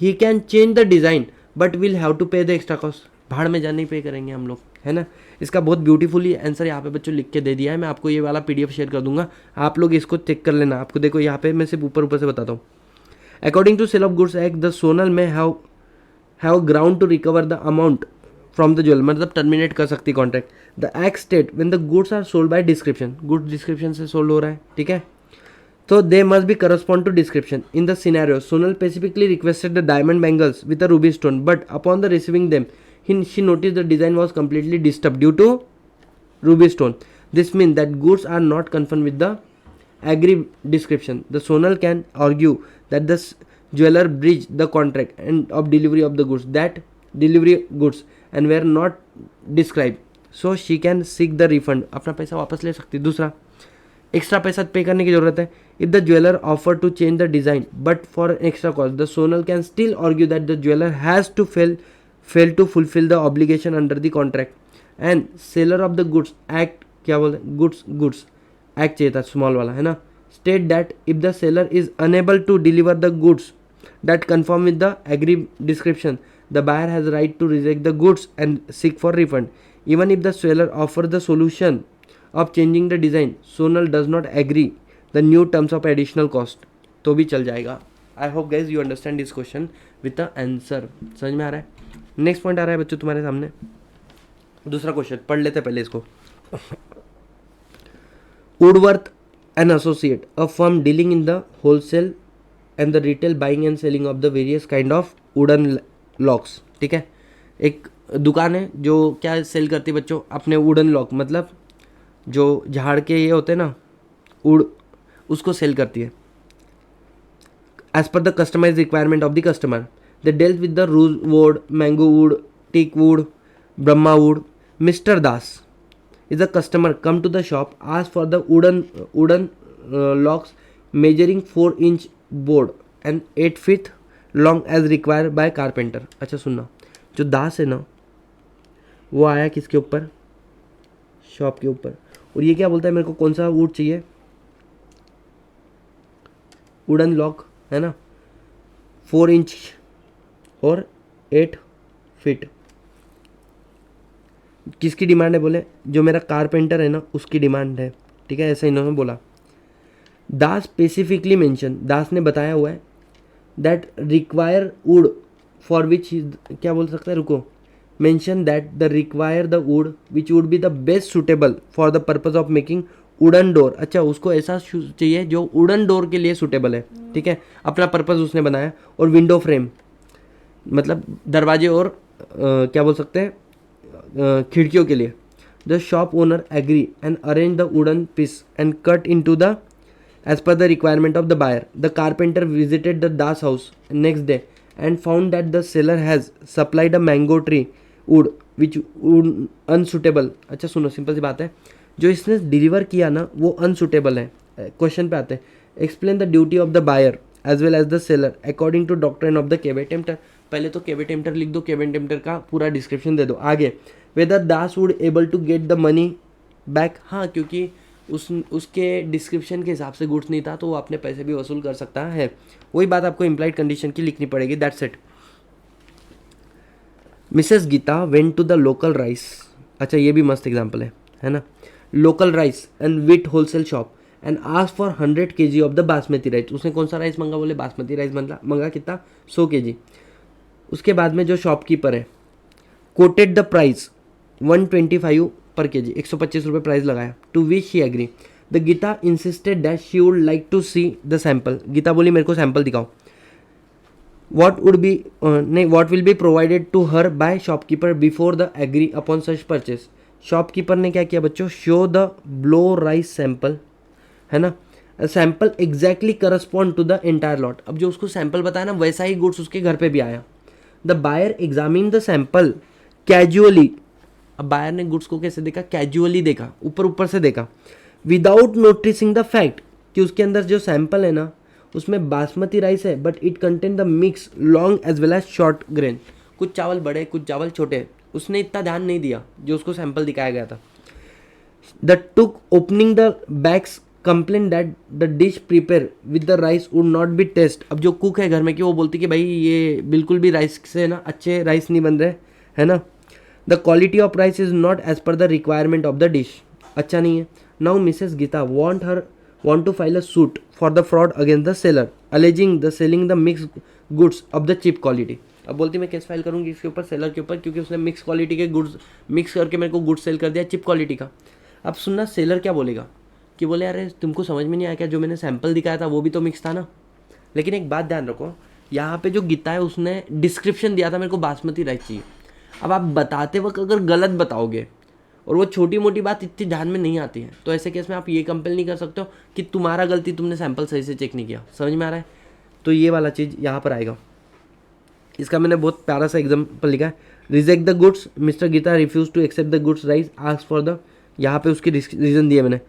[SPEAKER 1] he can change the design but will have to pay the extra cost? भाड़ में जाने पे करेंगे हम लोग, है ना। इसका बहुत ब्यूटीफुली आंसर यहाँ पे बच्चों लिख के दे दिया है। मैं आपको ये वाला PDF शेयर कर दूंगा, आप लोग इसको चेक कर लेना। आपको देखो यहाँ पे मैं सिर्फ ऊपर ऊपर से बताता हूँ। According to sale of goods act the Sonal may have ground to recover the amount from the jeweller, मतलब टर्मिनेट कर सकती contract. The act state when the goods are sold by description, goods description से sold हो रहा है, ठीक है, तो they must be correspond to description. In the scenario, Sonal specifically requested the diamond bangles with a ruby stone, but upon the receiving them, she noticed the design was completely disturbed due to ruby stone. This means that goods are not conformed with the agreed description. The Sonal can argue that the jeweler breached the contract and of delivery of the goods, that delivery goods and were not described. So she can seek the refund. अपना पैसा वापस ले सकती। दूसरा, extra पैसा पे करने की जरूरत है। If the jeweller offer to change the design but for extra cost, the Sonal can still argue that the jeweller has to fail to fulfil the obligation under the contract and seller of the goods act, क्या बोले, goods act चाहिए था small वाला, है ना, state that if the seller is unable to deliver the goods that confirm with the agree description, the buyer has right to reject the goods and seek for refund. Even if the seller offer the solution of changing the design, Sonal does not agree the new terms of additional cost, तो भी चल जाएगा। I hope guys you understand this question with the answer. समझ में आ रहा है। Next point आ रहा है बच्चों तुम्हारे सामने, दूसरा क्वेश्चन पढ़ लेते पहले इसको। Woodworth and associate, a firm dealing in the wholesale and the retail buying and selling of the various kind of wooden locks, ठीक है, एक दुकान है जो क्या सेल करती है बच्चों, अपने वुडन लॉक, मतलब जो झाड़ के ये होते हैं ना उड़, उसको सेल करती है as per the customize requirement of the customer. They dealt with the rose wood, mango wood, teak wood, Brahma wood. Mister Das is a customer come to the shop, ask for the wooden locks measuring 4 inch board and 8 feet long as required by carpenter. अच्छा सुनना, जो दास है ना वो आया किसके ऊपर, shop के ऊपर, और ये क्या बोलता है मेरे को कौन सा वुड चाहिए, वुडन लॉक, है ना, 4 इंच और 8 फीट। किसकी डिमांड है बोले, जो मेरा कारपेंटर है ना उसकी डिमांड है, ठीक है, ऐसा इन्होंने बोला। दास स्पेसिफिकली मेंशन, दास ने बताया हुआ है that require would for which, क्या बोल सकते हैं, रुको, mention that the require the wood which would be the best suitable for the purpose of making wooden door। अच्छा, उसको ऐसा चाहिए जो वुडन डोर के लिए सुटेबल है, ठीक है, अपना पर्पस उसने बनाया। और विंडो फ्रेम, मतलब दरवाजे और क्या बोल सकते हैं, खिड़कियों के लिए। The shop owner agree and arrange the wooden piece and cut in to the as per the requirement of the buyer. The carpenter visited the Das house next day and found that the seller has supplied a mango tree wood which wood unsuitable। अच्छा सुनो, simple सी बात है, जो इसने deliver किया ना वो अनसुटेबल है। क्वेश्चन पे आते हैं, explain the duty of the buyer as well as the seller according to doctrine of the caveat emptor. पहले तो केवे टेम्पटर लिख दो, केवे टेम्पटर का पूरा डिस्क्रिप्शन दे दो। आगे whether Das would able to get the money back, हाँ क्योंकि उसके डिस्क्रिप्शन के हिसाब से गुड्स नहीं था तो वो अपने पैसे भी वसूल कर सकता है। वही बात आपको इम्प्लाइड कंडीशन की लिखनी पड़ेगी, that's it. Missus Geeta went to the local rice, अच्छा ये भी मस्त एग्जांपल है ना, local rice and with wholesale shop and ask for 100 kg of the basmati rice. उसने कौन सा राइस मंगा बोले, बासमती राइस मंगा कितना, 100 kg। उसके बाद में जो शॉपकीपर है कोटेड द प्राइस 125 पर kg, 125 रुपये प्राइस लगाया। To which she agree. The Geeta insisted that she would like to see the sample. Geeta बोली मेरे को सैंपल दिखाओ। What will be provided to her by shopkeeper before the agree upon such purchase. Shopkeeper ने क्या किया बच्चों, show the blow rice sample, है ना, sample exactly correspond to the entire lot. अब जो उसको सैंपल बताया ना वैसा ही गुड्स उसके घर पे भी आया। The buyer examine the sample casually. अब बायर ने गुड्स को कैसे देखा, कैजुअली देखा, ऊपर ऊपर से देखा, विदाउट नोटिसिंग द फैक्ट कि उसके अंदर जो सैंपल है ना उसमें बासमती राइस है but it contain the mix long as well as short grain. कुछ चावल बड़े कुछ चावल छोटे, उसने इतना ध्यान नहीं दिया जो उसको सैंपल दिखाया गया था। The took opening the bags complain that the dish prepare with the rice would not be taste. अब जो कुक है घर में की वो बोलती कि भाई ये बिल्कुल भी राइस से ना अच्छे राइस नहीं बन रहे, है ना। The quality of rice is not as per the requirement of the dish, अच्छा नहीं है. Now missus Geeta want to file a suit for the fraud against the seller alleging the selling the mixed goods of the cheap quality. अब बोलती मैं case file करूंगी इसके ऊपर, seller के ऊपर, क्योंकि उसने मिक्स क्वालिटी के गुड्स मिक्स करके मेरे को गुड्स सेल कर दिया चिप क्वालिटी का. अब सुनना सेलर क्या बोलेगा कि बोले अरे तुमको समझ में नहीं आया क्या, जो मैंने सैंपल दिखाया था वो भी तो मिक्स था ना. लेकिन एक बात ध्यान रखो, यहाँ पे जो गीता है उसने डिस्क्रिप्शन दिया था मेरे को बासमती राइस चाहिए. अब आप बताते वक्त अगर गलत बताओगे और वो छोटी मोटी बात इतनी ध्यान में नहीं आती है, तो ऐसे केस में आप ये कंपेल नहीं कर सकते हो कि तुम्हारा गलती, तुमने सैंपल सही से चेक नहीं किया. समझ में आ रहा है? तो ये वाला चीज़ यहाँ पर आएगा. इसका मैंने बहुत प्यारा सा एग्जाम्पल लिखा है. Reject the goods, mister Geeta refuse to accept the goods rice, ask for the, यहाँ पे उसकी रीज़न दिए मैंने.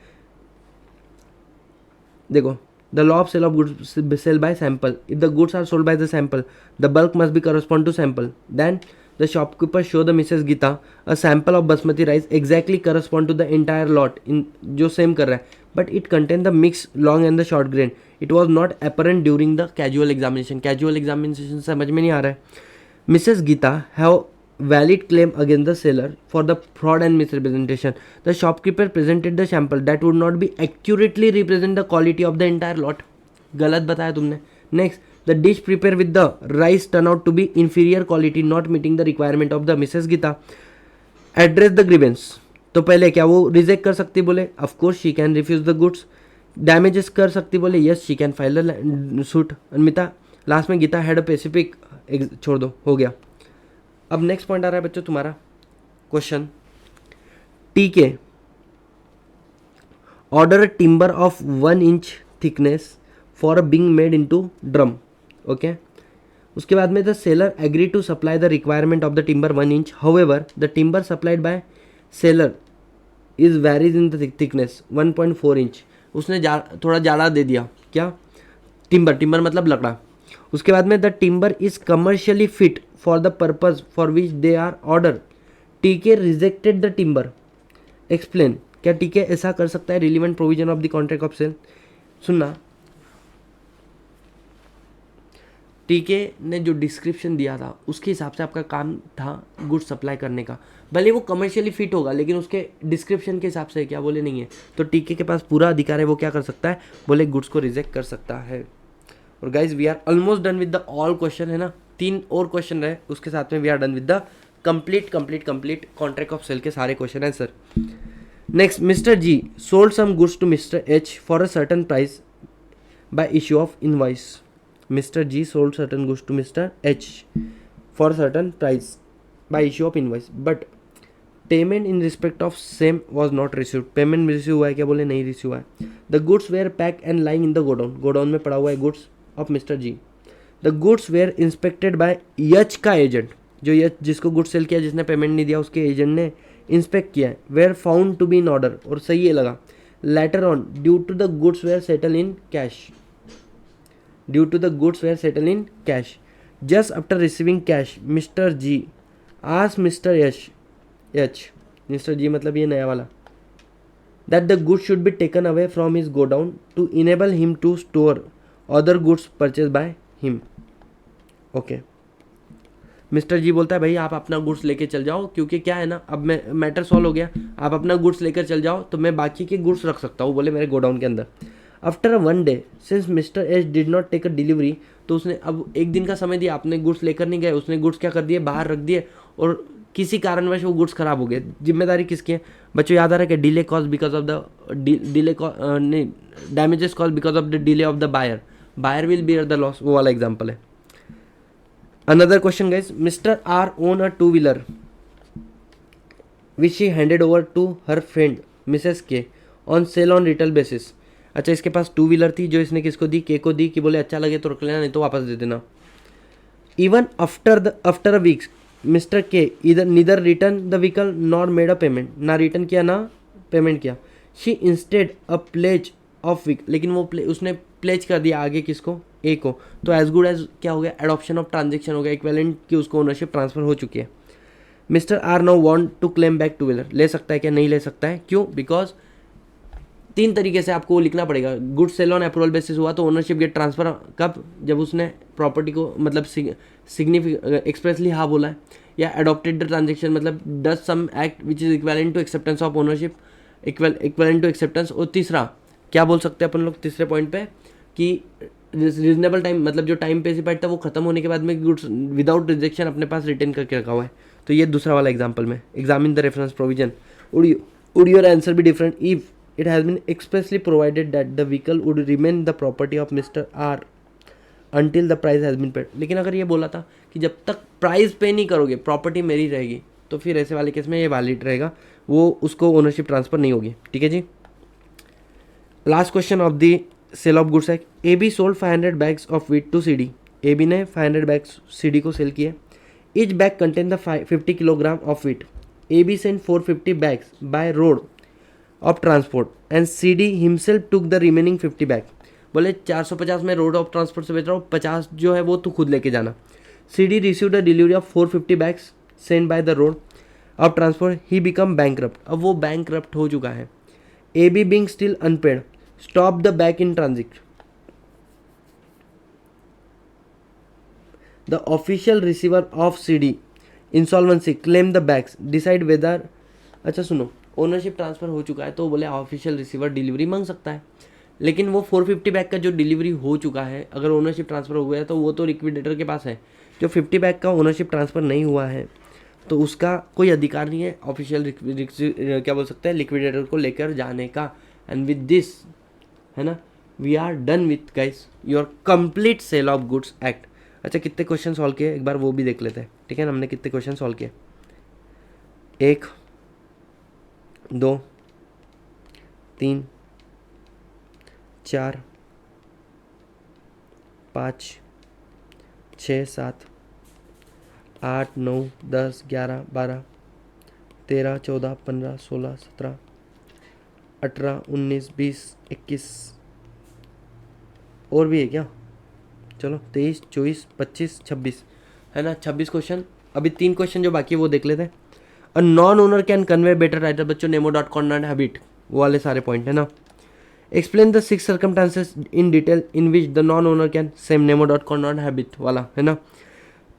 [SPEAKER 1] देखो, the law of sale of goods sale by sample. If the goods are sold by the sample the bulk must be correspond to sample. Then the shopkeeper show the Mrs. Gita a sample of basmati rice exactly correspond to the entire lot in जो same कर रहा है, but it contained the mixed long and the short grain. It was not apparent during the casual examination. Casual examination समझ में नहीं आ रहा है. Mrs. Gita have valid claim against the seller for the fraud and misrepresentation. The shopkeeper presented the sample that would not be accurately represent the quality of the entire lot. गलत बताया तुमने. Next, the dish prepared with the rice turned out to be inferior quality, not meeting the requirement of the Mrs. Gita. Address the grievance. तो पहले क्या वो reject कर सकती, बोले of course she can refuse the goods. Damages कर सकती, बोले yes she can file the suit. अन्मिता लास्ट में गीता हैड अ स्पेसिफिक, छोड़ दो, हो गया. अब नेक्स्ट पॉइंट आ रहा है बच्चों तुम्हारा question. TK order a timber of 1 inch thickness for being made into drum. Okay, उसके बाद में the seller agree to supply the requirement of the timber 1 inch. However the timber supplied by seller is varies in the thickness 1.4 inch. उसने थोड़ा ज़्यादा दे दिया. क्या? Timber मतलब लकड़ा. उसके बाद में the timber is commercially fit for the purpose for which they are order. TK rejected the timber. Explain. क्या टीके ऐसा कर सकता है? Relevant provision of the contract of sale. सुनना, टीके ने जो डिस्क्रिप्शन दिया था उसके हिसाब से आपका काम था गुड सप्लाई करने का. भले वो कमर्शियली फिट होगा लेकिन उसके डिस्क्रिप्शन के हिसाब से क्या बोले नहीं है, तो टीके के पास पूरा अधिकार है. वो क्या कर सकता है? बोले गुड्स को रिजेक्ट कर सकता है. और guys we are almost done with the all question, है ना. 3 और क्वेश्चन रहे, उसके साथ में we are done with the complete contract of sale के सारे question answer. Next, mister G sold some goods to mister H for a certain price by issue of invoice. Mr. G sold certain goods to Mr. H for certain price by issue of invoice, but payment in respect of same was not received. Payment receive हुआ है क्या? बोले नहीं receive हुआ है. The goods were packed and lying in the godown. Godown में पड़ा हुआ है goods of Mr. G. The goods were inspected by H का एजेंट, जो H जिसको गुड्स सेल किया, जिसने पेमेंट नहीं दिया, उसके एजेंट ने इंस्पेक्ट किया है. Were found to be in order, और सही है लगा. Later on, due to the goods were settled in cash. Due to the goods were settled in cash. Just after receiving cash, Mr. G asked Mr. H, Mr. G मतलब ये नया वाला, that the goods should be taken away from his godown to enable him to store other goods purchased by him. Okay. Mister G बोलता है भाई आप अपना goods लेके चल जाओ, क्योंकि क्या है ना, अब मैं मैटर सॉल्व हो गया, आप अपना गुड्स लेकर चल जाओ तो मैं बाकी के गुड्स रख सकता हूँ, बोले मेरे गोडाउन के अंदर. After 1 day since mister H did not take a delivery, तो उसने अब 1 दिन का समय दिया, आपने गुड्स लेकर नहीं गए, उसने गुड्स क्या कर दिए? बाहर रख दिए, और किसी कारणवश वो गुड्स खराब हो गए. जिम्मेदारी किसकी है बच्चों? याद आ रहा है कि delay cause because of the नहीं, damages cause because of the delay of the buyer will bear the loss. वो वाला एग्जाम्पल है. Another question guys, mister R own a 2-wheeler which he handed over to her friend missus K on sale on retail basis. अच्छा, इसके पास 2-wheeler थी जो इसने किसको दी? के को दी, कि बोले अच्छा लगे तो रख लेना, नहीं तो वापस दे देना. Even after a week mister K neither return the vehicle nor made a payment. ना रिटर्न किया ना पेमेंट किया. She instead a pledge of week, लेकिन वो उसने प्लेज कर दिया आगे किसको? ए को. तो एज गुड एज क्या हो गया? एडॉप्शन ऑफ ट्रांजेक्शन हो गया, इक्विवेलेंट की उसको ओनरशिप ट्रांसफर हो चुकी है. Mister R now want to claim back 2-wheeler. ले सकता है क्या? नहीं ले सकता है. क्यों? बिकॉज 3 तरीके से आपको लिखना पड़ेगा. Good sale on approval basis हुआ तो ओनरशिप गेट ट्रांसफर कब? जब उसने प्रॉपर्टी को मतलब एक्सप्रेसली हाँ बोला है, या अडॉप्टेड द ट्रांजेक्शन मतलब does some act which is equivalent to acceptance of ownership, equivalent to acceptance. और तीसरा क्या बोल सकते हैं अपन लोग तीसरे पॉइंट पे कि रीजनेबल टाइम मतलब जो टाइम स्पेसिफाइड था वो खत्म होने के बाद में गुड्स विदाउट रिजेक्शन अपने पास रिटेन करके रखा हुआ है। तो ये दूसरा वाला एग्जाम्पल में examine the reference provision. Would your answer be different if it has been expressly provided that the vehicle would remain the property of mister R until the price has been paid. लेकिन अगर ये बोला था कि जब तक price पे नहीं करोगे प्रॉपर्टी मेरी रहेगी, तो फिर ऐसे वाले केस में ये वैलिड रहेगा, वो उसको ओनरशिप ट्रांसफर नहीं होगी। ठीक है जी। Last question of the sale of goods है। A B sold 500 bags of wheat to C D. A B ने 500 बैग्स सी डी को सेल किए। Each bag contain the 50 kilogram of wheat. A B send 450 bags by road of transport and C D himself took the remaining 50 bag. बोले 450 में road of transport से बेच रहा हूँ, 50 जो है वो तू खुद लेके जाना। C D receive the delivery of 450 bags send by the road of transport, he become bankrupt. अब वो बैंकरप्ट हो चुका है। A B being still unpaid stop the bag in transit. The official receiver of C D insolvency claim the bags decide whether. अच्छा सुनो, ownership transfer हो चुका है तो बोले ऑफिशियल रिसीवर डिलीवरी मांग सकता है, लेकिन वो 450 बैग का जो डिलीवरी हो चुका है अगर ओनरशिप ट्रांसफर हो गया है तो वो तो लिक्विडेटर के पास है। जो 50 बैग का ओनरशिप ट्रांसफर नहीं हुआ है तो उसका कोई अधिकार नहीं है ऑफिशियल क्या बोल सकते हैं लिक्विडेटर को लेकर जाने का। एंड विद दिस है ना we are done with guys your complete sale of goods act. अच्छा कितने क्वेश्चन सॉल्व किए एक बार वो भी देख लेते हैं। ठीक है ना, हमने कितने क्वेश्चन सॉल्व किए? 1 2 3 4 5 6 7 8 9 10 11 12 13 14 15 16 17 18 19 20 21 और भी है क्या? चलो 23 24 25 26 है ना, 26 क्वेश्चन। अभी 3 क्वेश्चन जो बाकी है वो देख लेते हैं। A non owner can convey better writer बच्चों नेमो डॉट कॉम नॉट हैबिट वो वाले सारे पॉइंट है ना। Explain the 6 circumstances in detail in which the non owner can सेम नेमो डॉट कॉम नॉट हैबिट वाला है ना।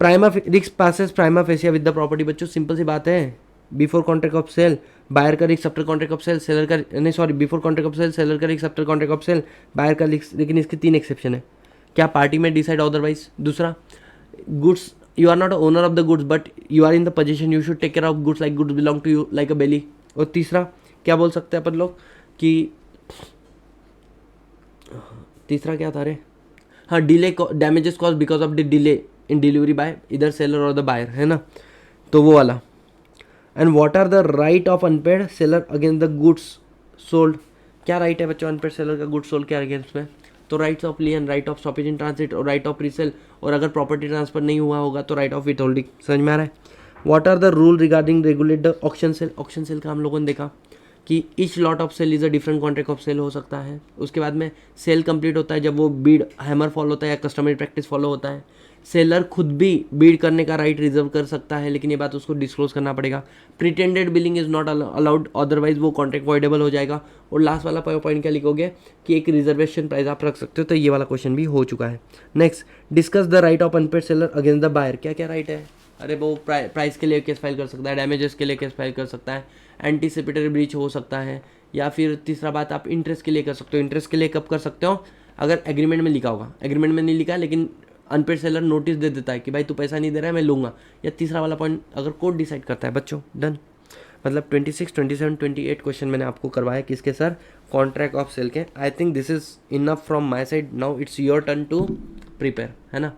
[SPEAKER 1] प्राइमा रिस्क पासेस प्राइमा फेसिया विद द प्रॉपर्टी बच्चों सिंपल सी बात है। Before contract of sale buyer का risk after contract of sale, seller का नहीं sorry before contract of sale seller का risk after contract of sale, buyer का रिस्क। लेकिन इसके 3 एक्सेप्शन है। क्या पार्टी में डिसाइड अदरवाइज। दूसरा goods you are not owner of the goods but you are in the position you should take care of goods like goods belong to you like a bailee. और तीसरा क्या बोल सकते हैं अपन लोग कि तीसरा क्या था रे, हाँ delay damages cause because of the delay in delivery by इधर सेलर और द बायर है ना, तो वो वाला। And what are the right of unpaid seller against the goods sold. क्या राइट है बच्चों अनपेड सेलर का गुड्स सोल्ड के अगेंस्ट में? तो rights of lien, right of stoppage in transit और राइट ऑफ रीसेल, और अगर प्रॉपर्टी ट्रांसफर नहीं हुआ होगा तो राइट ऑफ विथ होल्डिंग। समझ में आ रहा है? What are the rule regarding regulate the auction sale. Auction sale का हम लोगों ने देखा कि each lot of sale is a different contract of sale हो सकता है। उसके बाद में सेल कंप्लीट होता है जब वो बीड हैमर फॉलो होता है या कस्टमरी प्रैक्टिस फॉलो होता है। सेलर खुद भी बीड करने का राइट रिजर्व कर सकता है, लेकिन ये बात उसको डिस्क्लोज करना पड़ेगा। Pretended billing is not allowed otherwise वो कॉन्ट्रैक्ट वॉइडेबल हो जाएगा। और लास्ट वाला पॉइंट क्या लिखोगे कि एक रिजर्वेशन प्राइस आप रख सकते हो, तो ये वाला क्वेश्चन भी हो चुका है। Next discuss the right of unpaid seller against the buyer. क्या क्या राइट है? अरे वो प्राइस के लिए केस फाइल कर सकता है, डैमेजेस के लिए केस फाइल कर सकता है, एंटीसिपेटरी ब्रीच हो सकता है, या फिर तीसरा बात आप इंटरेस्ट के लिए कर सकते हो। इंटरेस्ट के लिए कब कर सकते हो? अगर एग्रीमेंट में लिखा होगा। एग्रीमेंट में नहीं लिखा है लेकिन अनपेड सेलर नोटिस दे देता है कि भाई तू पैसा नहीं दे रहा है मैं लूँगा। या तीसरा वाला पॉइंट अगर कोर्ट डिसाइड करता है बच्चों, डन। मतलब 26 27 28 क्वेश्चन मैंने आपको करवाया किसके सर? कॉन्ट्रैक्ट ऑफ सेल के। I think this is enough from my side. Now it's your turn to prepare है ना।